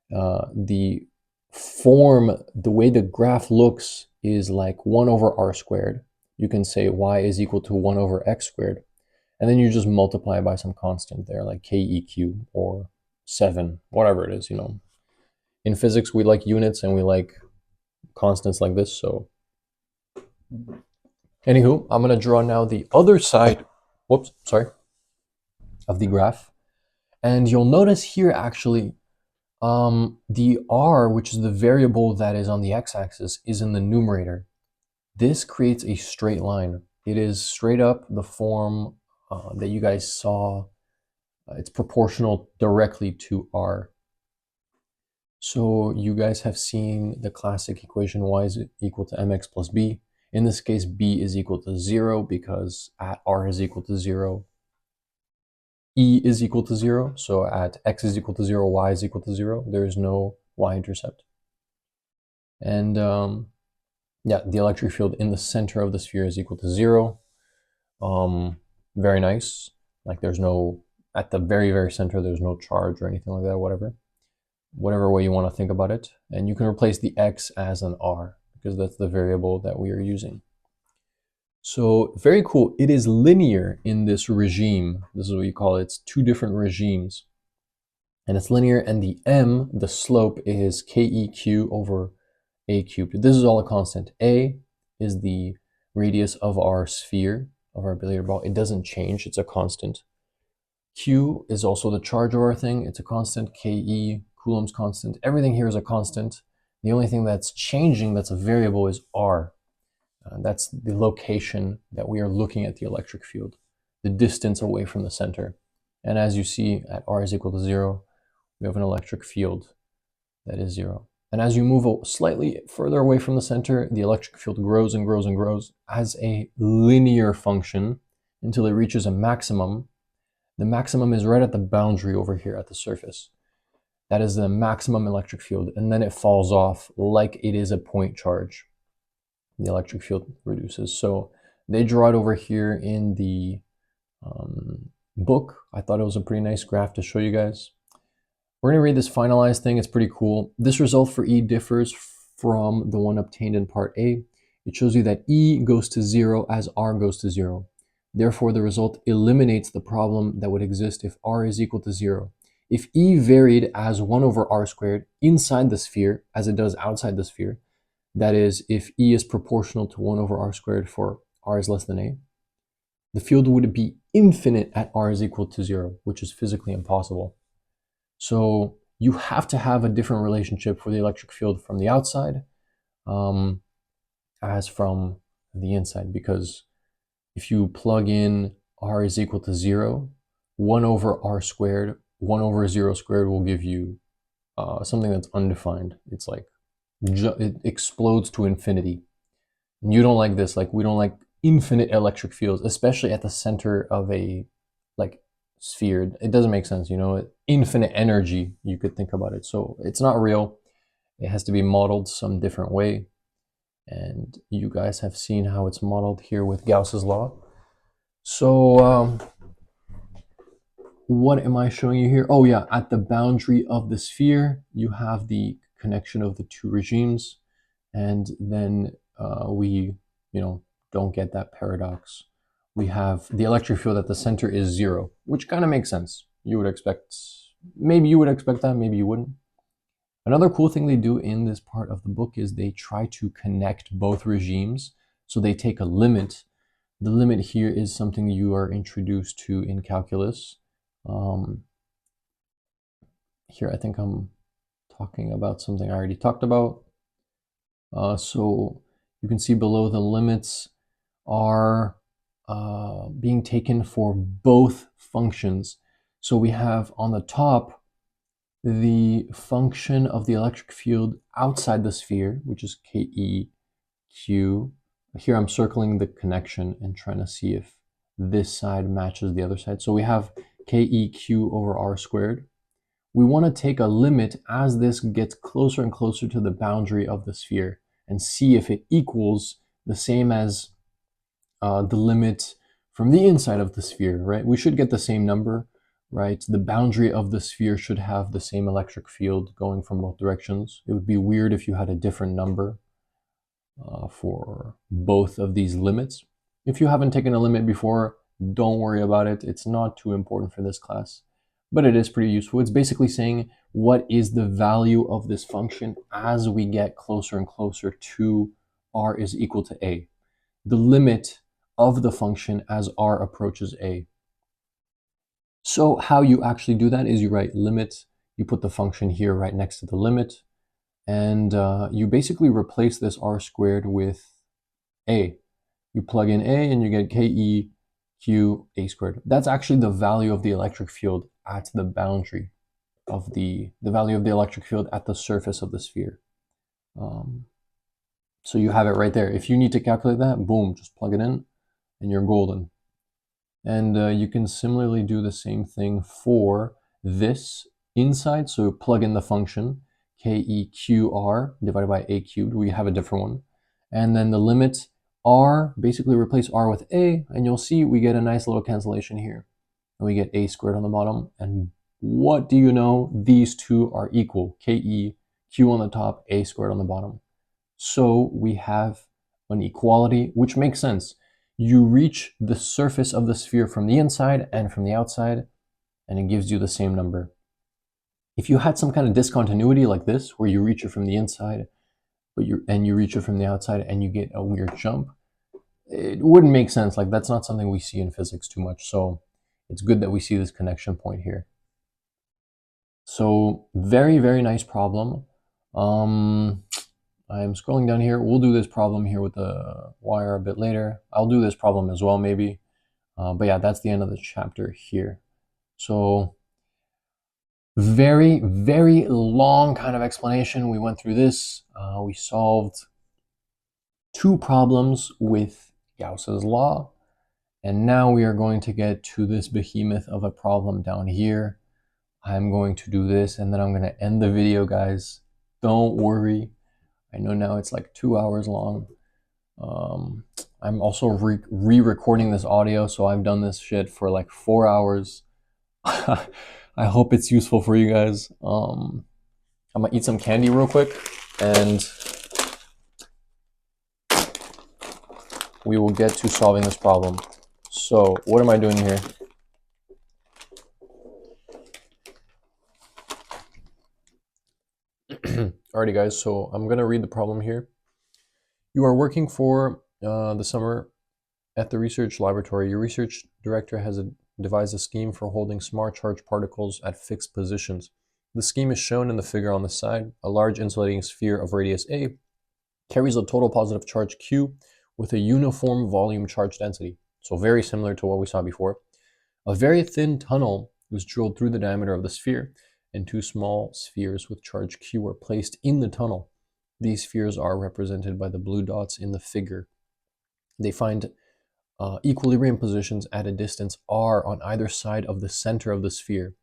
the form, the way the graph looks is like 1 over R squared. You can say y is equal to 1 over x squared. And then you just multiply by some constant there, like KEQ or 7, whatever it is, you know. In physics, we like units and we like constants like this, so. Anywho, I'm gonna draw now the other side, of the graph. And you'll notice here actually, the R, which is the variable that is on the x-axis, is in the numerator. This creates a straight line. It is straight up the form that you guys saw. It's proportional directly to R. So you guys have seen the classic equation y is equal to mx plus b. In this case, b is equal to 0 because at r is equal to 0, e is equal to 0. So at x is equal to 0, y is equal to 0. There is no y-intercept. And yeah, the electric field in the center of the sphere is equal to 0. Very nice. Like there's no, at the very, very center, there's no charge or anything like that, whatever way you want to think about it. And you can replace the x as an r because that's the variable that we are using. So very cool. It is linear in this regime. This is what you call it. It's two different regimes. And it's linear, and the m, the slope, is keq over a cubed. This is all a constant. A is the radius of our sphere, of our billiard ball. It doesn't change. It's a constant. Q is also the charge of our thing. It's a constant. Ke, Coulomb's constant. Everything here is a constant. The only thing that's changing, that's a variable, is r. That's the location that we are looking at the electric field, the distance away from the center. And as you see, at r is equal to 0, we have an electric field that is 0. And as you move slightly further away from the center, the electric field grows and grows and grows as a linear function until it reaches a maximum. The maximum is right at the boundary over here at the surface. That is the maximum electric field, and then it falls off like it is a point charge. The electric field reduces. So they draw it over here in the book. I thought it was a pretty nice graph to show you guys. We're going to read this finalized thing. It's pretty cool. This result for E differs from the one obtained in part A. It shows you that E goes to 0 as R goes to 0. Therefore, the result eliminates the problem that would exist if R is equal to 0. If E varied as 1 over R squared inside the sphere, as it does outside the sphere, that is, if E is proportional to 1 over R squared for R is less than A, the field would be infinite at R is equal to 0, which is physically impossible. So you have to have a different relationship for the electric field from the outside as from the inside, because if you plug in R is equal to 0, 1 over R squared, 1 over 0 squared will give you something that's undefined. It's like it explodes to infinity. And you don't like this. Like, we don't like infinite electric fields, especially at the center of a like sphere. It doesn't make sense, you know. Infinite energy, you could think about it. So it's not real. It has to be modeled some different way. And you guys have seen how it's modeled here with Gauss's law. So what am I showing you here? Oh yeah, at the boundary of the sphere, you have the connection of the two regimes, and then we, don't get that paradox. We have the electric field at the center is 0, which kind of makes sense. You would expect, maybe you would expect that, maybe you wouldn't. Another cool thing they do in this part of the book is they try to connect both regimes. So they take a limit. The limit here is something you are introduced to in calculus. Here I think I'm talking about something I already talked about. So you can see below the limits are being taken for both functions. So we have on the top the function of the electric field outside the sphere, which is KEQ. Here I'm circling the connection and trying to see if this side matches the other side. So we have KEQ over R squared. We want to take a limit as this gets closer and closer to the boundary of the sphere and see if it equals the same as the limit from the inside of the sphere, right? We should get the same number, right? The boundary of the sphere should have the same electric field going from both directions. It would be weird if you had a different number for both of these limits. If you haven't taken a limit before, don't worry about it. It's not too important for this class, but it is pretty useful. It's basically saying what is the value of this function as we get closer and closer to R is equal to A. The limit of the function as R approaches A. So how you actually do that is you write limit, you put the function here right next to the limit, and you basically replace this R squared with A. You plug in A and you get KEQ A squared. That's actually the value of the electric field at the boundary of the value of the electric field at the surface of the sphere. So you have it right there. If you need to calculate that, boom, just plug it in and you're golden. And you can similarly do the same thing for this inside. So plug in the function KEQR divided by A cubed. We have a different one. And then the limit R, basically replace R with A, and you'll see we get a nice little cancellation here. And we get A squared on the bottom. And what do you know? These two are equal. KEQ on the top, A squared on the bottom. So we have an equality, which makes sense. You reach the surface of the sphere from the inside and from the outside, and it gives you the same number. If you had some kind of discontinuity like this, where you reach it from the inside, but you reach it from the outside and you get a weird jump, it wouldn't make sense. Like, that's not something we see in physics too much. So it's good that we see this connection point here. So very, very nice problem. I'm scrolling down here. We'll do this problem here with the wire a bit later. I'll do this problem as well, maybe. But yeah, that's the end of the chapter here. So very, very long kind of explanation. We went through this. We solved two problems with Gauss's law. And now we are going to get to this behemoth of a problem down here. I'm going to do this and then I'm going to end the video, guys. Don't worry. I know now it's like 2 hours long. I'm also re-recording this audio, so I've done this shit for like 4 hours. I hope it's useful for you guys. I'm gonna eat some candy real quick, and we will get to solving this problem. So, what am I doing here? Alrighty, guys, so I'm gonna read the problem here. You are working for the summer at the research laboratory. Your research director has devised a scheme for holding smart charged particles at fixed positions. The scheme is shown in the figure on the side. A large insulating sphere of radius A carries a total positive charge Q with a uniform volume charge density. So very similar to what we saw before. A very thin tunnel was drilled through the diameter of the sphere, and two small spheres with charge Q were placed in the tunnel. These spheres are represented by the blue dots in the figure. They find equilibrium positions at a distance r on either side of the center of the sphere.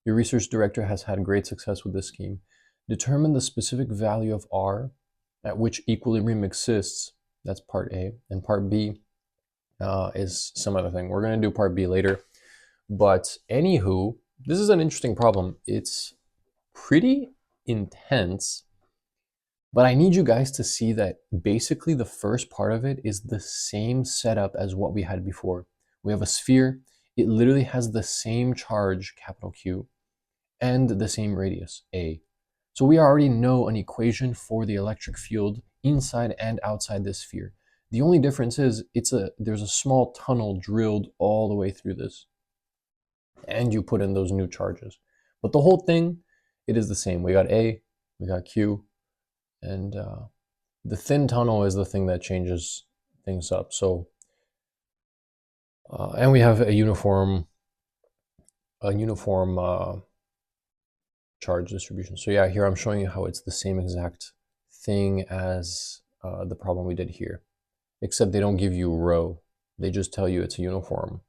Your research director has had great success with this scheme. Determine the specific value of r at which equilibrium exists. That's part A. And part B is some other thing. We're going to do part B later. But anywho, this is an interesting problem. It's pretty intense. But I need you guys to see that basically the first part of it is the same setup as what we had before. We have a sphere. It literally has the same charge, capital Q, and the same radius, A. So we already know an equation for the electric field inside and outside this sphere. The only difference is there's a small tunnel drilled all the way through this. And you put in those new charges. But the whole thing, it is the same. We got A, we got Q, and the thin tunnel is the thing that changes things up. So, and we have a uniform charge distribution. So yeah, here I'm showing you how it's the same exact thing as the problem we did here, except they don't give you rho. They just tell you it's a uniform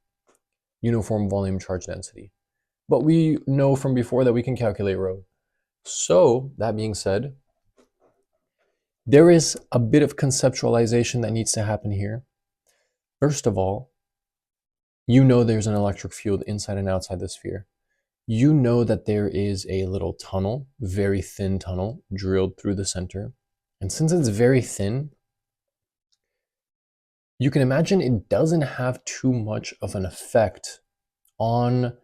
volume charge density. But we know from before that we can calculate rho. So that being said, there is a bit of conceptualization that needs to happen here. First of all, you know there's an electric field inside and outside the sphere. You know that there is a little tunnel, very thin tunnel, drilled through the center. And since it's very thin, you can imagine it doesn't have too much of an effect on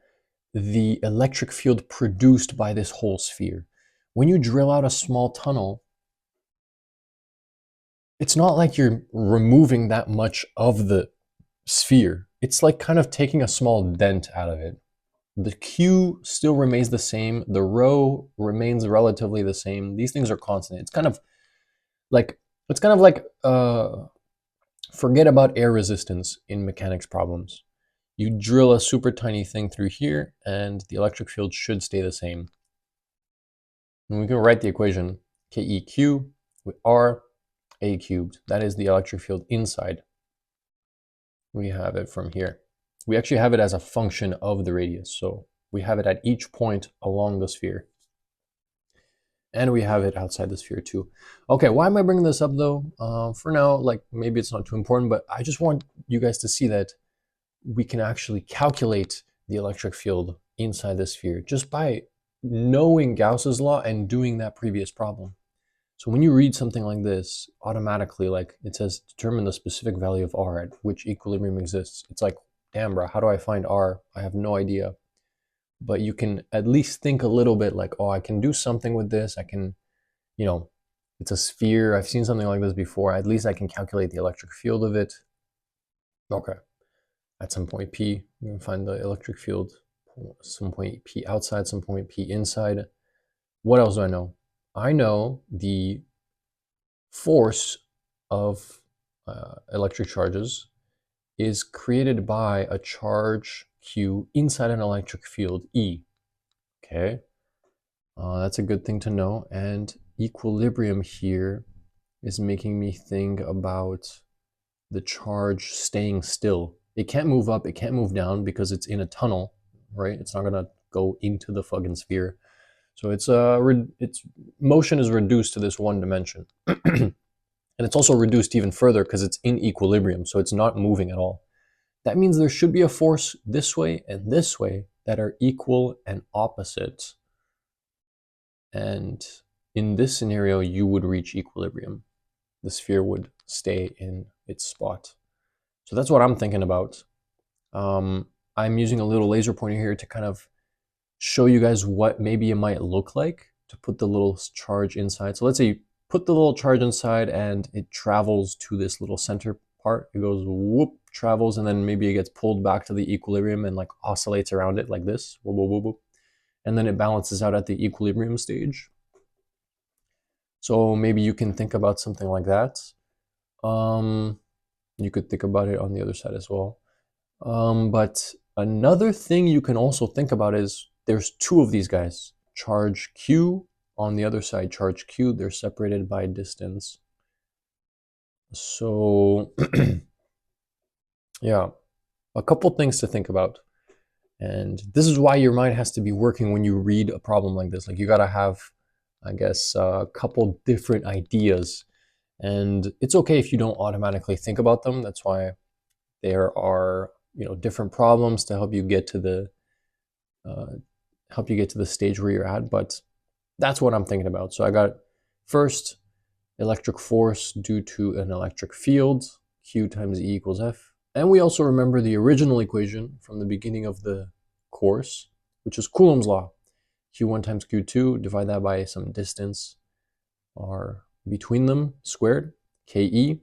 the electric field produced by this whole sphere. When you drill out a small tunnel, it's not like you're removing that much of the sphere. It's like kind of taking a small dent out of it. The Q still remains the same. The rho remains relatively the same. These things are constant. It's kind of like forget about air resistance in mechanics problems. You drill a super tiny thing through here and the electric field should stay the same. And we can write the equation KEQ with R A cubed. That is the electric field inside. We have it from here. We actually have it as a function of the radius. So we have it at each point along the sphere. And we have it outside the sphere too. Okay, why am I bringing this up though? For now, like maybe it's not too important, but I just want you guys to see that we can actually calculate the electric field inside the sphere just by knowing Gauss's law and doing that previous problem. So when you read something like this, automatically, like it says, determine the specific value of R at which equilibrium exists. It's like, damn, bro, how do I find R? I have no idea. But you can at least think a little bit like, oh, I can do something with this. I can, you know, it's a sphere. I've seen something like this before. At least I can calculate the electric field of it. Okay. At some point P, you can find the electric field, some point P outside, some point P inside. What else do I know? I know the force of electric charges is created by a charge Q inside an electric field E. Okay, that's a good thing to know. And equilibrium here is making me think about the charge staying still. It can't move up, it can't move down because it's in a tunnel, right? It's not gonna go into the fucking sphere. So its motion is reduced to this one dimension. And it's also reduced even further because it's in equilibrium, so it's not moving at all. That means there should be a force this way and this way that are equal and opposite. And in this scenario, you would reach equilibrium. The sphere would stay in its spot. So that's what I'm thinking about. I'm using a little laser pointer here to kind of show you guys what maybe it might look like to put the little charge inside. So let's say you put the little charge inside and it travels to this little center part. It goes whoop, travels, and then maybe it gets pulled back to the equilibrium and like oscillates around it like this. Whoop, whoop, whoop, whoop. And then it balances out at the equilibrium stage. So maybe you can think about something like that. You could think about it on the other side as well. But another thing you can also think about is there's two of these guys, charge Q on the other side, charge Q, they're separated by distance. So yeah, a couple things to think about. And this is why your mind has to be working when you read a problem like this. Like you gotta have, I guess, a couple different ideas. And it's okay if you don't automatically think about them. That's why there are, different problems to uh, help you get to the stage where you're at. But that's what I'm thinking about. So I got first electric force due to an electric field, Q times E equals F. And we also remember the original equation from the beginning of the course, which is Coulomb's law. Q1 times Q2, divide that by some distance, R between them, squared, KE.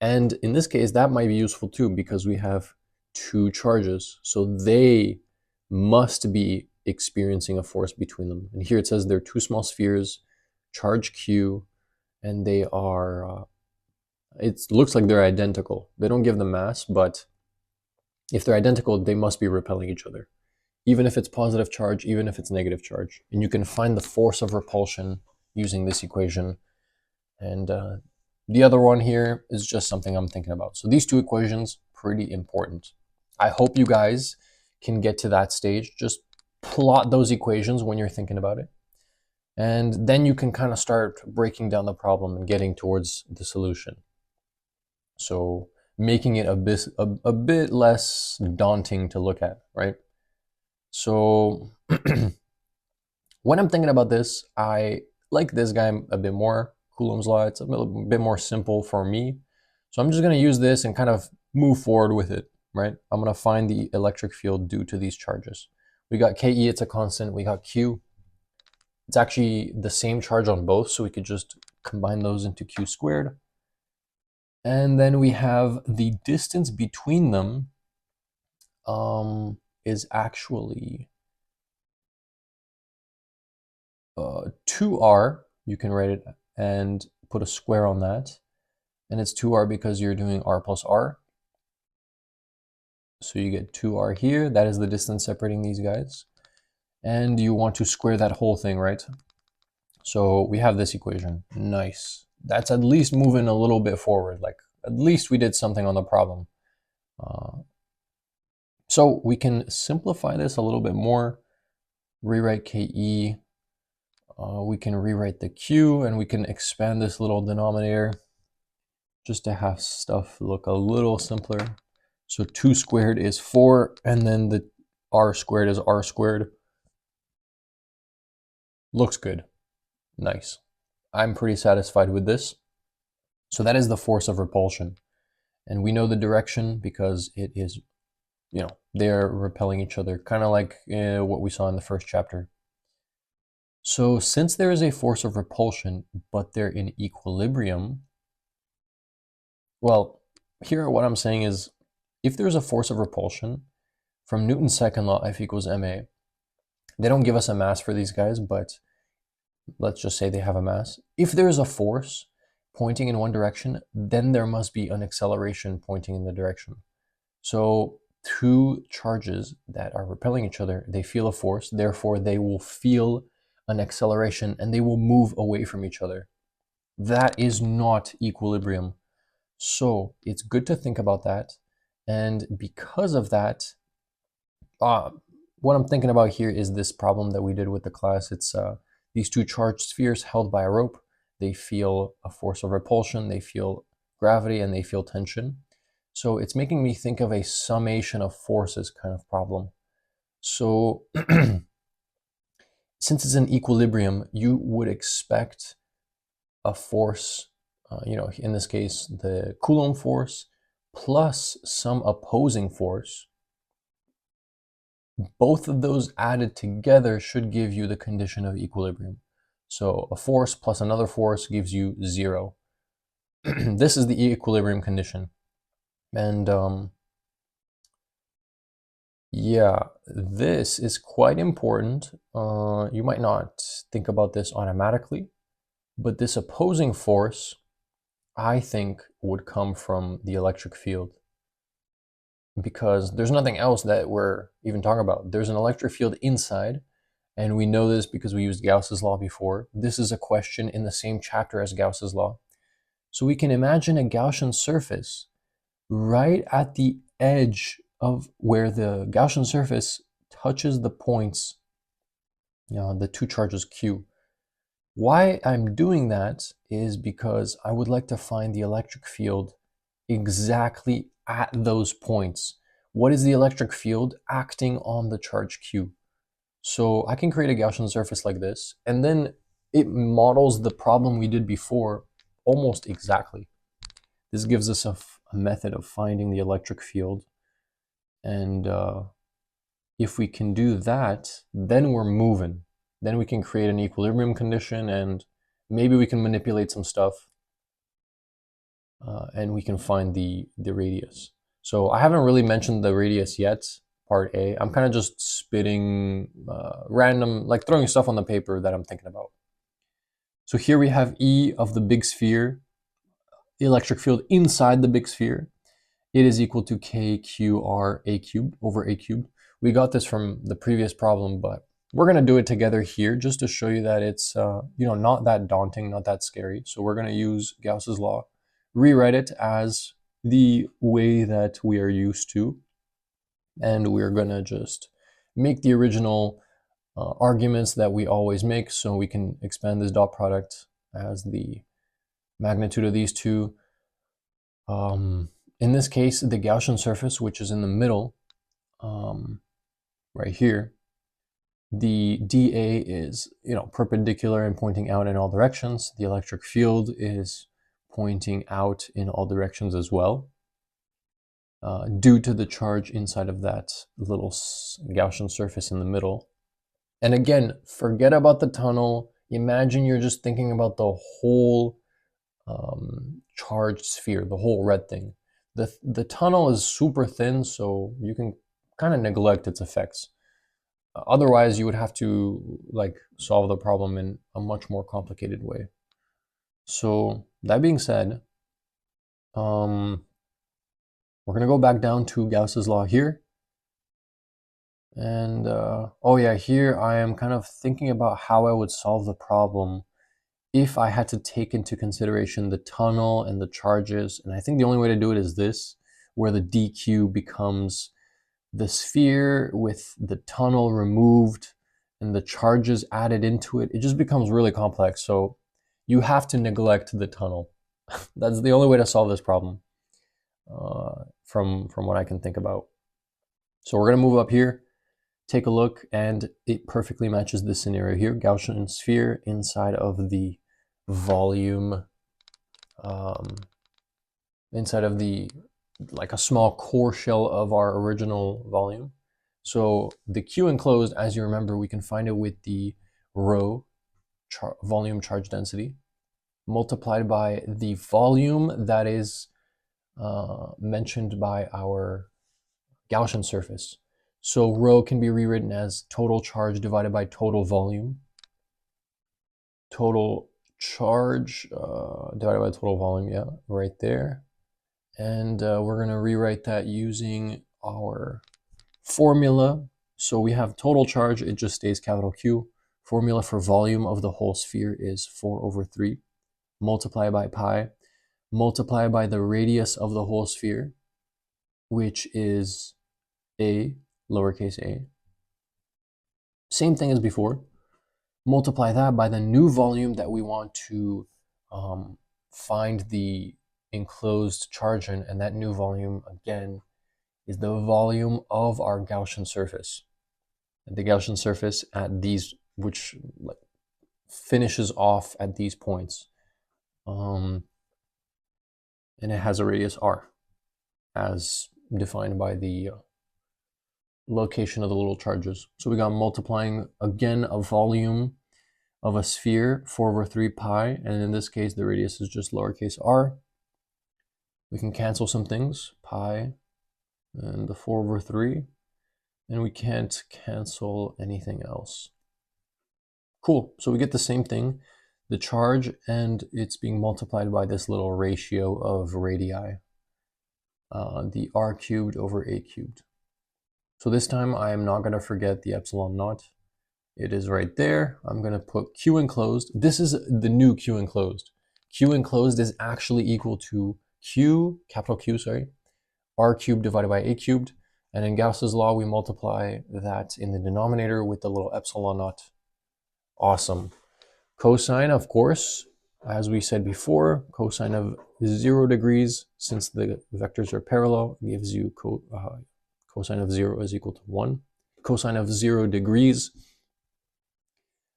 And in this case, that might be useful too because we have two charges. So they must be experiencing a force between them. And here it says they're two small spheres, charge Q, and they are, it looks like they're identical. They don't give the mass, but if they're identical, they must be repelling each other, even if it's positive charge, even if it's negative charge. And you can find the force of repulsion using this equation. And the other one here is just something I'm thinking about. So these two equations, pretty important. I hope you guys can get to that stage. Just plot those equations when you're thinking about it. And then you can kind of start breaking down the problem and getting towards the solution. So making it a bit less daunting to look at, right? So when I'm thinking about this, I like this guy a bit more, Coulomb's law. It's a bit more simple for me. So I'm just going to use this and kind of move forward with it, right? I'm going to find the electric field due to these charges. We got KE, it's a constant. We got Q. It's actually the same charge on both, so we could just combine those into Q squared. And then we have the distance between them is actually 2r. You can write it and put a square on that. And it's 2r because you're doing r plus r. So you get 2r here. That is the distance separating these guys. And you want to square that whole thing, right? So we have this equation. Nice. That's at least moving a little bit forward. Like at least we did something on the problem. So we can simplify this a little bit more. Rewrite KE We can rewrite the q and we can expand this little denominator just to have stuff look a little simpler. So 2 squared is 4, and then the r squared is r squared. Looks good. Nice. I'm pretty satisfied with this. So that is the force of repulsion. And we know the direction because it is, they're repelling each other, kind of like what we saw in the first chapter. So since there is a force of repulsion, but they're in equilibrium, well, here what I'm saying is, if there's a force of repulsion, from Newton's second law, F equals ma, they don't give us a mass for these guys, but let's just say they have a mass. If there is a force pointing in one direction, then there must be an acceleration pointing in the direction. So two charges that are repelling each other, they feel a force, therefore they will feel an acceleration and they will move away from each other. That is not equilibrium. So it's good to think about that. And because of that, what I'm thinking about here is this problem that we did with the class. It's these two charged spheres held by a rope. They feel a force of repulsion, they feel gravity, and they feel tension. So it's making me think of a summation of forces kind of problem. So since it's an equilibrium, you would expect a force, in this case, the Coulomb force plus some opposing force. Both of those added together should give you the condition of equilibrium. So a force plus another force gives you 0. This is the equilibrium condition. And yeah, this is quite important. You might not think about this automatically, but this opposing force, I think, would come from the electric field, because there's nothing else that we're even talking about. There's an electric field inside, and we know this because we used Gauss's law before. This is a question in the same chapter as Gauss's law. So we can imagine a Gaussian surface right at the edge of where the Gaussian surface touches the points, the two charges Q. Why I'm doing that is because I would like to find the electric field exactly at those points. What is the electric field acting on the charge Q? So I can create a Gaussian surface like this, and then it models the problem we did before almost exactly. This gives us a method of finding the electric field. And if we can do that, then we're moving. Then we can create an equilibrium condition, and maybe we can manipulate some stuff, and we can find the radius. So I haven't really mentioned the radius yet, part A. I'm kind of just spitting random, like throwing stuff on the paper that I'm thinking about. So here we have E of the big sphere, the electric field inside the big sphere. It is equal to KQR A cubed over A cubed. We got this from the previous problem, but we're going to do it together here just to show you that it's not that daunting, not that scary. So we're going to use Gauss's law, rewrite it as the way that we are used to, and we're going to just make the original arguments that we always make, so we can expand this dot product as the magnitude of these two. In this case, the Gaussian surface, which is in the middle, right here, the dA is perpendicular and pointing out in all directions. The electric field is pointing out in all directions as well, due to the charge inside of that little Gaussian surface in the middle. And again, forget about the tunnel. Imagine you're just thinking about the whole charged sphere, the whole red thing. The tunnel is super thin, so you can kind of neglect its effects. Otherwise, you would have to solve the problem in a much more complicated way. So that being said, we're going to go back down to Gauss's law here. And oh yeah, here I am kind of thinking about how I would solve the problem if I had to take into consideration the tunnel and the charges. And I think the only way to do it is this, where the dq becomes the sphere with the tunnel removed, and the charges added into it, it just becomes really complex. So you have to neglect the tunnel. That's the only way to solve this problem, from what I can think about. So we're going to move up here, take a look, and it perfectly matches this scenario here. Gaussian sphere inside of the volume, inside of the, like a small core shell of our original volume. So the Q enclosed, as you remember, we can find it with the rho volume charge density multiplied by the volume that is mentioned by our Gaussian surface. So rho can be rewritten as total charge divided by total volume. Total charge divided by total volume, yeah, right there. And we're going to rewrite that using our formula. So we have total charge, it just stays capital Q. Formula for volume of the whole sphere is 4/3. Multiply by pi. Multiply by the radius of the whole sphere, which is a, lowercase a. Same thing as before. Multiply that by the new volume that we want to find the enclosed charge in, and that new volume, again, is the volume of our Gaussian surface. The Gaussian surface at these, which finishes off at these points. And it has a radius r, as defined by the location of the little charges. So we got multiplying, again, a volume of a sphere, 4/3 pi, and in this case, the radius is just lowercase r. We can cancel some things, pi and the 4/3, and we can't cancel anything else. Cool, so we get the same thing, the charge, and it's being multiplied by this little ratio of radii, the r cubed over a cubed. So this time I am not going to forget the epsilon naught. It is right there. I'm going to put Q enclosed. This is the new Q enclosed. Q enclosed is actually equal to Q, capital Q, sorry, r cubed divided by a cubed. And in Gauss's law, we multiply that in the denominator with the little epsilon naught. Awesome. Cosine, of course, as we said before, cosine of 0 degrees, since the vectors are parallel, gives you cosine of 0 is equal to 1. Cosine of 0 degrees,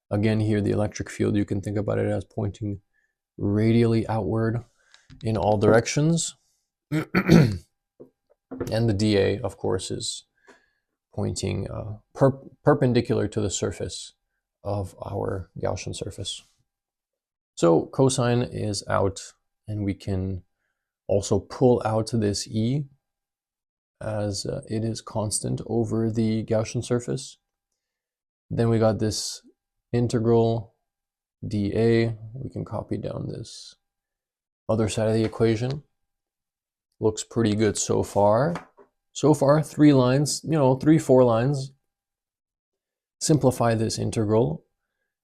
again here the electric field, you can think about it as pointing radially outward in all directions. And the dA, of course, is pointing perpendicular to the surface of our Gaussian surface. So cosine is out, and we can also pull out this E as it is constant over the Gaussian surface. Then we got this integral dA. We can copy down this other side of the equation. Looks pretty good so far. So far, 3 lines, 3-4 lines. Simplify this integral.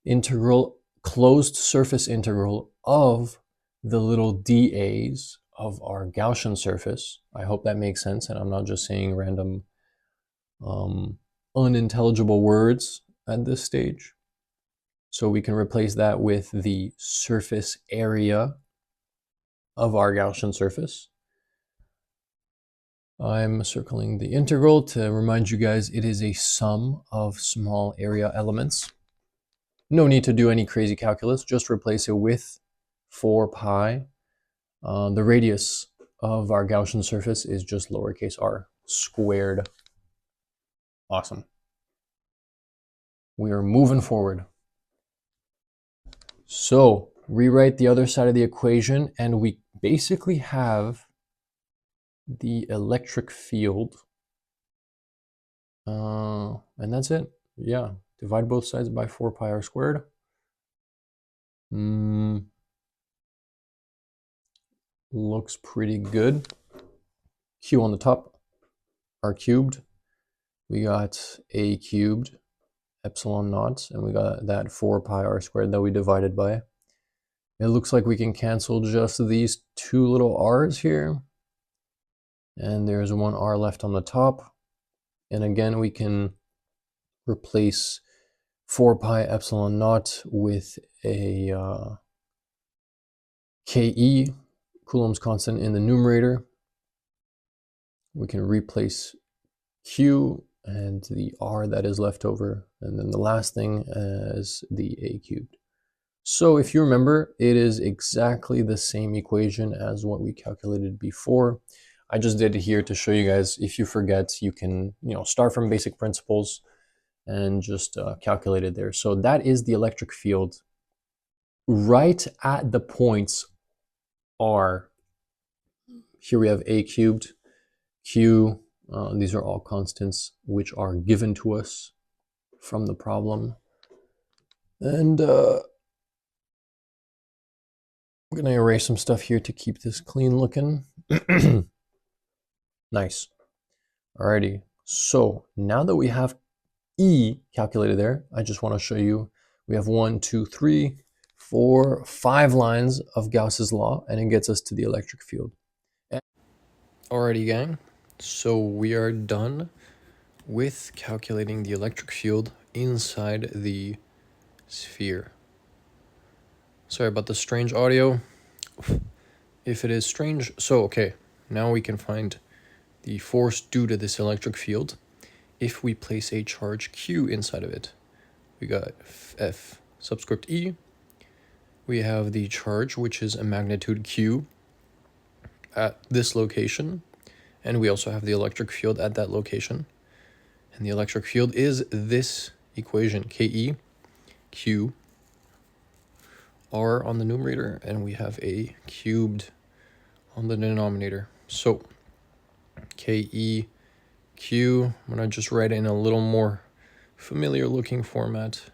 Integral, closed surface integral of the little dAs of our Gaussian surface. I hope that makes sense, and I'm not just saying random unintelligible words at this stage. So we can replace that with the surface area of our Gaussian surface. I'm circling the integral to remind you guys it is a sum of small area elements. No need to do any crazy calculus, just replace it with 4 pi. The radius of our Gaussian surface is just lowercase r squared. Awesome. We are moving forward. So rewrite the other side of the equation, and we basically have the electric field. And that's it. Yeah, divide both sides by 4 pi r squared. Looks pretty good. Q on the top, r cubed. We got a cubed, epsilon naught, and we got that 4 pi r squared that we divided by. It looks like we can cancel just these 2 little r's here. And there's 1 r left on the top. And again, we can replace 4 pi epsilon naught with a Ke, Coulomb's constant, in the numerator. We can replace Q and the R that is left over, and then the last thing as the A cubed. So if you remember, it is exactly the same equation as what we calculated before. I just did it here to show you guys. If you forget, you can start from basic principles and just calculate it there. So that is the electric field right at the points R. Here we have A cubed, Q. These are all constants which are given to us from the problem. And I'm going to erase some stuff here to keep this clean looking. Nice. Alrighty. So now that we have E calculated there, I just want to show you we have 1, 2, 3, 4, 5 lines of Gauss's law, and it gets us to the electric field. Alrighty, gang. So we are done with calculating the electric field inside the sphere. Sorry about the strange audio. If it is strange, so okay, now we can find the force due to this electric field if we place a charge Q inside of it. We got F subscript E. We have the charge, which is a magnitude Q at this location, and we also have the electric field at that location. And the electric field is this equation, Ke, Q, R on the numerator, and we have A cubed on the denominator. So Ke, Q, I'm going to just write it in a little more familiar looking format,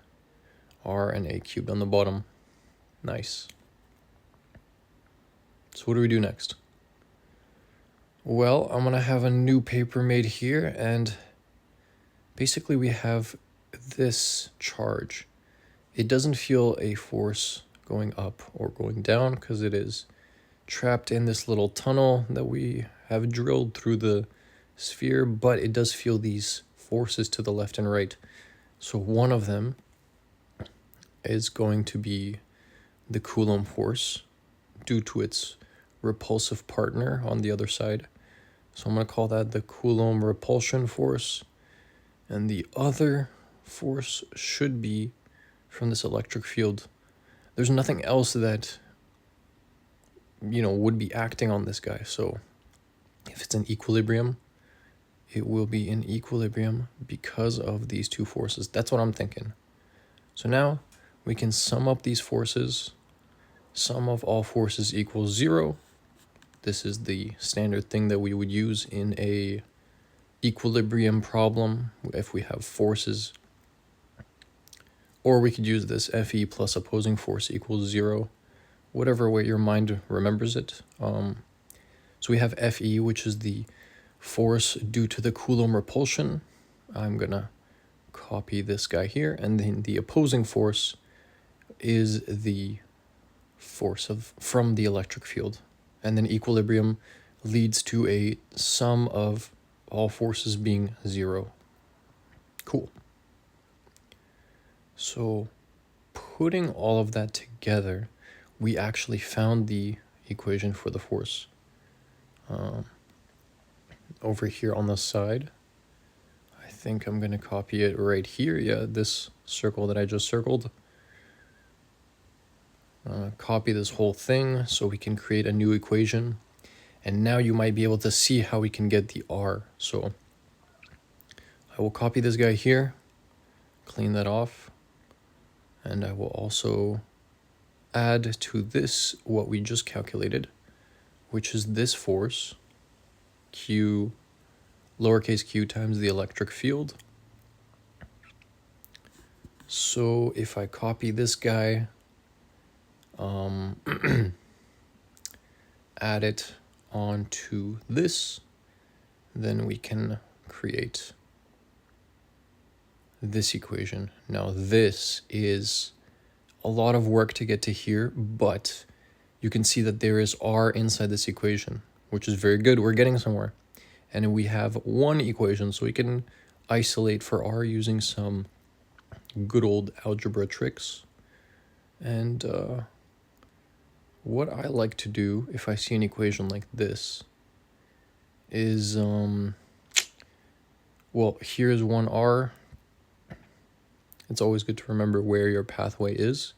R and A cubed on the bottom. Nice. So what do we do next? Well, I'm going to have a new paper made here, and basically we have this charge. It doesn't feel a force going up or going down because it is trapped in this little tunnel that we have drilled through the sphere, but it does feel these forces to the left and right. So one of them is going to be the Coulomb force due to its repulsive partner on the other side. So I'm going to call that the Coulomb repulsion force. And the other force should be from this electric field. There's nothing else that, would be acting on this guy. So if it's in equilibrium, it will be in equilibrium because of these two forces. That's what I'm thinking. So now we can sum up these forces. Sum of all forces equals 0. This is the standard thing that we would use in a equilibrium problem if we have forces. Or we could use this Fe plus opposing force equals 0, whatever way your mind remembers it. So we have Fe, which is the force due to the Coulomb repulsion. I'm going to copy this guy here, and then the opposing force is the force from the electric field. And then equilibrium leads to a sum of all forces being 0. Cool. So putting all of that together, we actually found the equation for the force. Over here on the side, I think I'm going to copy it right here. Yeah, this circle that I just circled. Copy this whole thing so we can create a new equation. And now you might be able to see how we can get the R. So I will copy this guy here, clean that off, and I will also add to this what we just calculated, which is this force, Q, lowercase q times the electric field. So if I copy this guy, add it onto this, then we can create this equation. Now this is a lot of work to get to here, but you can see that there is R inside this equation, which is very good. We're getting somewhere. And we have one equation, so we can isolate for R using some good old algebra tricks. And what I like to do if I see an equation like this is, well, here's one r. It's always good to remember where your pathway is.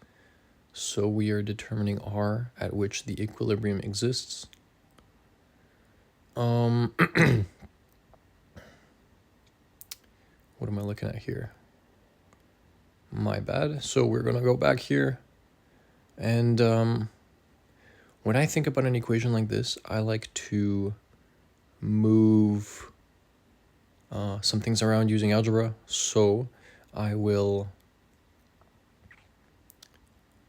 So we are determining r at which the equilibrium exists. What am I looking at here? My bad. So we're going to go back here. And when I think about an equation like this, I like to move some things around using algebra. So I will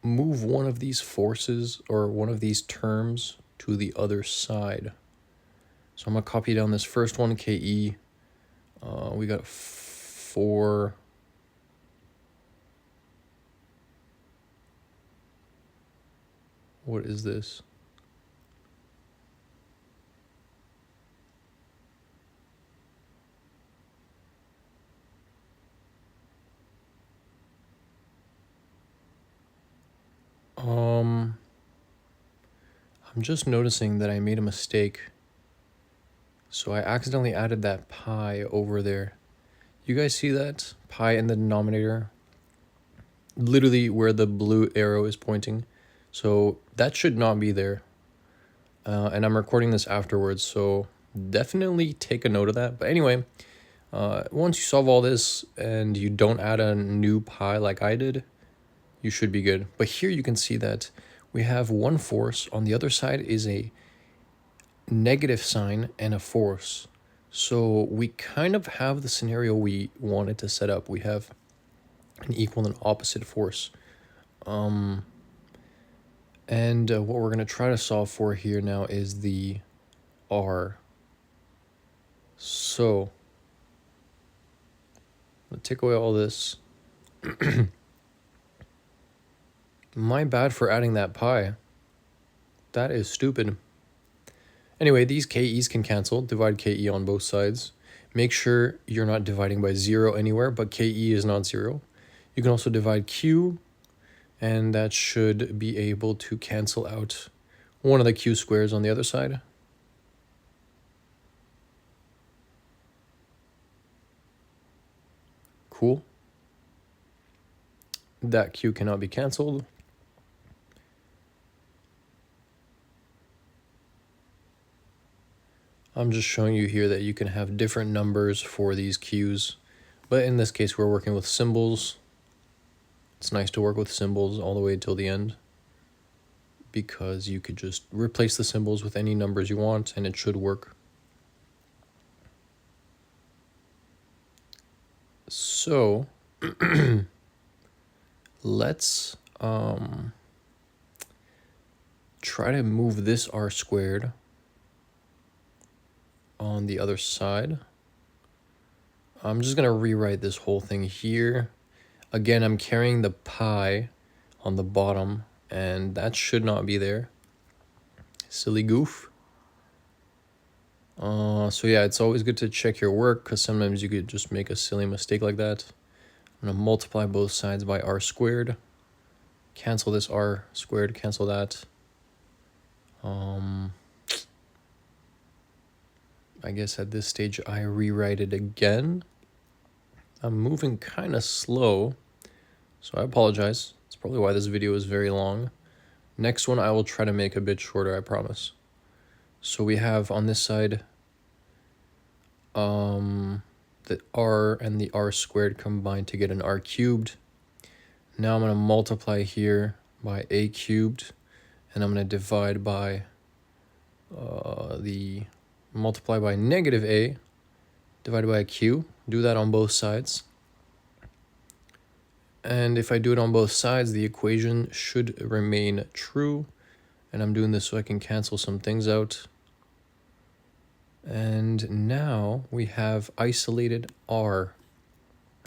move one of these forces or one of these terms to the other side. So I'm going to copy down this first one, KE. We got 4. What is this? I'm just noticing that I made a mistake. So I accidentally added that pi over there. You guys see that? Pi in the denominator. Literally where the blue arrow is pointing. So that should not be there. And I'm recording this afterwards, so definitely take a note of that. But anyway, once you solve all this and you don't add a new pi like I did, you should be good. But here you can see that we have one force. On the other side is a negative sign and a force. So we kind of have the scenario we wanted to set up. We have an equal and opposite force. And what we're going to try to solve for here now is the r. So let's take away all this. My bad for adding that pi. That is stupid. Anyway, these KE's can cancel. Divide KE on both sides. Make sure you're not dividing by 0 anywhere, but KE is not 0. You can also divide Q, and that should be able to cancel out one of the Q squares on the other side. Cool. That Q cannot be canceled. I'm just showing you here that you can have different numbers for these Q's, but in this case we're working with symbols. It's nice to work with symbols all the way till the end, because you could just replace the symbols with any numbers you want and it should work. So let's try to move this r squared on the other side. I'm just going to rewrite this whole thing here. Again, I'm carrying the pi on the bottom, and that should not be there. Silly goof. So yeah, it's always good to check your work, because sometimes you could just make a silly mistake like that. I'm going to multiply both sides by r squared. Cancel this r squared, cancel that. I guess at this stage I rewrite it again. I'm moving kind of slow, so I apologize. That's probably why this video is very long. Next one I will try to make a bit shorter, I promise. So we have on this side the r and the r squared combined to get an r cubed. Now I'm going to multiply here by a cubed, and I'm going to divide by multiply by negative a divided by a q. Do that on both sides. And if I do it on both sides, the equation should remain true. And I'm doing this so I can cancel some things out. And now we have isolated r.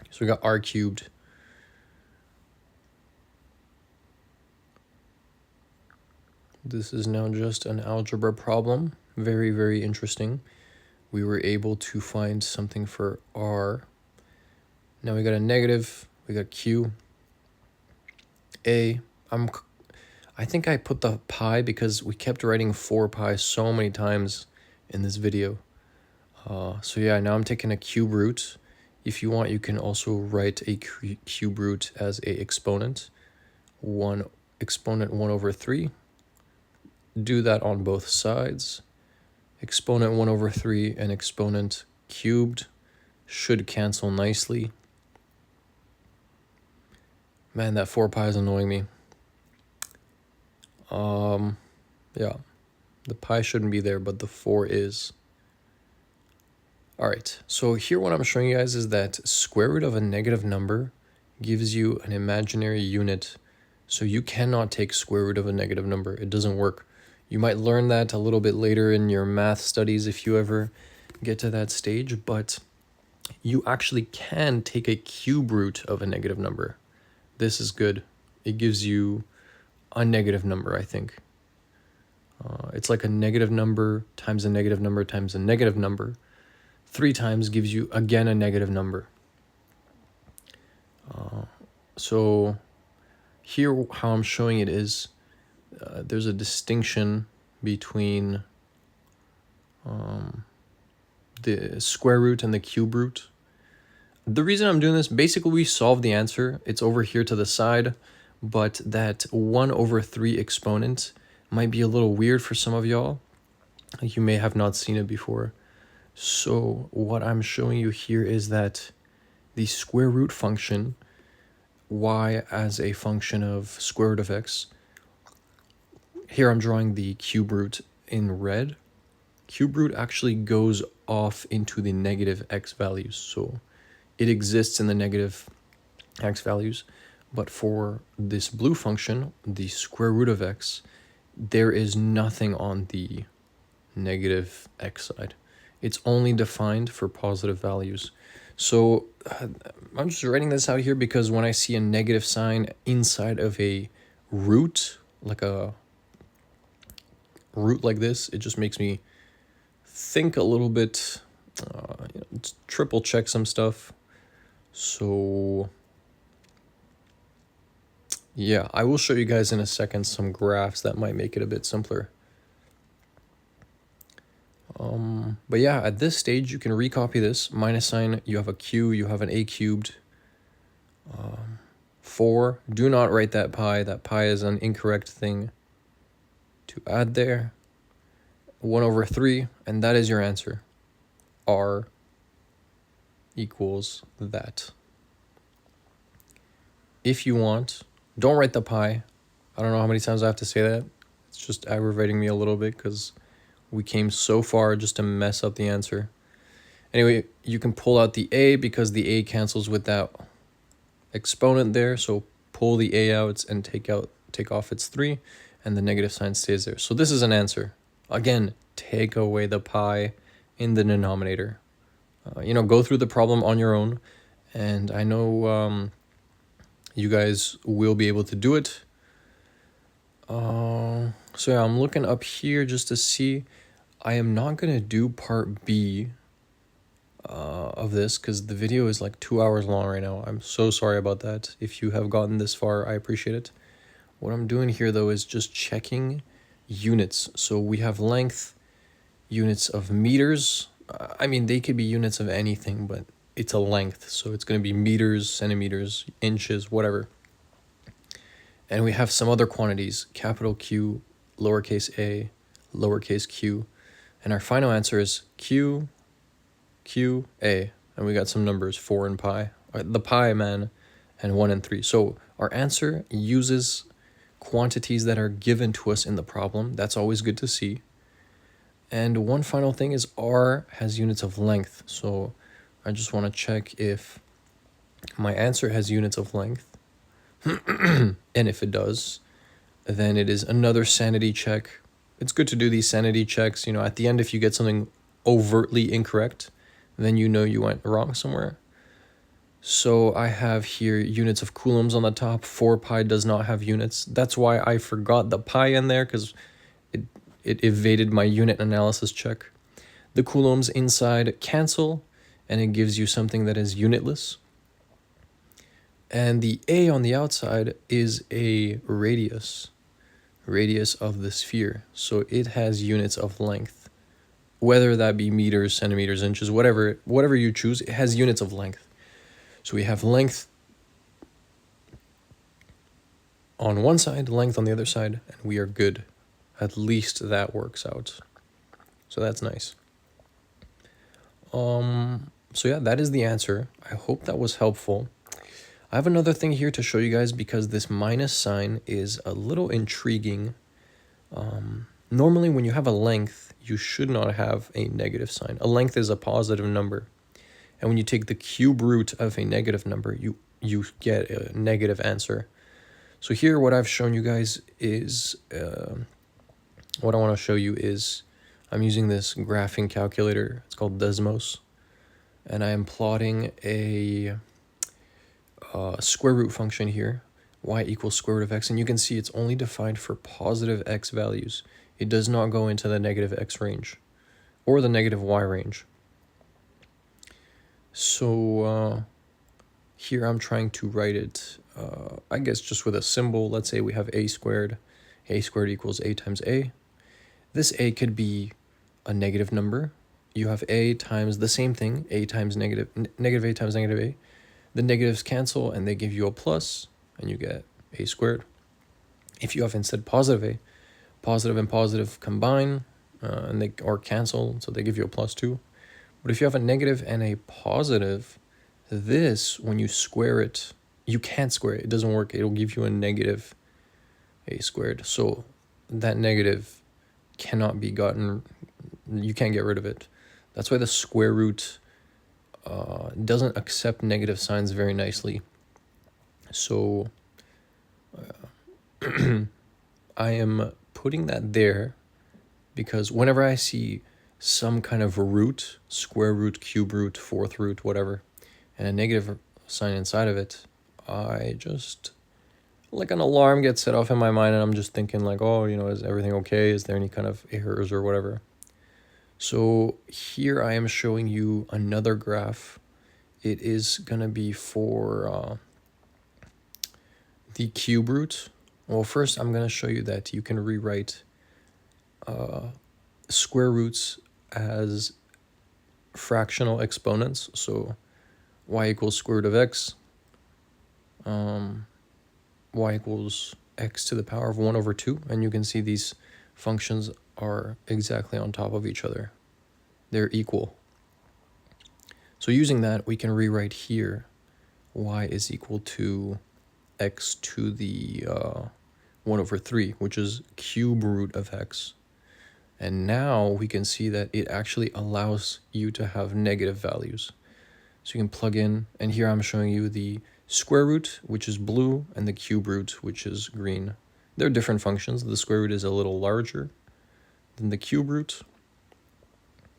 So we got r cubed. This is now just an algebra problem. Very, very interesting. We were able to find something for r. Now we got a negative We got Q, A. I think I put the pi because we kept writing 4 pi so many times in this video. So yeah, now I'm taking a cube root. If you want, you can also write a cube root as a exponent. 1 exponent 1 over 3. Do that on both sides. Exponent 1 over 3 and exponent cubed should cancel nicely. Man, that 4 pi is annoying me. Yeah, the pi shouldn't be there, but the 4 is. All right, so here what I'm showing you guys is that square root of a negative number gives you an imaginary unit. So you cannot take square root of a negative number. It doesn't work. You might learn that a little bit later in your math studies if you ever get to that stage, but you actually can take a cube root of a negative number. This is good. It gives you a negative number, I think. It's like a negative number times a negative number times a negative number. 3 times gives you, again, a negative number. So here, how I'm showing it is there's a distinction between the square root and the cube root. The reason I'm doing this, basically we solved the answer. It's over here to the side, but that 1 over 3 exponent might be a little weird for some of y'all. You may have not seen it before. So what I'm showing you here is that the square root function, y as a function of square root of x, here I'm drawing the cube root in red. Cube root actually goes off into the negative x values. So it exists in the negative x values. But for this blue function, the square root of x, there is nothing on the negative x side. It's only defined for positive values. So I'm just writing this out here because when I see a negative sign inside of a root, like a root like this, it just makes me think a little bit, triple check some stuff. So yeah, I will show you guys in a second some graphs that might make it a bit simpler. But yeah, at this stage, you can recopy this. Minus sign, you have a q, you have an a cubed. 4, do not write that pi. That pi is an incorrect thing to add there. 1 over 3, and that is your answer. R equals that. If you want, don't write the pi. I don't know how many times I have to say that. It's just aggravating me a little bit because we came so far just to mess up the answer. Anyway, you can pull out the a because the a cancels with that exponent there. So pull the a out and take off its 3, and the negative sign stays there. So this is an answer. Again, take away the pi in the denominator. Go through the problem on your own, and I know you guys will be able to do it. So yeah, I'm looking up here just to see. I am not going to do part B of this because the video is like 2 hours long right now. I'm so sorry about that. If you have gotten this far, I appreciate it. What I'm doing here though is just checking units. So we have length, units of meters. I mean, they could be units of anything, but it's a length. So it's going to be meters, centimeters, inches, whatever. And we have some other quantities, capital Q, lowercase a, lowercase q. And our final answer is Q, Q, A. And we got some numbers, 4 and pi. The pi, man, and 1 and 3. So our answer uses quantities that are given to us in the problem. That's always good to see. And one final thing is R has units of length. So I just want to check if my answer has units of length. And if it does, then it is another sanity check. It's good to do these sanity checks. At the end, if you get something overtly incorrect, then you know you went wrong somewhere. So I have here units of coulombs on the top. 4 pi does not have units. That's why I forgot the pi in there, because it evaded my unit analysis check. The coulombs inside cancel, and it gives you something that is unitless. And the A on the outside is a radius of the sphere. So it has units of length, whether that be meters, centimeters, inches, whatever you choose, it has units of length. So we have length on one side, length on the other side, and we are good. At least that works out. So that's nice. So yeah, that is the answer. I hope that was helpful. I have another thing here to show you guys because this minus sign is a little intriguing. Normally when you have a length, you should not have a negative sign. A length is a positive number. And when you take the cube root of a negative number, you get a negative answer. So here what I've shown you guys is, what I want to show you is, I'm using this graphing calculator. It's called Desmos. And I am plotting a square root function here, y equals square root of x, and you can see it's only defined for positive x values. It does not go into the negative x range or the negative y range. So here I'm trying to write it, I guess just with a symbol. Let's say we have a squared equals a times a. This a could be a negative number. You have a times the same thing, a times negative a times negative a. The negatives cancel and they give you a plus, and you get a squared. If you have instead positive a, positive and positive combine, and they or cancel, so they give you a plus 2. But if you have a negative and a positive, this, when you square it, you can't square it. It doesn't work. It'll give you a negative a squared. So that negative cannot be gotten. You can't get rid of it. That's why the square root doesn't accept negative signs very nicely. So I am putting that there because whenever I see some kind of root, square root, cube root, fourth root, whatever, and a negative sign inside of it, I just, like an alarm gets set off in my mind, and I'm just thinking like, oh, is everything okay? Is there any kind of errors or whatever? So here I am showing you another graph. It is going to be for the cube root. Well, first I'm going to show you that you can rewrite square roots as fractional exponents. So y equals square root of x, y equals x to the power of 1 over 2. And you can see these functions are exactly on top of each other. They're equal. So using that, we can rewrite here y is equal to x to the 1 over 3, which is cube root of x. And now we can see that it actually allows you to have negative values. So you can plug in, and here I'm showing you the square root, which is blue, and the cube root, which is green. They're different functions. The square root is a little larger than the cube root.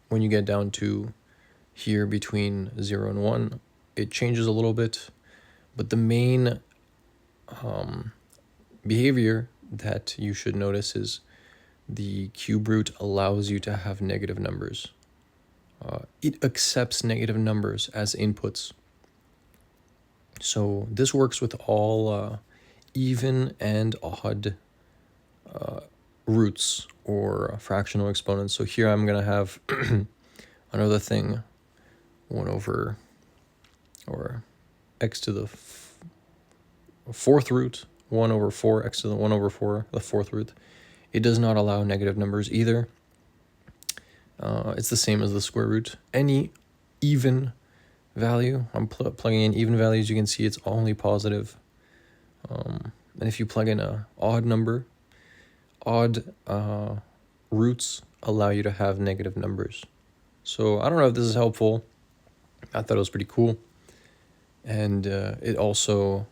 When you get down to here between 0 and 1, it changes a little bit, but the main behavior that you should notice is the cube root allows you to have negative numbers. It accepts negative numbers as inputs. So this works with all even and odd roots or fractional exponents. So here I'm going to have another thing, 1 over, or x to the fourth root, 1 over 4, x to the 1 over 4, the fourth root. It does not allow negative numbers either. It's the same as the square root. Any even value, I'm plugging in even values, you can see it's only positive. And if you plug in an odd number, odd roots allow you to have negative numbers. So I don't know if this is helpful. I thought it was pretty cool. And it also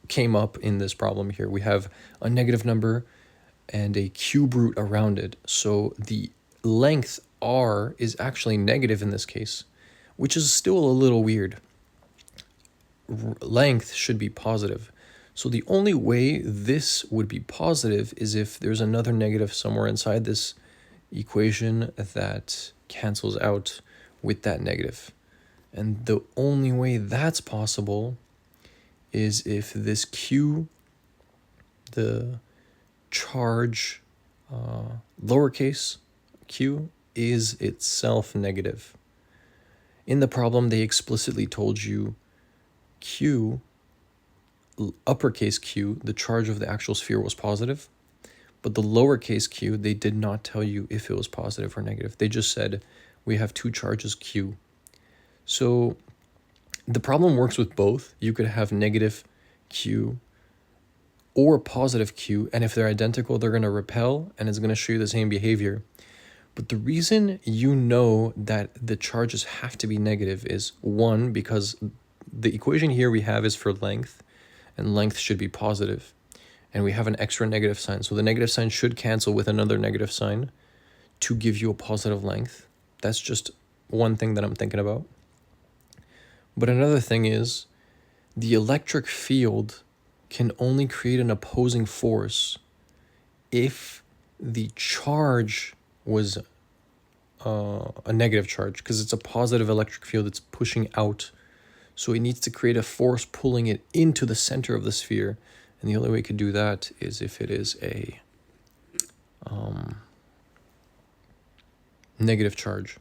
came up in this problem here. We have a negative number and a cube root around it. So the length r is actually negative in this case, which is still a little weird. Length should be positive. So the only way this would be positive is if there's another negative somewhere inside this equation that cancels out with that negative. And the only way that's possible is if this Q, the charge lowercase q, is itself negative. In the problem, they explicitly told you Q, uppercase Q, the charge of the actual sphere was positive, but the lowercase q, they did not tell you if it was positive or negative. They just said, we have two charges Q. So the problem works with both. You could have negative Q or positive Q, and if they're identical, they're going to repel, and it's going to show you the same behavior. But the reason you know that the charges have to be negative is, one, because the equation here we have is for length, and length should be positive. And we have an extra negative sign. So the negative sign should cancel with another negative sign to give you a positive length. That's just one thing that I'm thinking about. But another thing is, the electric field can only create an opposing force if the charge was a negative charge, because it's a positive electric field that's pushing out. So it needs to create a force pulling it into the center of the sphere. And the only way it could do that is if it is a negative charge.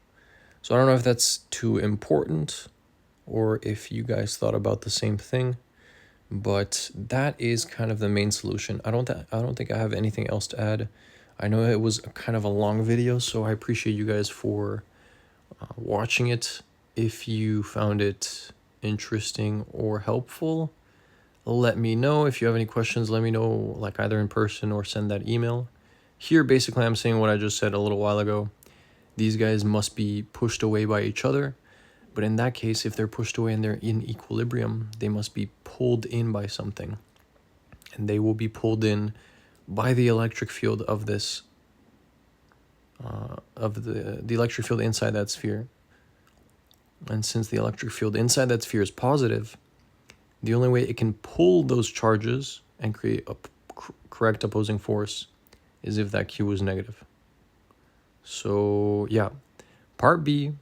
So I don't know if that's too important or if you guys thought about the same thing, but that is kind of the main solution. I don't think I have anything else to add. I know it was kind of a long video, so I appreciate you guys for watching it. If you found it interesting or helpful, let me know. If you have any questions, let me know, like either in person or send that email. Here, basically, I'm saying what I just said a little while ago. These guys must be pushed away by each other. But in that case, if they're pushed away and they're in equilibrium, they must be pulled in by something. And they will be pulled in by the electric field of this, of the electric field inside that sphere. And since the electric field inside that sphere is positive, the only way it can pull those charges and create a correct opposing force is if that Q is negative. So yeah, part B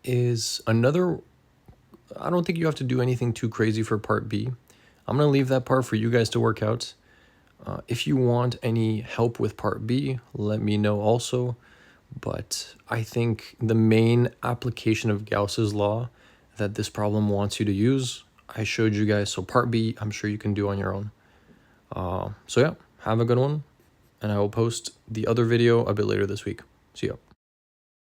is another, I don't think you have to do anything too crazy for part B. I'm going to leave that part for you guys to work out. If you want any help with part B, let me know also. But I think the main application of Gauss's law that this problem wants you to use, I showed you guys. So part B, I'm sure you can do on your own. So yeah, have a good one. And I will post the other video a bit later this week. See ya.